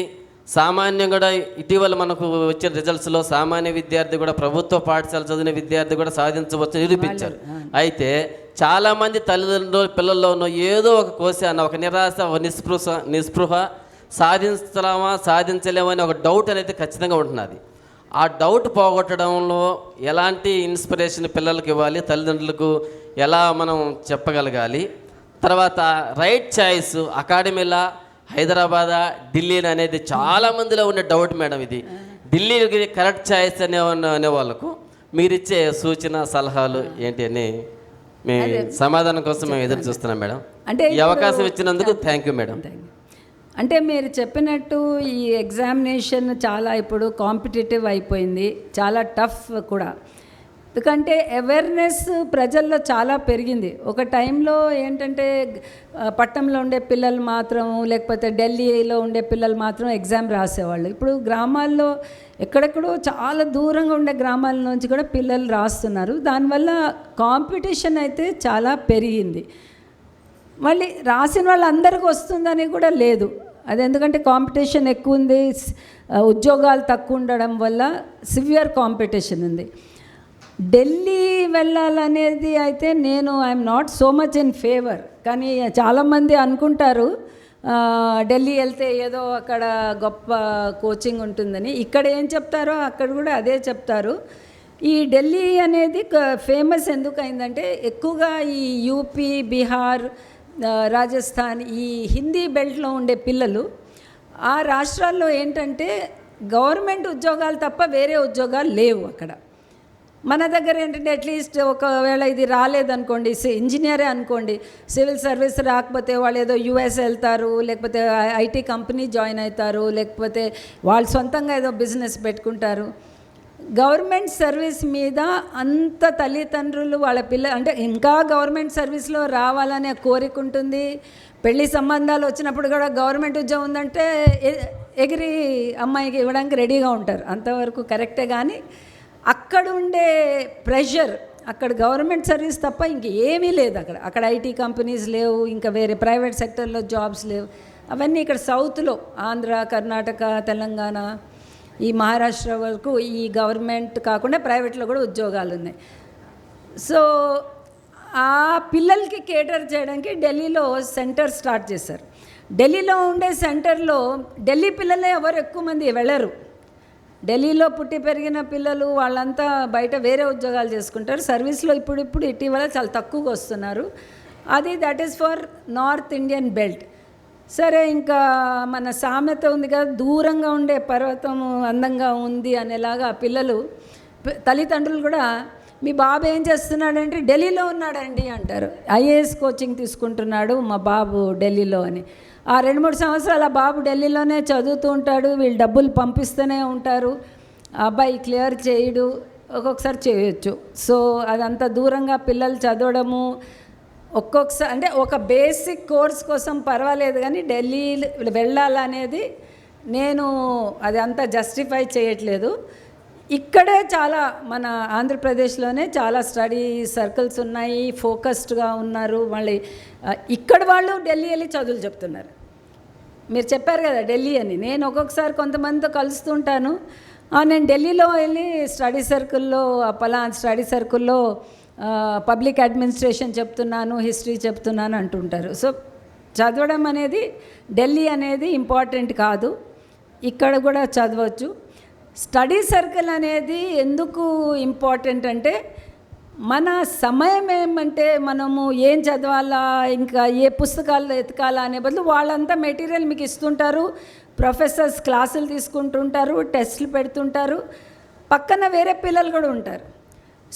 Speaker 18: సామాన్యం కూడా ఇటీవల మనకు వచ్చిన రిజల్ట్స్లో సామాన్య విద్యార్థి కూడా ప్రభుత్వ పాఠశాల చదివిన విద్యార్థి కూడా సాధించవచ్చు నిరూపించారు. అయితే చాలామంది తల్లిదండ్రులు పిల్లల్లోనూ ఏదో ఒక కోశాన ఒక నిరాశ, ఒక నిస్పృహ సాధించలేమా సాధించలేమా అని ఒక డౌట్ అనేది ఖచ్చితంగా ఉంటున్నది. ఆ డౌట్ పోగొట్టడంలో ఎలాంటి ఇన్స్పిరేషన్ పిల్లలకు ఇవ్వాలి, తల్లిదండ్రులకు ఎలా మనం చెప్పగలగాలి? తర్వాత రైట్ చాయిస్ అకాడమీలా, హైదరాబాదా, ఢిల్లీ అనేది చాలామందిలో ఉండే డౌట్ మేడం. ఇది ఢిల్లీ కరెక్ట్ చాయిస్ అనే వాళ్ళకు మీరిచ్చే సూచన సలహాలు ఏంటి అని మీ సమాధానం కోసం మేము ఎదురు చూస్తున్నాం మేడం. అంటే ఈ అవకాశం ఇచ్చినందుకు థ్యాంక్ యూ మేడం.
Speaker 12: అంటే మీరు చెప్పినట్టు ఈ ఎగ్జామినేషన్ చాలా ఇప్పుడు కాంపిటేటివ్ అయిపోయింది, చాలా టఫ్ కూడా. ఎందుకంటే అవేర్నెస్ ప్రజల్లో చాలా పెరిగింది. ఒక టైంలో ఏంటంటే పట్టణంలో ఉండే పిల్లలు మాత్రం, లేకపోతే ఢిల్లీలో ఉండే పిల్లలు మాత్రం ఎగ్జామ్ రాసేవాళ్ళు. ఇప్పుడు గ్రామాల్లో ఎక్కడెక్కడో చాలా దూరంగా ఉండే గ్రామాల నుంచి కూడా పిల్లలు రాస్తున్నారు. దానివల్ల కాంపిటీషన్ అయితే చాలా పెరిగింది. మళ్ళీ రాసిన వాళ్ళందరికీ వస్తుందని కూడా లేదు. అది ఎందుకంటే కాంపిటీషన్ ఎక్కువ ఉంది, ఉద్యోగాలు తక్కువ ఉండడం వల్ల సివియర్ కాంపిటీషన్ ఉంది. ఢిల్లీ వెళ్ళాలనేది అయితే I'm not so much in favour. కానీ చాలామంది అనుకుంటారు ఢిల్లీ వెళ్తే ఏదో అక్కడ గొప్ప కోచింగ్ ఉంటుందని. ఇక్కడ ఏం చెప్తారో అక్కడ కూడా అదే చెప్తారు. ఈ ఢిల్లీ అనేది ఫేమస్ ఎందుకు అయిందంటే ఎక్కువగా ఈ యూపీ, బీహార్, రాజస్థాన్ ఈ హిందీ బెల్ట్లో ఉండే పిల్లలు ఆ రాష్ట్రాల్లో ఏంటంటే గవర్నమెంట్ ఉద్యోగాలు తప్ప వేరే ఉద్యోగాలు లేవు అక్కడ. మన దగ్గర ఏంటంటే అట్లీస్ట్ ఒకవేళ ఇది రాలేదనుకోండి, ఇంజనీరే అనుకోండి, సివిల్ సర్వీస్ రాకపోతే వాళ్ళు ఏదో యూఎస్ వెళ్తారు, లేకపోతే ఐటీ కంపెనీ జాయిన్ అవుతారు, లేకపోతే వాళ్ళు సొంతంగా ఏదో బిజినెస్ పెట్టుకుంటారు. గవర్నమెంట్ సర్వీస్ మీద అంత తల్లిదండ్రులు వాళ్ళ అంటే ఇంకా గవర్నమెంట్ సర్వీస్లో రావాలనే కోరిక ఉంటుంది. పెళ్లి సంబంధాలు వచ్చినప్పుడు కూడా గవర్నమెంట్ ఉద్యోగం ఉందంటే ఎగిరి అమ్మాయికి ఇవ్వడానికి రెడీగా ఉంటారు. అంతవరకు కరెక్టే. కానీ అక్కడ ఉండే ప్రెషర్, అక్కడ గవర్నమెంట్ సర్వీస్ తప్ప ఇంక ఏమీ లేదు. అక్కడ ఐటీ కంపెనీస్ లేవు, ఇంకా వేరే ప్రైవేట్ సెక్టర్లో జాబ్స్ లేవు. అవన్నీ ఇక్కడ సౌత్లో ఆంధ్ర, కర్ణాటక, తెలంగాణ, ఈ మహారాష్ట్ర వరకు ఈ గవర్నమెంట్ కాకుండా ప్రైవేట్లో కూడా ఉద్యోగాలు ఉన్నాయి. సో ఆ పిల్లలకి కేటర్ చేయడానికి ఢిల్లీలో సెంటర్ స్టార్ట్ చేశారు. ఢిల్లీలో ఉండే సెంటర్లో ఢిల్లీ పిల్లలే ఎవరు ఎక్కువ మంది వెళ్ళరు. ఢిల్లీలో పుట్టి పెరిగిన పిల్లలు వాళ్ళంతా బయట వేరే ఉద్యోగాలు చేసుకుంటారు. సర్వీస్లో ఇప్పుడు ఇటీవల చాలా తక్కువగా వస్తున్నారు. That is for north Indian belt. సరే, ఇంకా మన సామెత ఉంది కదా, దూరంగా ఉండే పర్వతం అందంగా ఉంది అనేలాగా పిల్లలు తల్లిదండ్రులు కూడా మీ బాబు ఏం చేస్తున్నాడంటే ఢిల్లీలో ఉన్నాడండి అంటారు. ఐఏఎస్ కోచింగ్ తీసుకుంటున్నాడు మా బాబు ఢిల్లీలో అని. ఆ 2-3 సంవత్సరాలు ఆ బాబు ఢిల్లీలోనే చదువుతూ ఉంటాడు. వీళ్ళు డబ్బులు పంపిస్తూనే ఉంటారు. ఆ అబ్బాయి క్లియర్ చేయడు, ఒక్కొక్కసారి చేయొచ్చు. సో అదంత దూరంగా పిల్లలు చదవడము ఒక్కొక్కసారి అంటే ఒక బేసిక్ కోర్స్ కోసం పర్వాలేదు, కానీ ఢిల్లీ వెళ్ళాలనేది నేను అది అంతా జస్టిఫై చేయట్లేదు. ఇక్కడే చాలా మన ఆంధ్రప్రదేశ్లోనే చాలా స్టడీ సర్కిల్స్ ఉన్నాయి, ఫోకస్డ్గా ఉన్నారు. మళ్ళీ ఇక్కడ వాళ్ళు ఢిల్లీ వెళ్ళి చదువులు చెప్తున్నారు. మీరు చెప్పారు కదా ఢిల్లీ అని, నేను ఒక్కొక్కసారి కొంతమందితో కలుస్తుంటాను. నేను ఢిల్లీలో వెళ్ళి స్టడీ సర్కిల్లో పలానా స్టడీ సర్కిల్లో పబ్లిక్ అడ్మినిస్ట్రేషన్ చెప్తున్నాను, హిస్టరీ చెప్తున్నాను అంటుంటారు. సో చదవడం అనేది ఢిల్లీ అనేది ఇంపార్టెంట్ కాదు, ఇక్కడ కూడా చదవచ్చు. స్టడీ సర్కిల్ అనేది ఎందుకు ఇంపార్టెంట్ అంటే మన సమయం ఏమంటే మనము ఏం చదవాలా, ఇంకా ఏ పుస్తకాలు ఎతకాలా అనే బదులు వాళ్ళంతా మెటీరియల్ మీకు ఇస్తుంటారు, ప్రొఫెసర్స్ క్లాసులు తీసుకుంటుంటారు, టెస్టులు పెడుతుంటారు, పక్కన వేరే పిల్లలు కూడా ఉంటారు.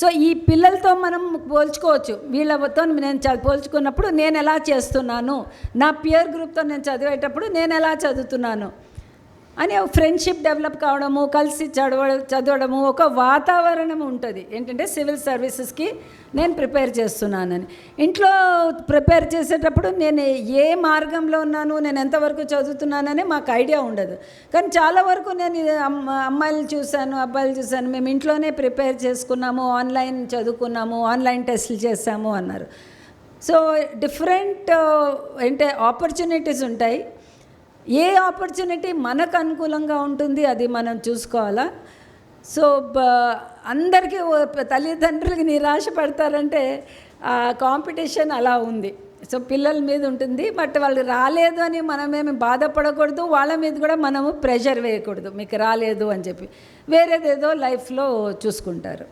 Speaker 12: సో ఈ పిల్లలతో మనం పోల్చుకోవచ్చు. వీళ్ళతో నేను పోల్చుకున్నప్పుడు నేను ఎలా చేస్తున్నాను, నా పియర్ గ్రూప్తో నేను చదివేటప్పుడు నేను ఎలా చదువుతున్నాను అని ఫ్రెండ్షిప్ డెవలప్ కావడము, కలిసి చదవడము, ఒక వాతావరణం ఉంటుంది. ఏంటంటే సివిల్ సర్వీసెస్కి నేను ప్రిపేర్ చేస్తున్నానని. ఇంట్లో ప్రిపేర్ చేసేటప్పుడు నేను ఏ మార్గంలో ఉన్నాను, నేను ఎంతవరకు చదువుతున్నానని మాకు ఐడియా ఉండదు. కానీ చాలా వరకు నేను అమ్మాయిలు చూశాను, అబ్బాయిలు చూశాను, మేము ఇంట్లోనే ప్రిపేర్ చేసుకున్నాము, ఆన్లైన్ చదువుకున్నాము, ఆన్లైన్ టెస్టులు చేసాము అన్నారు. సో డిఫరెంట్ అంటే ఆపర్చునిటీస్ ఉంటాయి. ఏ ఆపర్చునిటీ మనకు అనుకూలంగా ఉంటుంది అది మనం చూసుకోవాలా. సో అందరికీ తల్లిదండ్రులకి నిరాశ పడతారంటే ఆ కాంపిటీషన్ అలా ఉంది. సో పిల్లల మీద ఉంటుంది. బట్ వాళ్ళు రాలేదు అని మనమేమి బాధపడకూడదు, వాళ్ళ మీద కూడా మనము ప్రెషర్ వేయకూడదు మీకు రాలేదు అని చెప్పి. వేరేదేదో లైఫ్లో చూసుకుంటారు.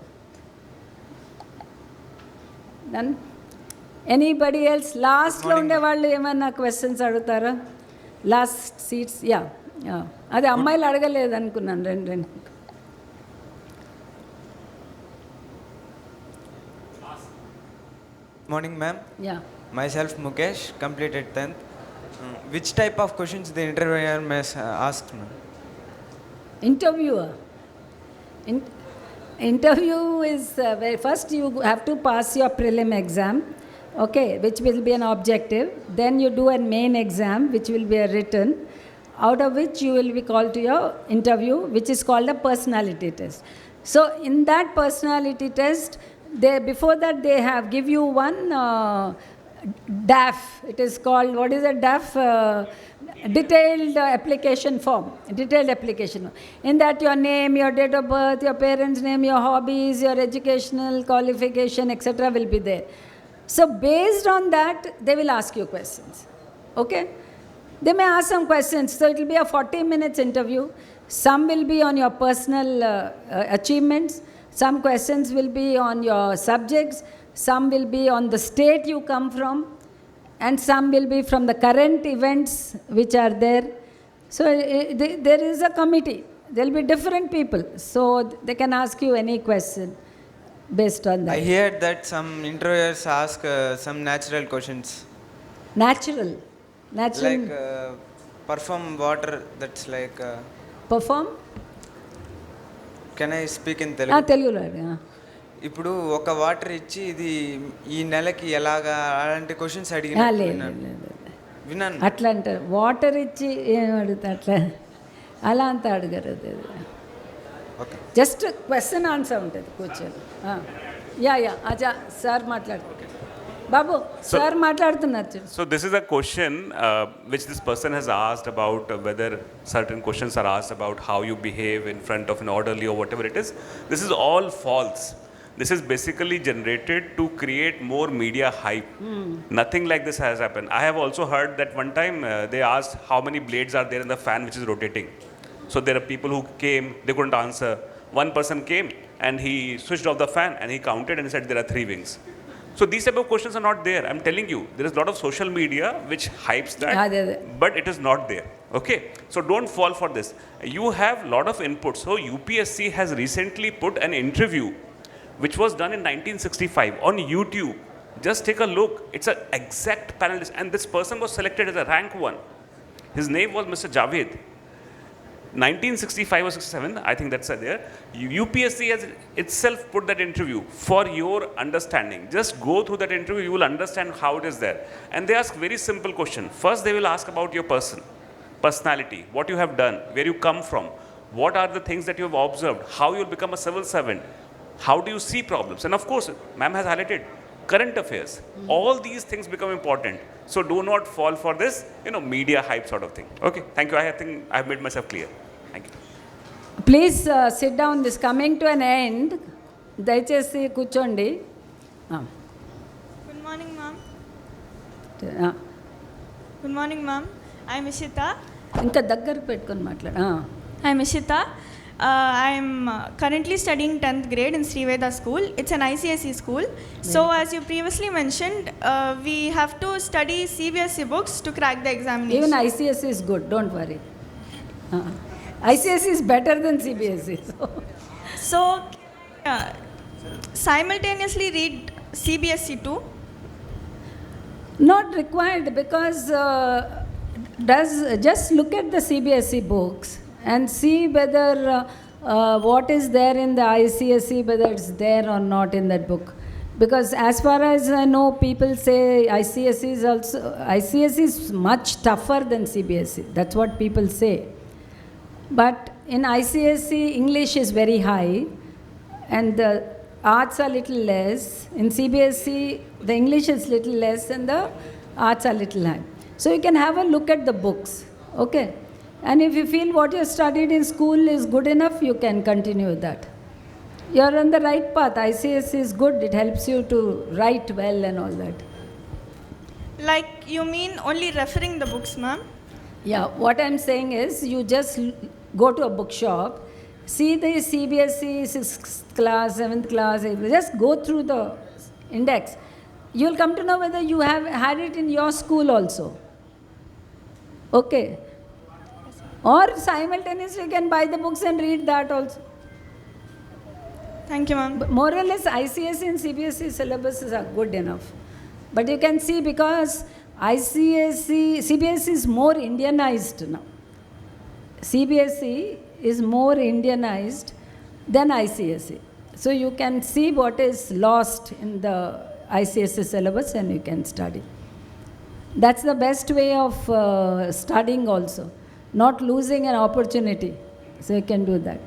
Speaker 12: Anybody else? లాస్ట్లో ఉండే వాళ్ళు ఏమన్నా క్వశ్చన్స్ అడుగుతారా? Last seats. అదే అమ్మాయిలు అడగలేదు అనుకున్నాను. రెండు
Speaker 19: Morning, ma'am.
Speaker 12: Yeah.
Speaker 19: Myself Mukesh, completed 10th. Which type of questions the interviewer may ask, ma'am?
Speaker 12: Interviewer. Interview is first you have to pass your prelim exam, okay, which will be an objective. Then you do a main exam, which will be a written, out of which you will be called to your interview, which is called a personality test. So in that personality test, before that they have give you one DAF. It is called, what is a DAF? Detailed application form. Detailed application. In that your name, your date of birth, your parents' name, your hobbies, your educational qualification, etc. will be there. So based on that, they will ask you questions. Okay? They may ask some questions. So it will be a 40 minutes interview. Some will be on your personal achievements. Some questions will be on your subjects. Some will be on the state you come from. And some will be from the current events which are there. So there is a committee. There'll be different people, so they can ask you any question based on that.
Speaker 19: I heard that some interviewers ask some natural questions.
Speaker 12: Natural.
Speaker 19: Like perform water, that's like...
Speaker 12: Perform?
Speaker 19: Can I speak in
Speaker 12: Telugu?
Speaker 19: ఇప్పుడు ఒక water ఇచ్చి ఇది ఈ నెలకి ఎలాగా అలాంటి questions అడిగిన విన్నాను.
Speaker 12: అట్లా అంటారు. వాటర్ ఇచ్చి ఏం అడుగుతా అట్లా అలా అంతా అడగరు. అది జస్ట్ క్వశ్చన్ ఆన్సర్ ఉంటుంది కూర్చొని. అజా సార్ మాట్లాడుతున్నారు. బాబు సార్ మాట్లాడుతున్నారు.
Speaker 14: So this is a question which this person has asked about whether certain questions are asked about how you behave in front of an orderly or whatever it is. This is all false. This is basically generated to create more media hype. Nothing like this has happened. I have also heard that one time they asked how many blades are there in the fan which is rotating. So there are people who came, they couldn't answer. One person came and he switched off the fan and he counted and said there are 3 wings. So these type of questions are not there. I'm telling you, there is a lot of social media which hypes that, but it is not there. Okay, so don't fall for this. You have lot of inputs. So UPSC has recently put an interview which was done in 1965 on YouTube. Just take a look. It's an exact panelist, and this person was selected as a rank 1. His name was Mr. Javed. 1965 or 67, I think that's there. UPSC has itself put that interview for your understanding. Just go through that interview, you will understand how it is there. And they ask very simple question. First, they will ask about your personality, what you have done, where you come from, what are the things that you have observed, how you will become a civil servant, how do you see problems, and of course, ma'am has highlighted current affairs. All these things become important. So do not fall for this, media hype sort of thing. Okay, thank you. I think I have made myself clear. Thank you.
Speaker 12: Please sit down. This coming to an end. దయచేసి కూర్చోండి.
Speaker 20: Good morning, ma'am. Good morning, ma'am. I'm Ishita.
Speaker 12: ఇంకా దగ్గర పెట్టుకొని మాట్లాడు.
Speaker 20: I'm Ishita. I'm currently studying 10th grade in Sriveda school. It's an ICSE school. So as you previously mentioned, we have to study CBSE books to crack the examination.
Speaker 12: Even ICSE is good, don't worry. ICSE is better than CBSE.
Speaker 20: So simultaneously read CBSE too?
Speaker 12: Not required, because just look at the CBSE books and see whether what is there in the ICSE, whether it's there or not in that book. Because as far as I know, people say ICSE is much tougher than CBSE. That's what people say. But in ICSE, English is very high and the arts are little less. In CBSE, the English is little less and the arts are little high. So you can have a look at the books, okay? And if you feel what you studied in school is good enough, you can continue that. You're on the right path. ICSE is good. It helps you to write well and all that.
Speaker 20: Like you mean only referring the books, ma'am?
Speaker 12: Yeah, what I'm saying is you just go to a bookshop, see the CBSE 6th class, 7th class, just go through the index. You'll come to know whether you have had it in your school also. Okay. Or simultaneously you can buy the books and read that also.
Speaker 20: Thank you, ma'am.
Speaker 12: But more or less ICSE and CBSE syllabuses are good enough. But you can see, because CBSE is more Indianized now. CBSE is more Indianized than ICSE. So you can see what is lost in the ICSE syllabus and you can study. That's the best way of studying also. Not losing an opportunity. So you can do that.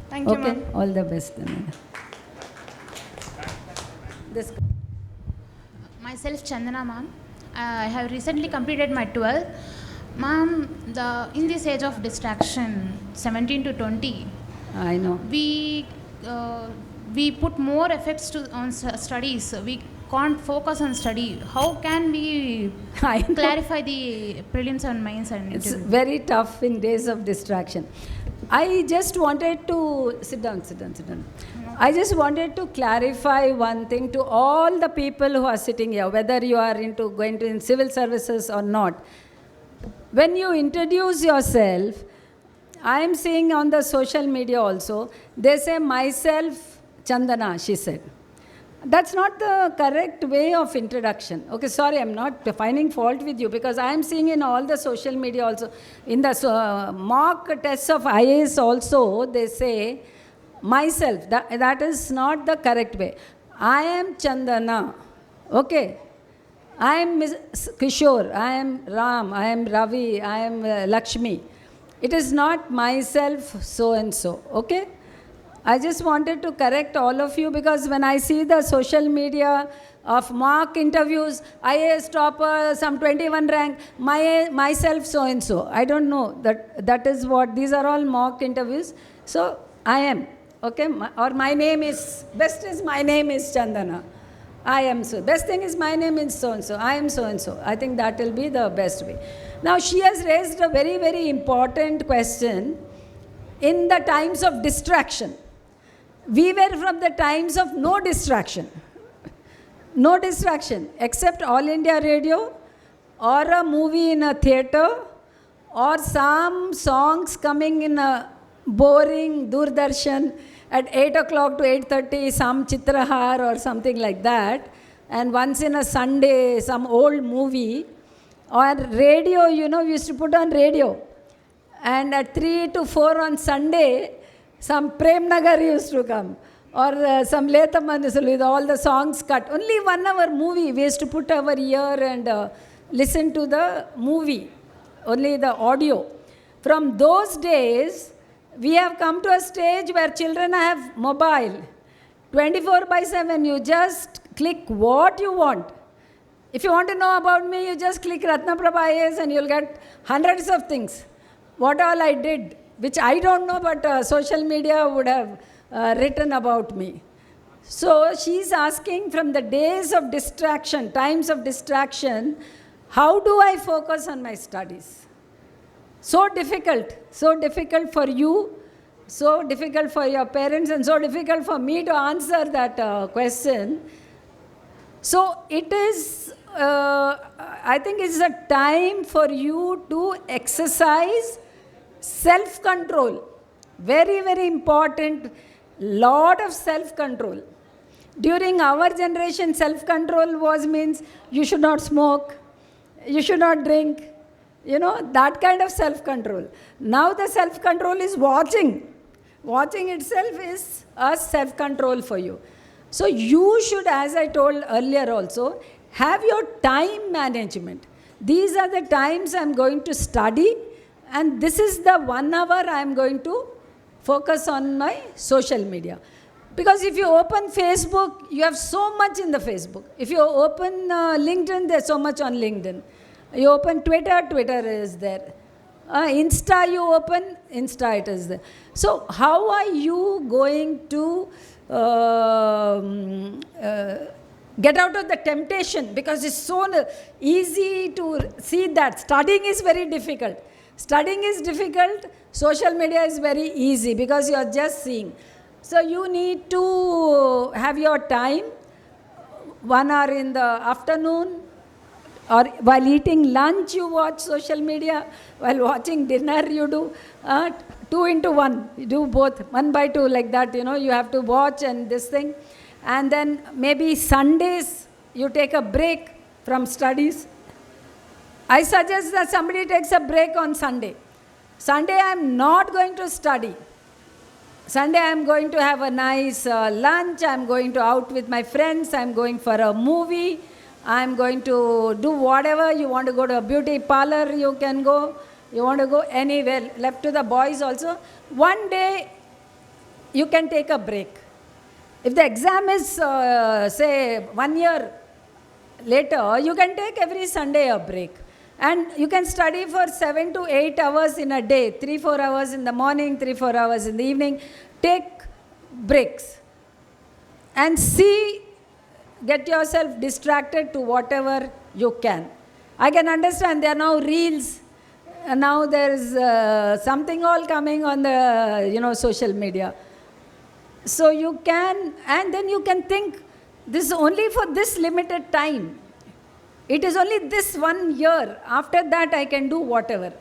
Speaker 20: Thank you,
Speaker 12: okay?
Speaker 20: ma'am.
Speaker 12: All the best.
Speaker 21: Myself Chandana, ma'am. I have recently completed my 12th. Ma'am, in this age of distraction, 17 to 20,
Speaker 12: I know.
Speaker 21: We put more effects on studies. We can't focus on study. How can we clarify the prelims and mains and
Speaker 12: It's very tough in days of distraction. I just wanted to sit down. I just wanted to clarify one thing to all the people who are sitting here, whether you are going to in civil services or not. When you introduce yourself, I am seeing on the social media also, they say myself Chandana, she said. That's not the correct way of introduction. Okay, sorry, I'm not finding fault with you because I am seeing in all the social media also, in the mock tests of IAS also, they say myself. That is not the correct way. I am Chandana. Okay. I am Kishore. I am Ram. I am Ravi. I am Lakshmi. It is not myself so and so. Okay. I just wanted to correct all of you because when I see the social media of mock interviews, IAS topper, some 21 rank, myself so and so. I don't know that is what, these are all mock interviews. So I am, okay, or my name is, best is my name is Chandana. I am so, best thing is my name is so and so. I am so and so. I think that will be the best way. Now she has raised a very, very important question in the times of distraction. We were from the times of no distraction. No distraction except All India Radio or a movie in a theatre or some songs coming in a boring Doordarshan at 8 o'clock to 8:30, some Chitrahar or something like that. And once in a Sunday, some old movie. Or radio, you know, we used to put on radio. And at 3 to 4 on Sunday, some Prem Nagar used to come, or some Leta Manisal with all the songs cut. Only 1 hour movie, we used to put our ear and listen to the movie, only the audio. From those days, we have come to a stage where children have mobile. 24/7, you just click what you want. If you want to know about me, you just click Ratna Prabha IAS and you'll get hundreds of things. What all I did, which I don't know, but social media would have written about me. So she's asking, from the days of distraction, times of distraction, how do I focus on my studies? So difficult for you, so difficult for your parents, and so difficult for me to answer that question. So it is, I think it's a time for you to exercise self-control. Very, very important. Lot of self-control. During our generation, self-control means you should not smoke, you should not drink, you know, that kind of self-control. Now the self-control is watching. Watching itself is a self-control for you. So you should, as I told earlier also, have your time management. These are the times I'm going to study, and this is the 1 hour I'm going to focus on my social media. Because if you open Facebook, you have so much in the Facebook. If you open LinkedIn, there's so much on LinkedIn. You open Twitter, Twitter is there. Insta, you open, Insta, it is there. So how are you going to get out of the temptation? Because it's so easy to see that studying is very difficult. Studying is difficult, social media is very easy because you are just seeing. So you need to have your time, 1 hour in the afternoon, or while eating lunch you watch social media, while watching dinner you do 2 into 1, you do both, 1 by 2 like that, you know, you have to watch and this thing. And then maybe Sundays you take a break from studies. I suggest that somebody takes a break on Sunday. Sunday I am not going to study. Sunday I am going to have a nice lunch, I am going to out with my friends, I am going for a movie, I am going to do whatever. You want to go to a beauty parlor, you can go. You want to go anywhere, left to the boys also. One day you can take a break. If the exam is say 1 year later, you can take every Sunday a break. And you can study for 7 to 8 hours in a day, 3-4 hours in the morning, 3-4 hours in the evening. Take breaks and see, get yourself distracted to whatever you can. I can understand there are now reels, now there is something all coming on the social media. So you can, and then you can think, this is only for this limited time. It is only this 1 year. After that, I can do whatever.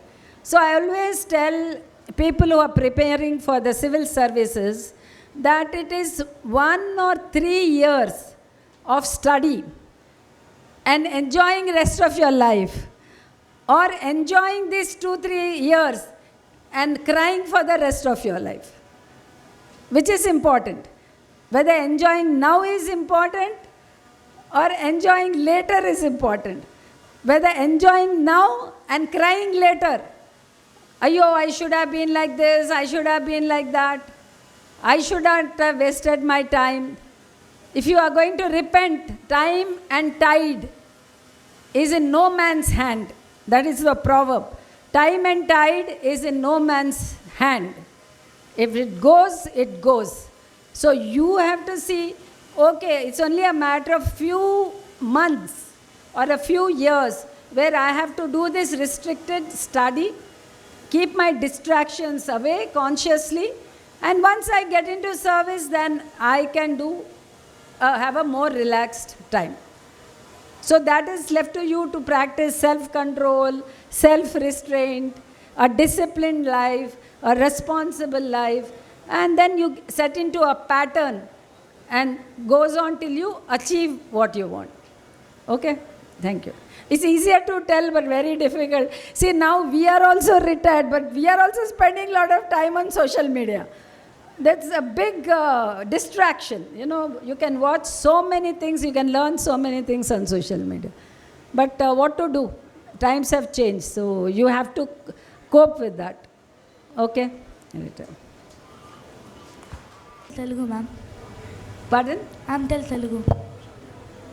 Speaker 12: So I always tell
Speaker 4: people who are preparing for the civil services, that it is 1 or 3 years of study and enjoying rest of your life, or enjoying these 2-3 years and crying for the rest of your life. Which is important? Whether enjoying now is important or enjoying later is important. Whether enjoying now and crying later. Ayo, I should have been like this, I should have been like that. I should not have wasted my time. If you are going to repent, time and tide is in no man's hand. That is the proverb. Time and tide is in no man's hand. If it goes, it goes. So you have to see, okay, it's only a matter of few months or a few years where I have to do this restricted study, keep my distractions away consciously, and once I get into service, then I can do have a more relaxed time. So that is left to you to practice self-control, self-restraint, a disciplined life, a responsible life, and then you set into a pattern and goes on till you achieve what you want. Okay? Thank you. It's easier to tell but very difficult. See, now we are also retired, but we are also spending a lot of time on social media. That's a big distraction. You know, you can watch so many things, you can learn so many things on social media. But what to do? Times have changed, so you have to cope with that. Okay? Anytime.
Speaker 22: Telugu, ma'am.
Speaker 4: Pardon?
Speaker 22: I'm Telugu.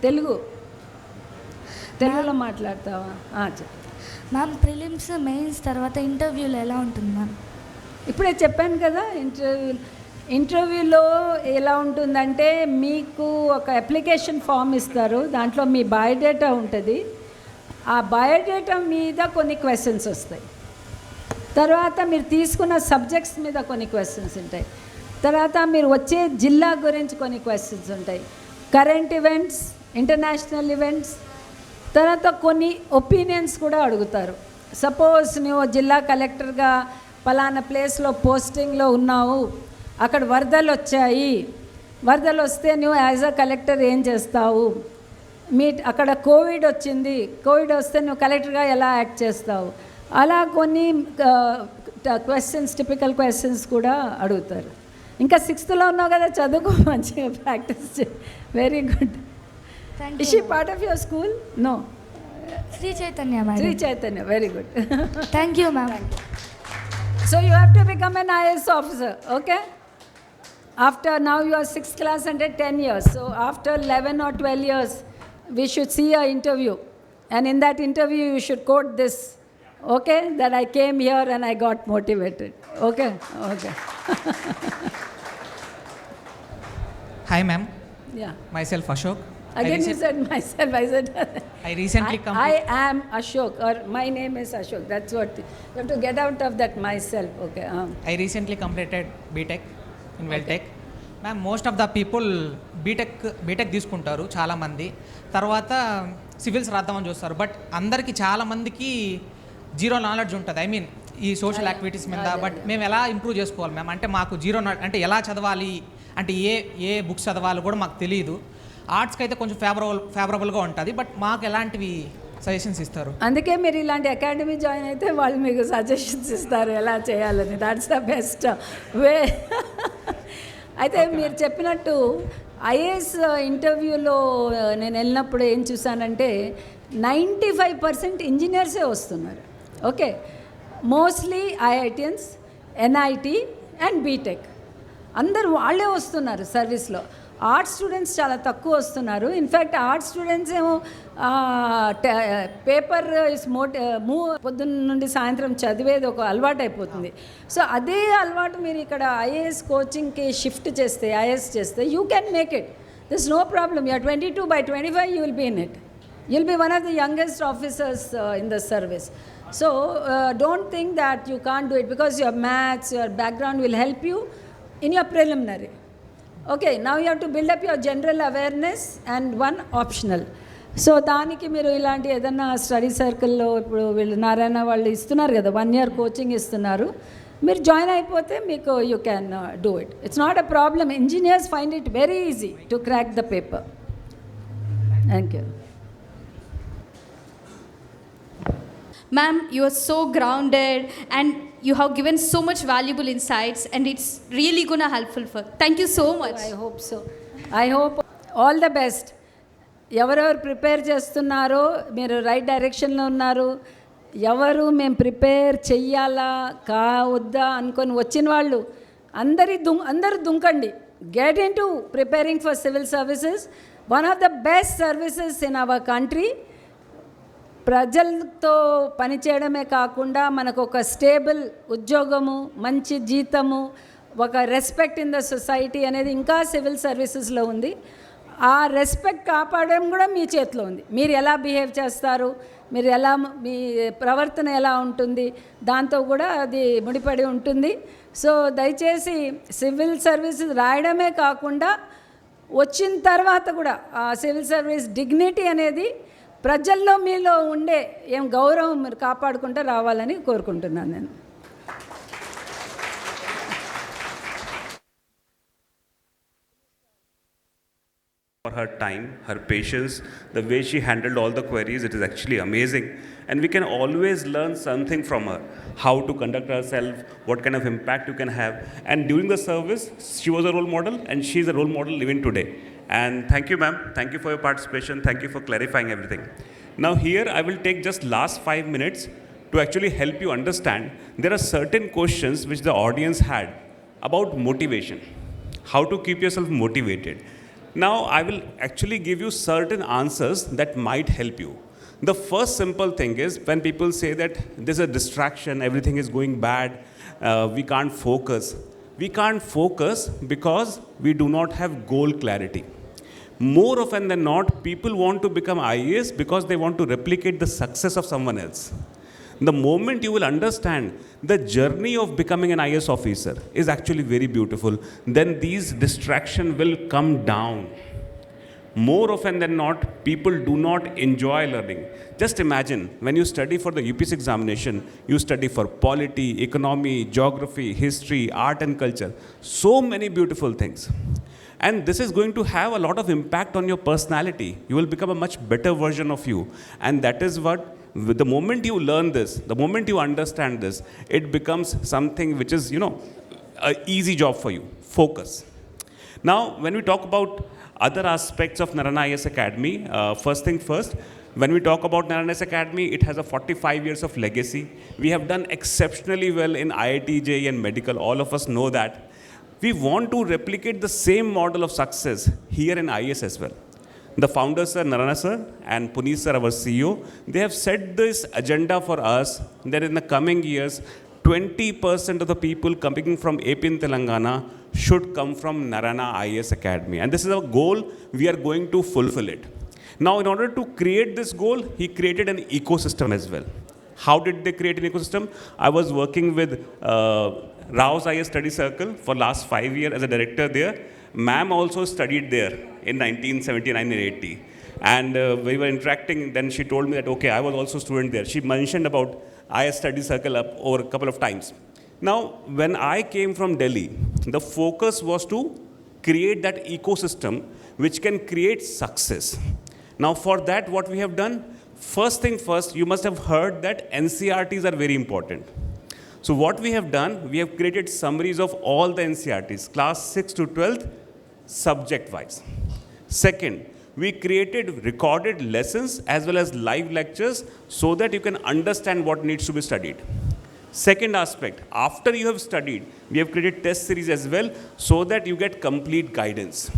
Speaker 4: Telugu? తెలుగులో మాట్లాడతావా?
Speaker 22: Ma'am prelims mains తర్వాత ఇంటర్వ్యూలో ఎలా ఉంటుంది ma'am?
Speaker 4: ఇప్పుడే చెప్పాను కదా, ఇంటర్వ్యూలో ఎలా ఉంటుందంటే మీకు ఒక అప్లికేషన్ ఫామ్ ఇస్తారు, దాంట్లో మీ బయోడేటా ఉంటుంది. ఆ బయోడేటా మీద కొన్ని క్వశ్చన్స్ వస్తాయి. తర్వాత మీరు తీసుకున్న సబ్జెక్ట్స్ మీద కొన్ని క్వశ్చన్స్ ఉంటాయి. తర్వాత మీరు వచ్చే జిల్లా గురించి కొన్ని క్వశ్చన్స్ ఉంటాయి. కరెంట్ ఈవెంట్స్, ఇంటర్నేషనల్ ఈవెంట్స్, తర్వాత కొన్ని ఒపీనియన్స్ కూడా అడుగుతారు. సపోజ్ నువ్వు జిల్లా కలెక్టర్గా పలానా ప్లేస్లో పోస్టింగ్లో ఉన్నావు, అక్కడ వరదలు వచ్చాయి, వరదలు వస్తే నువ్వు యాజ్ అ కలెక్టర్ ఏం చేస్తావు, అక్కడ కోవిడ్ వచ్చింది, కోవిడ్ వస్తే నువ్వు కలెక్టర్గా ఎలా యాక్ట్ చేస్తావు, అలా కొన్ని క్వశ్చన్స్, టిపికల్ క్వశ్చన్స్ కూడా అడుగుతారు. ఇంకా 6th ఉన్నావు కదా, చదువుకో, మంచిగా ప్రాక్టీస్ చే. Very good. Is she part of your school? No.
Speaker 22: Sri Chaitanya, madam.
Speaker 4: Sri Chaitanya, very good.
Speaker 22: Thank you, ma'am.
Speaker 4: So you have to become an IAS officer, okay? After now you are 6th class and 10 years. So after 11 or 12 years, we should see an interview. And in that interview, you should quote this, okay? That I came here and I got motivated. Okay? Okay.
Speaker 23: Hi, ma'am.
Speaker 4: Yeah.
Speaker 23: Myself, Ashok.
Speaker 4: Again you said myself, I said
Speaker 23: I recently
Speaker 4: I am Ashok, or my name is Ashok. That's what, you have to get out of that myself, okay.
Speaker 23: I recently completed BTech in Veltech. Ma'am, most of the people BTech తీసుకుంటారు చాలామంది, తర్వాత civils రాద్దామని చూస్తారు. But అందరికీ చాలామందికి zero knowledge ఉంటుంది, I mean ఈ social activities మీద. But మేము ఎలా ఇంప్రూవ్ చేసుకోవాలి మ్యామ్? అంటే మాకు జీరో నాలెడ్జ్, అంటే ఎలా చదవాలి, అంటే ఏ బుక్స్ చదవాలి కూడా మాకు తెలియదు. ఆర్ట్స్కి అయితే కొంచెం ఫేవరబుల్గా ఉంటుంది, బట్ మాకు ఎలాంటివి సజెషన్స్ ఇస్తారు?
Speaker 4: అందుకే మీరు ఇలాంటి అకాడమీ జాయిన్ అయితే వాళ్ళు మీకు సజెషన్స్ ఇస్తారు ఎలా చేయాలని. That's the best way. అయితే మీరు చెప్పినట్టు ఐఏఎస్ ఇంటర్వ్యూలో నేను వెళ్ళినప్పుడు ఏం చూసానంటే 95% ఇంజనీర్సే వస్తున్నారు. Okay, mostly IITians, NIT and BTech, అందరు వాళ్ళే వస్తున్నారు సర్వీస్లో. ఆర్ట్స్ స్టూడెంట్స్ చాలా తక్కువ వస్తున్నారు. ఇన్ఫ్యాక్ట్ ఆర్ట్స్ స్టూడెంట్స్ ఏమో పేపర్ పొద్దున్న నుండి సాయంత్రం చదివేది ఒక అలవాటు అయిపోతుంది. సో అదే అలవాటు మీరు ఇక్కడ ఐఏఎస్ కోచింగ్కి షిఫ్ట్ చేస్తే, ఐఏఎస్ చేస్తే, you can make it. This no problem. You're 22, by 25 you will be in it. You'll be one of the youngest officers in the service. So don't think that you can't do it because your maths, your background will help you in your preliminary. Okay, now you have to build up your general awareness and one optional. So దానికి మీరు ఇలాంటి ఏదన్నా study సర్కిల్లో, ఇప్పుడు వీళ్ళు నారాయణ వాళ్ళు ఇస్తున్నారు కదా, 1 year కోచింగ్ ఇస్తున్నారు. మీరు జాయిన్ అయిపోతే మీకు you can do it. It's not a problem. Engineers find it very easy to crack the paper. Thank you.
Speaker 1: Ma'am, you are so grounded and you have given so much valuable insights and it's really gonna helpful for. Thank you so much.
Speaker 4: I hope so. I hope all the best. ఎవరెవరు prepare చేస్తున్నారో మీరు right డైరెక్షన్లో ఉన్నారు. ఎవరు మేము prepare చెయ్యాలా వద్దా అనుకొని వచ్చిన వాళ్ళు అందరూ దుంకండి. Get in to preparing for civil services, one of the best services in our country. ప్రజలతో పనిచేయడమే కాకుండా మనకు ఒక స్టేబుల్ ఉద్యోగము, మంచి జీతము, ఒక రెస్పెక్ట్ ఇన్ ద సొసైటీ అనేది ఇంకా సివిల్ సర్వీసెస్లో ఉంది. ఆ రెస్పెక్ట్ కాపాడడం కూడా మీ చేతిలో ఉంది. మీరు ఎలా బిహేవ్ చేస్తారు, మీరు ఎలా మీ ప్రవర్తన ఎలా ఉంటుంది, దాంతో కూడా అది ముడిపడి ఉంటుంది. సో దయచేసి సివిల్ సర్వీసెస్ రాయడమే కాకుండా వచ్చిన తర్వాత కూడా ఆ సివిల్ సర్వీస్ డిగ్నిటీ అనేది ప్రజల్లో మీలో ఉండే గౌరవం మీరు కాపాడుకుంటూ రావాలని కోరుకుంటున్నాను నేను.
Speaker 14: For her time, her patience, the way she handled all the queries, it is actually amazing. And we can always learn something from her. How to conduct herself, what kind of impact you can have. And during the service, she was a role model and she is a role model even today. And thank you, ma'am. Thank you for your participation. Thank you for clarifying everything. Now here, I will take just last 5 minutes to actually help you understand. There are certain questions which the audience had about motivation. How to keep yourself motivated. Now, I will actually give you certain answers that might help you. The first simple thing is when people say that there's a distraction, everything is going bad, we can't focus. We can't focus because we do not have goal clarity. More often than not, people want to become IAS because they want to replicate the success of someone else. The moment you will understand the journey of becoming an IAS officer is actually very beautiful, then these distractions will come down. More often than not, people do not enjoy learning. Just imagine, when you study for the UPSC examination, you study for polity, economy, geography, history, art and culture. So many beautiful things. And this is going to have a lot of impact on your personality. You will become a much better version of you. And that is what, the moment you learn this, the moment you understand this, it becomes something which is, an easy job for you. Focus. Now, when we talk about other aspects of Narayana IAS Academy, first thing first, when we talk about Narayana IAS Academy, it has a 45 years of legacy. We have done exceptionally well in IIT, JEE and medical. All of us know that. We want to replicate the same model of success here in IAS as well. The founders, Sir Narayana Sir and Puneet Sir, our CEO, they have set this agenda for us that in the coming years, 20% of the people coming from AP and Telangana should come from Narayana IAS Academy. And this is our goal. We are going to fulfill it. Now, in order to create this goal, he created an ecosystem as well. How did they create an ecosystem? I was working with Rao's IAS Study Circle for last 5 years as a director there. Ma'am also studied there in 1979 and 80. And we were interacting, then she told me that, okay, I was also a student there. She mentioned about IAS Study Circle up over a couple of times. Now, when I came from Delhi, the focus was to create that ecosystem which can create success. Now, for that, what we have done, first thing first, you must have heard that NCRTs are very important. So what we have done, we have created summaries of all the NCRTs, class 6 to 12th, subject-wise. Second, we created recorded lessons as well as live lectures so that you can understand what needs to be studied. Second aspect, after you have studied, we have created test series as well so that you get complete guidance.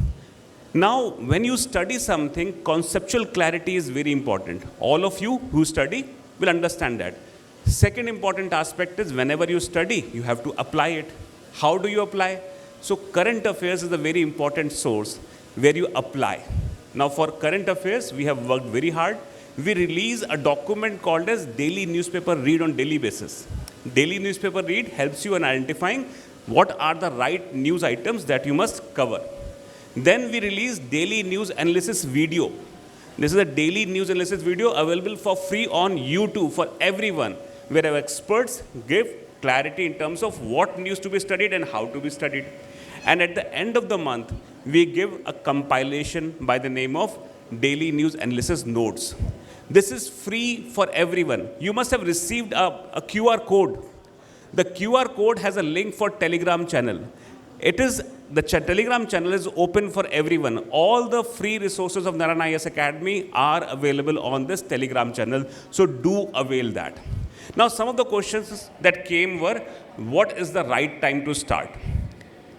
Speaker 14: Now, when you study something, conceptual clarity is very important. All of you who study will understand that. Second important aspect is whenever you study, you have to apply it. How do you apply? So current affairs is a very important source where you apply. Now for current affairs, we have worked very hard. We release a document called as daily newspaper read on daily basis. Daily newspaper read helps you in identifying what are the right news items that you must cover. Then we release daily news analysis video. This is a daily news analysis video available for free on YouTube for everyone, where our experts give clarity in terms of what needs to be studied and how to be studied. And at the end of the month, we give a compilation by the name of Daily News Analysis Notes. This is free for everyone. You must have received a QR code. The QR code has a link for Telegram channel. It is, the Telegram channel is open for everyone. All the free resources of Narayana IAS Academy are available on this Telegram channel. So do avail that. Now, some of the questions that came were, what is the right time to start?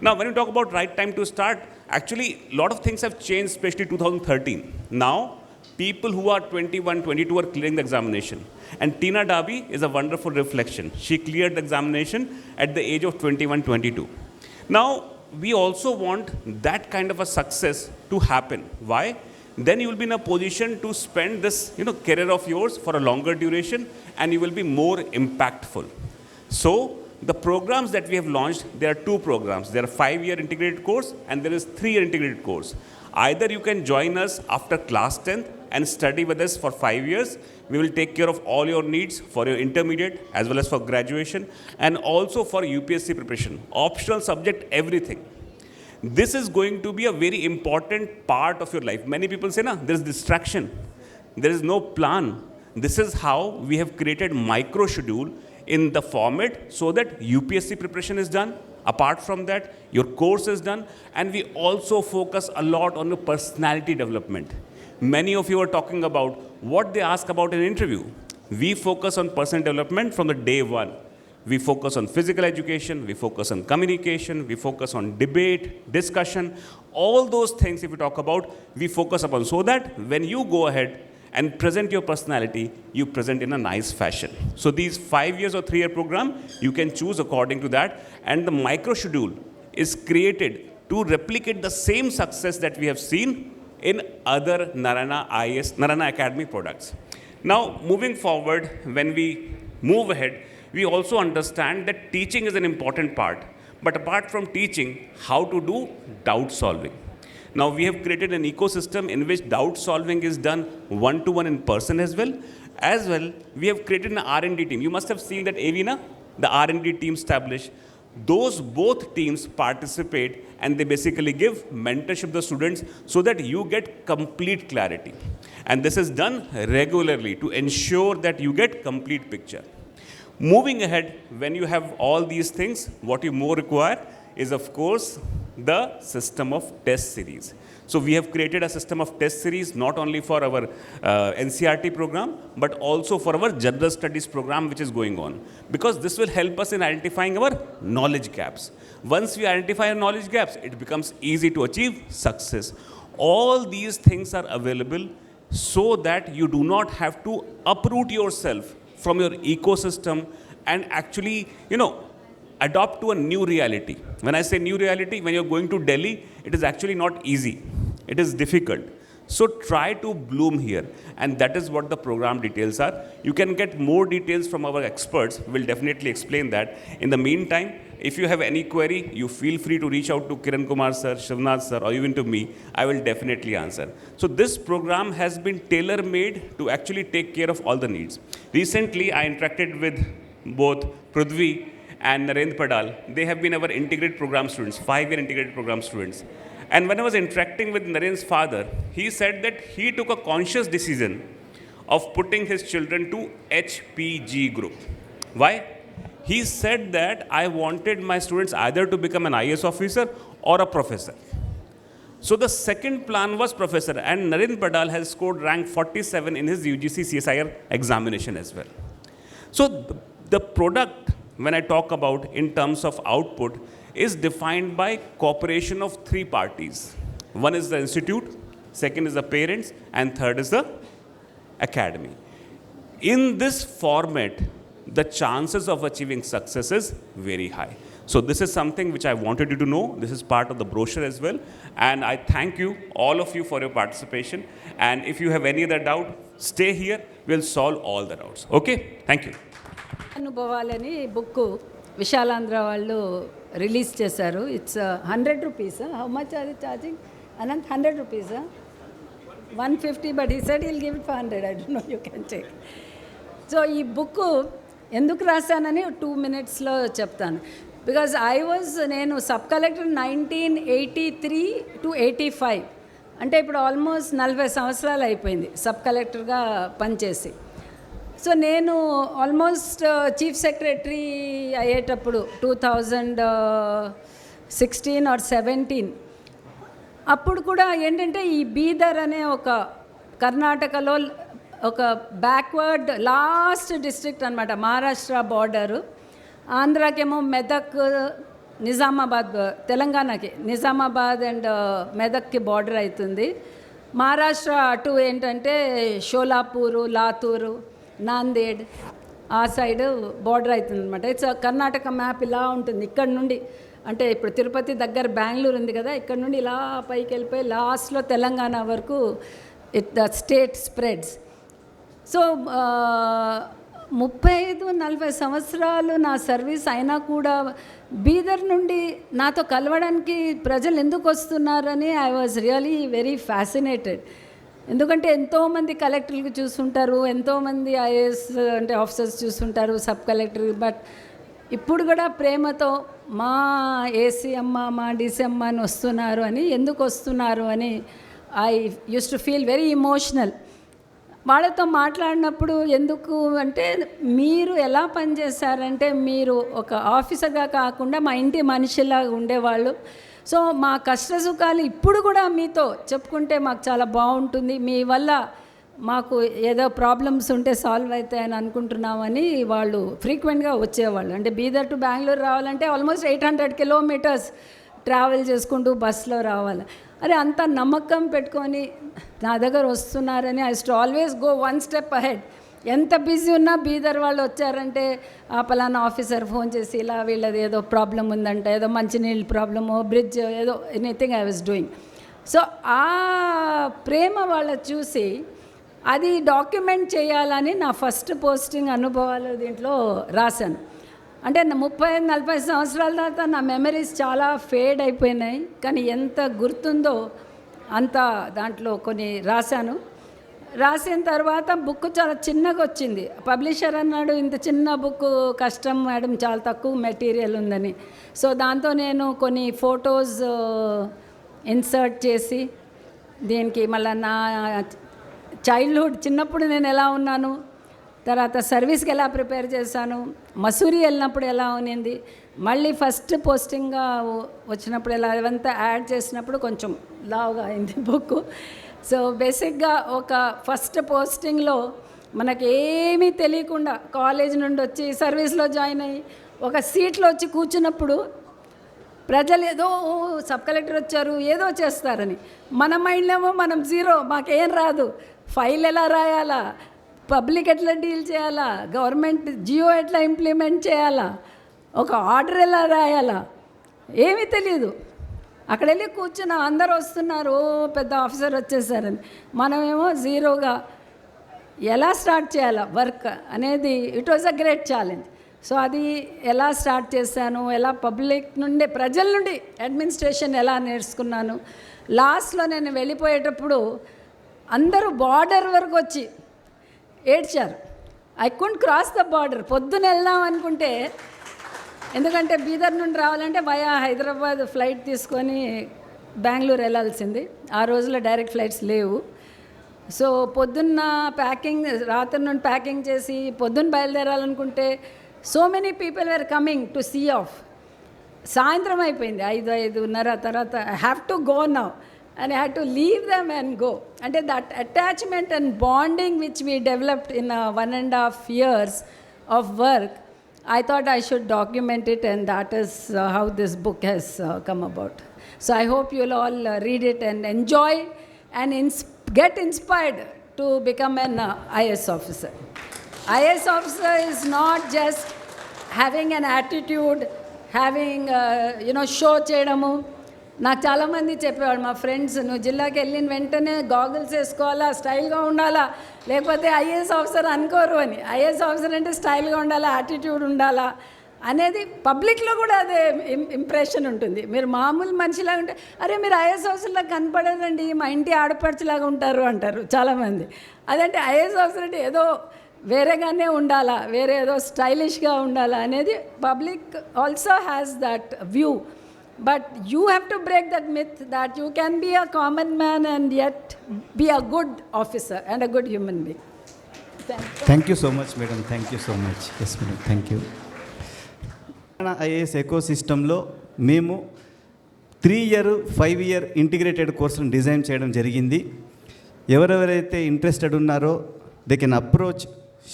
Speaker 14: Now, when you talk about right time to start, actually, a lot of things have changed, especially 2013. Now, people who are 21, 22 are clearing the examination. And Tina Darby is a wonderful reflection. She cleared the examination at the age of 21, 22. Now, we also want that kind of a success to happen. Why? Then you will be in a position to spend this career of yours for a longer duration, and you will be more impactful. So, the programs that we have launched, there are two programs. There are 5-year integrated course and there is 3-year integrated course. Either you can join us after class 10th and study with us for 5 years. We will take care of all your needs for your intermediate as well as for graduation and also for UPSC preparation. Optional subject, everything. This is going to be a very important part of your life. Many people say, there is distraction. There is no plan. This is how we have created micro schedule in the format so that UPSC preparation is done. Apart from that, your course is done. And we also focus a lot on your personality development. Many of you are talking about what they ask about in an interview. We focus on personal development from the day one. We focus on physical education, we focus on communication, we focus on debate, discussion. All those things, if we talk about, we focus upon so that when you go ahead and present your personality, you present in a nice fashion. So these 5 years or 3-year program, you can choose according to that. And the micro schedule is created to replicate the same success that we have seen in other Narayana IAS, Narayana Academy products. Now, moving forward, when we move ahead, we also understand that teaching is an important part. But apart from teaching, how to do doubt solving. Now, we have created an ecosystem in which doubt solving is done one-to-one in person as well. As well, we have created an R&D team. You must have seen that AVNA, the R&D team established. Those both teams participate and they basically give mentorship to the students so that you get complete clarity. And this is done regularly to ensure that you get complete picture. Moving ahead, when you have all these things, what you more require is, of course, the system of test series. So we have created a system of test series not only for our NCRT program, but also for our general studies program which is going on. Because this will help us in identifying our knowledge gaps. Once we identify our knowledge gaps, it becomes easy to achieve success. All these things are available so that you do not have to uproot yourself from your ecosystem and actually, adopt to a new reality. When I say new reality, when you're going to Delhi, it is actually not easy. It is difficult. So try to bloom here. And that is what the program details are. You can get more details from our experts. We'll definitely explain that. In the meantime, if you have any query, you feel free to reach out to Kiran Kumar sir, Shivnath sir, or even to me. I will definitely answer. So this program has been tailor-made to actually take care of all the needs. Recently, I interacted with both Prithvi and Narayana Prabha. They have been our integrated program students, 5-year integrated program students. And when I was interacting with Narayana's father, he said that he took a conscious decision of putting his children to HPG group. Why? He said that I wanted my students either to become an IAS officer or a professor. So the second plan was professor, and Narayana Prabha has scored rank 47 in his UGC CSIR examination as well. So the product, when I talk about in terms of output, is defined by cooperation of 3 parties. One is the institute, second is the parents, and third is the academy. In this format, the chances of achieving success is very high. So this is something which I wanted you to know. This is part of the brochure as well. And I thank you, all of you, for your participation. And if you have any other doubt, stay here. We'll solve all the doubts. Okay? Thank you.
Speaker 4: అనుభవాలని book Visalaandhra వాళ్ళు release చేశారు. It's 100 rupees. How much are you charging? Anant 100 rupees, 150, but he said he'll give it for 100. I don't know, you can check. So ఈ book ఎందుకు రాశానని 2 minutesలో చెప్తాను. Because నేను sub collector 1983 to 85, అంటే ఇప్పుడు ఆల్మోస్ట్ 40 సంవత్సరాలు అయిపోయింది సబ్ కలెక్టర్గా పనిచేసి. సో నేను ఆల్మోస్ట్ చీఫ్ సెక్రటరీ అయ్యేటప్పుడు 2016 or 17, అప్పుడు కూడా ఏంటంటే ఈ బీదర్ అనే ఒక కర్ణాటకలో ఒక బ్యాక్వర్డ్ లాస్ట్ డిస్ట్రిక్ట్ అనమాట, మహారాష్ట్ర బార్డరు. ఆంధ్రాకేమో మెదక్, నిజామాబాద్, తెలంగాణకి నిజామాబాద్ అండ్ మెదక్కి బార్డర్ అవుతుంది. మహారాష్ట్ర అటు ఏంటంటే షోలాపూరు, లాతూరు, నాందేడ్ ఆ సైడ్ బార్డర్ అవుతుంది అనమాట. ఇట్స్ కర్ణాటక మ్యాప్ ఇలా ఉంటుంది. ఇక్కడ నుండి అంటే ఇప్పుడు తిరుపతి దగ్గర బెంగళూరు ఉంది కదా, ఇక్కడ నుండి ఇలా పైకి వెళ్ళిపోయి లాస్ట్లో తెలంగాణ వరకు ద స్టేట్ స్ప్రెడ్స్. సో 35-40 సంవత్సరాలు నా సర్వీస్ అయినా కూడా బీదర్ నుండి నాతో కలవడానికి ప్రజలు ఎందుకు వస్తున్నారని I was really very fascinated. ఎందుకంటే ఎంతోమంది కలెక్టర్లు చూస్తుంటారు, ఎంతోమంది ఐఏఎస్ అంటే ఆఫీసర్స్ చూస్తుంటారు, సబ్ కలెక్టర్. బట్ ఇప్పుడు కూడా ప్రేమతో మా ఏసీ అమ్మ, మా డీసీ అమ్మ అని వస్తున్నారు అని, ఎందుకు వస్తున్నారు అని I use to feel very emotional. వాళ్ళతో మాట్లాడినప్పుడు ఎందుకు అంటే, మీరు ఎలా పనిచేశారంటే మీరు ఒక ఆఫీసర్గా కాకుండా మా ఇంటి మనిషిలా ఉండేవాళ్ళు. సో మా కష్ట సుఖాలు ఇప్పుడు కూడా మీతో చెప్పుకుంటే మాకు చాలా బాగుంటుంది, మీ వల్ల మాకు ఏదో ప్రాబ్లమ్స్ ఉంటే సాల్వ్ అవుతాయని అనుకుంటున్నామని వాళ్ళు ఫ్రీక్వెంట్గా వచ్చేవాళ్ళు. అంటే బీదర్ టు బెంగళూరు రావాలంటే ఆల్మోస్ట్ 800 kilometers ట్రావెల్ చేసుకుంటూ బస్సులో రావాలి. అరే అంత నమ్మకం పెట్టుకొని నా దగ్గర వస్తున్నారని I to always go 1 step ahead. ఎంత బిజీ ఉన్నా బీదర్ వాళ్ళు వచ్చారంటే ఆ పలానా ఆఫీసర్ ఫోన్ చేసి ఇలా వీళ్ళది ఏదో ప్రాబ్లం ఉందంట, ఏదో మంచినీళ్ళ ప్రాబ్లమో, బ్రిడ్జ్ ఏదో, anything I was doing. So ఆ ప్రేమ వాళ్ళ చూసి అది డాక్యుమెంట్ చేయాలని నా ఫస్ట్ పోస్టింగ్ అనుభవాలు దీంట్లో రాశాను. అంటే 30-40 సంవత్సరాల తర్వాత నా మెమరీస్ చాలా ఫేడ్ అయిపోయినాయి, కానీ ఎంత గుర్తుందో అంత దాంట్లో కొన్ని రాశాను. రాసిన తర్వాత బుక్ చాలా చిన్నగా వచ్చింది. పబ్లిషర్ అన్నాడు, ఇంత చిన్న బుక్ కష్టం మేడం, చాలా తక్కువ మెటీరియల్ ఉందని. సో దాంతో నేను కొన్ని ఫొటోస్ ఇన్సర్ట్ చేసి దీనికి మళ్ళీ నా చైల్డ్హుడ్, చిన్నప్పుడు నేను ఎలా ఉన్నాను, తర్వాత సర్వీస్కి ఎలా ప్రిపేర్ చేశాను, మసూరి వెళ్ళినప్పుడు ఎలా ఉన్నింది, మళ్ళీ ఫస్ట్ పోస్టింగ్గా వచ్చినప్పుడు ఎలా, ఇవంతా యాడ్ చేసినప్పుడు కొంచెం లావుగా అయింది బుక్. సో బేసిక్గా ఒక ఫస్ట్ పోస్టింగ్లో మనకి ఏమీ తెలియకుండా కాలేజ్ నుండి వచ్చి సర్వీస్లో జాయిన్ అయ్యి ఒక సీట్లో వచ్చి కూర్చున్నప్పుడు ప్రజలు ఏదో సబ్ కలెక్టర్ వచ్చారు ఏదో చేస్తారని, మన మైండ్లో మనం జీరో, మాకేం రాదు, ఫైల్ ఎలా రాయాలా, పబ్లిక్ ఎట్లా డీల్ చేయాలా, గవర్నమెంట్ జియో ఎట్లా ఇంప్లిమెంట్ చేయాలా, ఒక ఆర్డర్ ఎలా రాయాలా, ఏమీ తెలియదు. అక్కడ వెళ్ళి కూర్చున్న అందరూ వస్తున్నారు, ఓ పెద్ద ఆఫీసర్ వచ్చేసారని, మనమేమో జీరోగా ఎలా స్టార్ట్ చేయాలా వర్క్ అనేది it was a great challenge. So అది ఎలా స్టార్ట్ చేశాను, ఎలా పబ్లిక్ నుండి, ప్రజల నుండి అడ్మినిస్ట్రేషన్ ఎలా నేర్చుకున్నాను. లాస్ట్లో నేను వెళ్ళిపోయేటప్పుడు అందరూ బార్డర్ వరకు వచ్చి ఏడ్చారు. I couldn't cross the border. పొద్దున వెళ్దాం అనుకుంటే, ఎందుకంటే బీదర్ నుండి రావాలంటే వయా హైదరాబాద్ ఫ్లైట్ తీసుకొని బెంగళూరు వెళ్ళాల్సింది. ఆ రోజుల్లో డైరెక్ట్ ఫ్లైట్స్ లేవు. సో పొద్దున్న ప్యాకింగ్, రాత్రి నుండి ప్యాకింగ్ చేసి పొద్దున్న బయలుదేరాలనుకుంటే so many people were coming to see off. సాయంత్రం అయిపోయింది 5-5:30 తర్వాత I have to go now and I had to leave them and go. And that attachment and bonding which we developed in 1.5 years of work, I thought I should document it, and that is how this book has come about. So I hope you'll all read it and enjoy and get inspired to become an IAS officer. IAS officer is not just having an attitude, having show చేయడము. నాకు చాలామంది చెప్పేవాడు, మా friends, నువ్వు జిల్లాకి వెళ్ళిన వెంటనే goggles వేసుకోవాలా, స్టైల్గా ఉండాలా, లేకపోతే ఐఏఎస్ ఆఫీసర్ అనుకోరు అని. ఐఏఎస్ ఆఫీసర్ అంటే స్టైల్గా ఉండాలా, యాటిట్యూడ్ ఉండాలా అనేది పబ్లిక్లో కూడా అదే ఇంప్రెషన్ ఉంటుంది. మీరు మామూలు మనిషిలాగా ఉంటే, అరే మీరు ఐఏఎస్ ఆఫీసర్లాగా కనపడదండి, మా ఇంటి ఆడపడుచులాగా ఉంటారు అంటారు చాలామంది. అదంటే ఐఏఎస్ ఆఫీసర్ అంటే ఏదో వేరేగానే ఉండాలా, వేరే ఏదో స్టైలిష్గా ఉండాలా అనేది public also has that view. But you have to break that myth that you can be a common man and yet be a good officer and a good human being.
Speaker 2: Thank you so much, madam. Thank you so much. Yes, madam. Thank you. IAS ఎకోసిస్టంలో మేము 3-year, 5-year integrated కోర్సును design చేయడం జరిగింది. ఎవరెవరైతే interested ఉన్నారో they can approach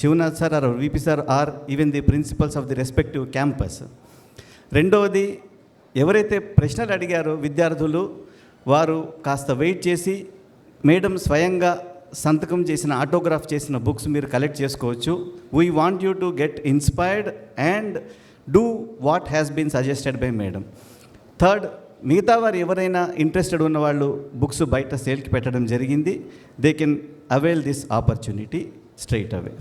Speaker 2: Shivanath sir or VP sir or even the principals of the respective campus. రెండవది, ఎవరైతే ప్రశ్నలు అడిగారో విద్యార్థులు, వారు కాస్త వెయిట్ చేసి మేడం స్వయంగా సంతకం చేసిన, ఆటోగ్రాఫ్ చేసిన బుక్స్ మీరు కలెక్ట్ చేసుకోవచ్చు. We want you to get inspired and do what has been suggested by madam. Third, మిగతా వారు ఎవరైనా ఇంట్రెస్టెడ్ ఉన్న వాళ్ళు బుక్స్ బయట సేల్కి పెట్టడం జరిగింది. They can avail this opportunity straight away.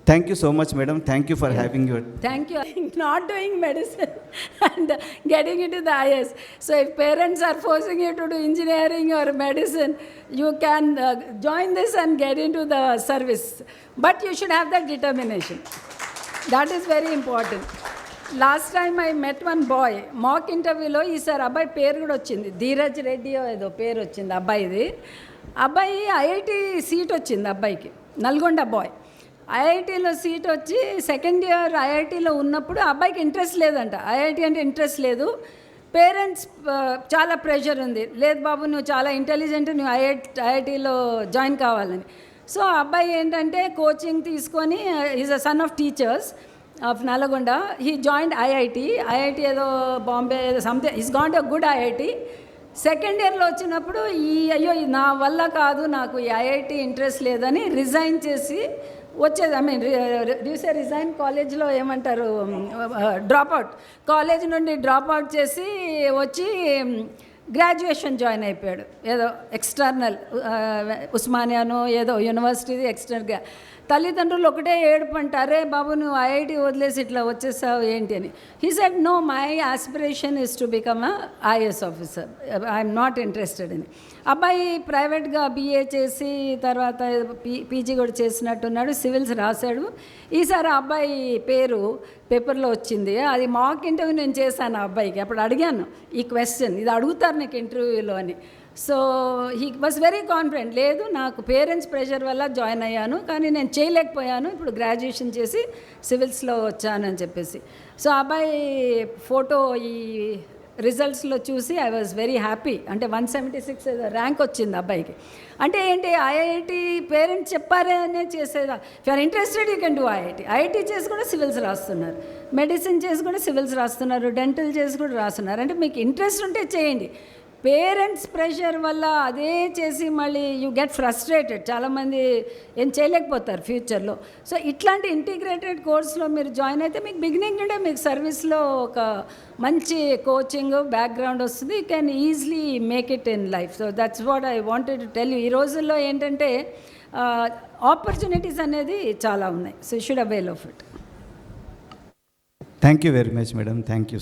Speaker 2: Thank you so much, madam. Thank you for having your...
Speaker 4: Thank you. Not doing medicine and getting into the IAS. So if parents are forcing you to do engineering or medicine, you can join this and get into the service. But you should have that determination. That is very important. Last time I met one boy, mock interview lo ee sir abbai peru kuda ochindi, Dheeraj Reddy ఏదో పేరు వచ్చింది అబ్బాయిది. అబ్బాయి IIT seat వచ్చింది అబ్బాయికి, Nalgonda bye. ఐఐటీలో seat వచ్చి second year ఐఐటీలో ఉన్నప్పుడు అబ్బాయికి ఇంట్రెస్ట్ లేదంట. ఐఐటీ అంటే ఇంట్రెస్ట్ లేదు. పేరెంట్స్ చాలా ప్రెషర్ ఉంది, లేదు బాబు నువ్వు చాలా ఇంటెలిజెంట్, నువ్వు ఐఐటీలో జాయిన్ కావాలని. సో అబ్బాయి ఏంటంటే కోచింగ్ తీసుకొని, is a son of teachers of Nalgonda. He joined IIT ఏదో బాంబే ఏదో something, is got a good IIT. Second ఇయర్లో వచ్చినప్పుడు అయ్యో నా వల్ల కాదు, నాకు ఈ ఐఐటీ ఇంట్రెస్ట్ లేదని రిజైన్ చేసి వచ్చేది. ఐ మీన్ రిజైన్ కాలేజ్లో ఏమంటారు, డ్రాప్అవుట్, కాలేజ్ నుండి డ్రాప్అవుట్ చేసి వచ్చి గ్రాడ్యుయేషన్ జాయిన్ అయిపోయాడు. ఏదో ఎక్స్టర్నల్ ఉస్మానియానో ఏదో యూనివర్సిటీ ఎక్స్టర్నల్గా. తల్లిదండ్రులు ఒకటే ఏడుపు అంటారే, బాబు నువ్వు ఐఐటీ వదిలేసి ఇట్లా వచ్చేసావు ఏంటి అని. He said no, my aspiration is to become a IAS officer, I'm not interested అని. అబ్బాయి ప్రైవేట్గా BA చేసి తర్వాత PG కూడా చేసినట్టున్నాడు, సివిల్స్ రాశాడు. ఈసారి అబ్బాయి పేరు పేపర్లో వచ్చింది. అది మాక్ ఇంటర్వ్యూ నేను చేశాను ఆ అబ్బాయికి. అప్పుడు అడిగాను ఈ క్వశ్చన్, ఇది అడుగుతారు నీకు ఇంటర్వ్యూలో అని. So he was very confident, లేదు నాకు పేరెంట్స్ ప్రెషర్ వల్ల జాయిన్ అయ్యాను, కానీ నేను చేయలేకపోయాను, ఇప్పుడు గ్రాడ్యుయేషన్ చేసి సివిల్స్లో వచ్చాను అని చెప్పేసి. సో అబ్బాయి ఫోటో ఈ రిజల్ట్స్లో చూసి ఐ వాజ్ వెరీ హ్యాపీ. అంటే 176 ఏదో ర్యాంక్ వచ్చింది అబ్బాయికి. అంటే ఏంటి, ఐఐటి పేరెంట్స్ చెప్పారే అనే చేసేదా. If you're interested you can do IIT చేసి కూడా సివిల్స్ రాస్తున్నారు, మెడిసిన్ చేసి కూడా సివిల్స్ రాస్తున్నారు, డెంటల్ చేసి కూడా రాస్తున్నారు. అంటే మీకు ఇంట్రెస్ట్ ఉంటే చేయండి. పేరెంట్స్ ప్రెషర్ వల్ల అదే చేసి మళ్ళీ యూ గెట్ ఫ్రస్ట్రేటెడ్, చాలామంది ఏం చేయలేకపోతారు ఫ్యూచర్లో. సో ఇట్లాంటి ఇంటిగ్రేటెడ్ కోర్స్లో మీరు జాయిన్ అయితే మీకు బిగినింగ్ నుండే మీకు సర్వీస్లో ఒక మంచి కోచింగ్ బ్యాక్గ్రౌండ్ వస్తుంది. You can easily make it in life. So that's what I wanted to tell you. ఈ రోజుల్లో ఏంటంటే ఆపర్చునిటీస్ అనేది చాలా ఉన్నాయి. So you should avail of it.
Speaker 2: Thank you very much madam. Thank you.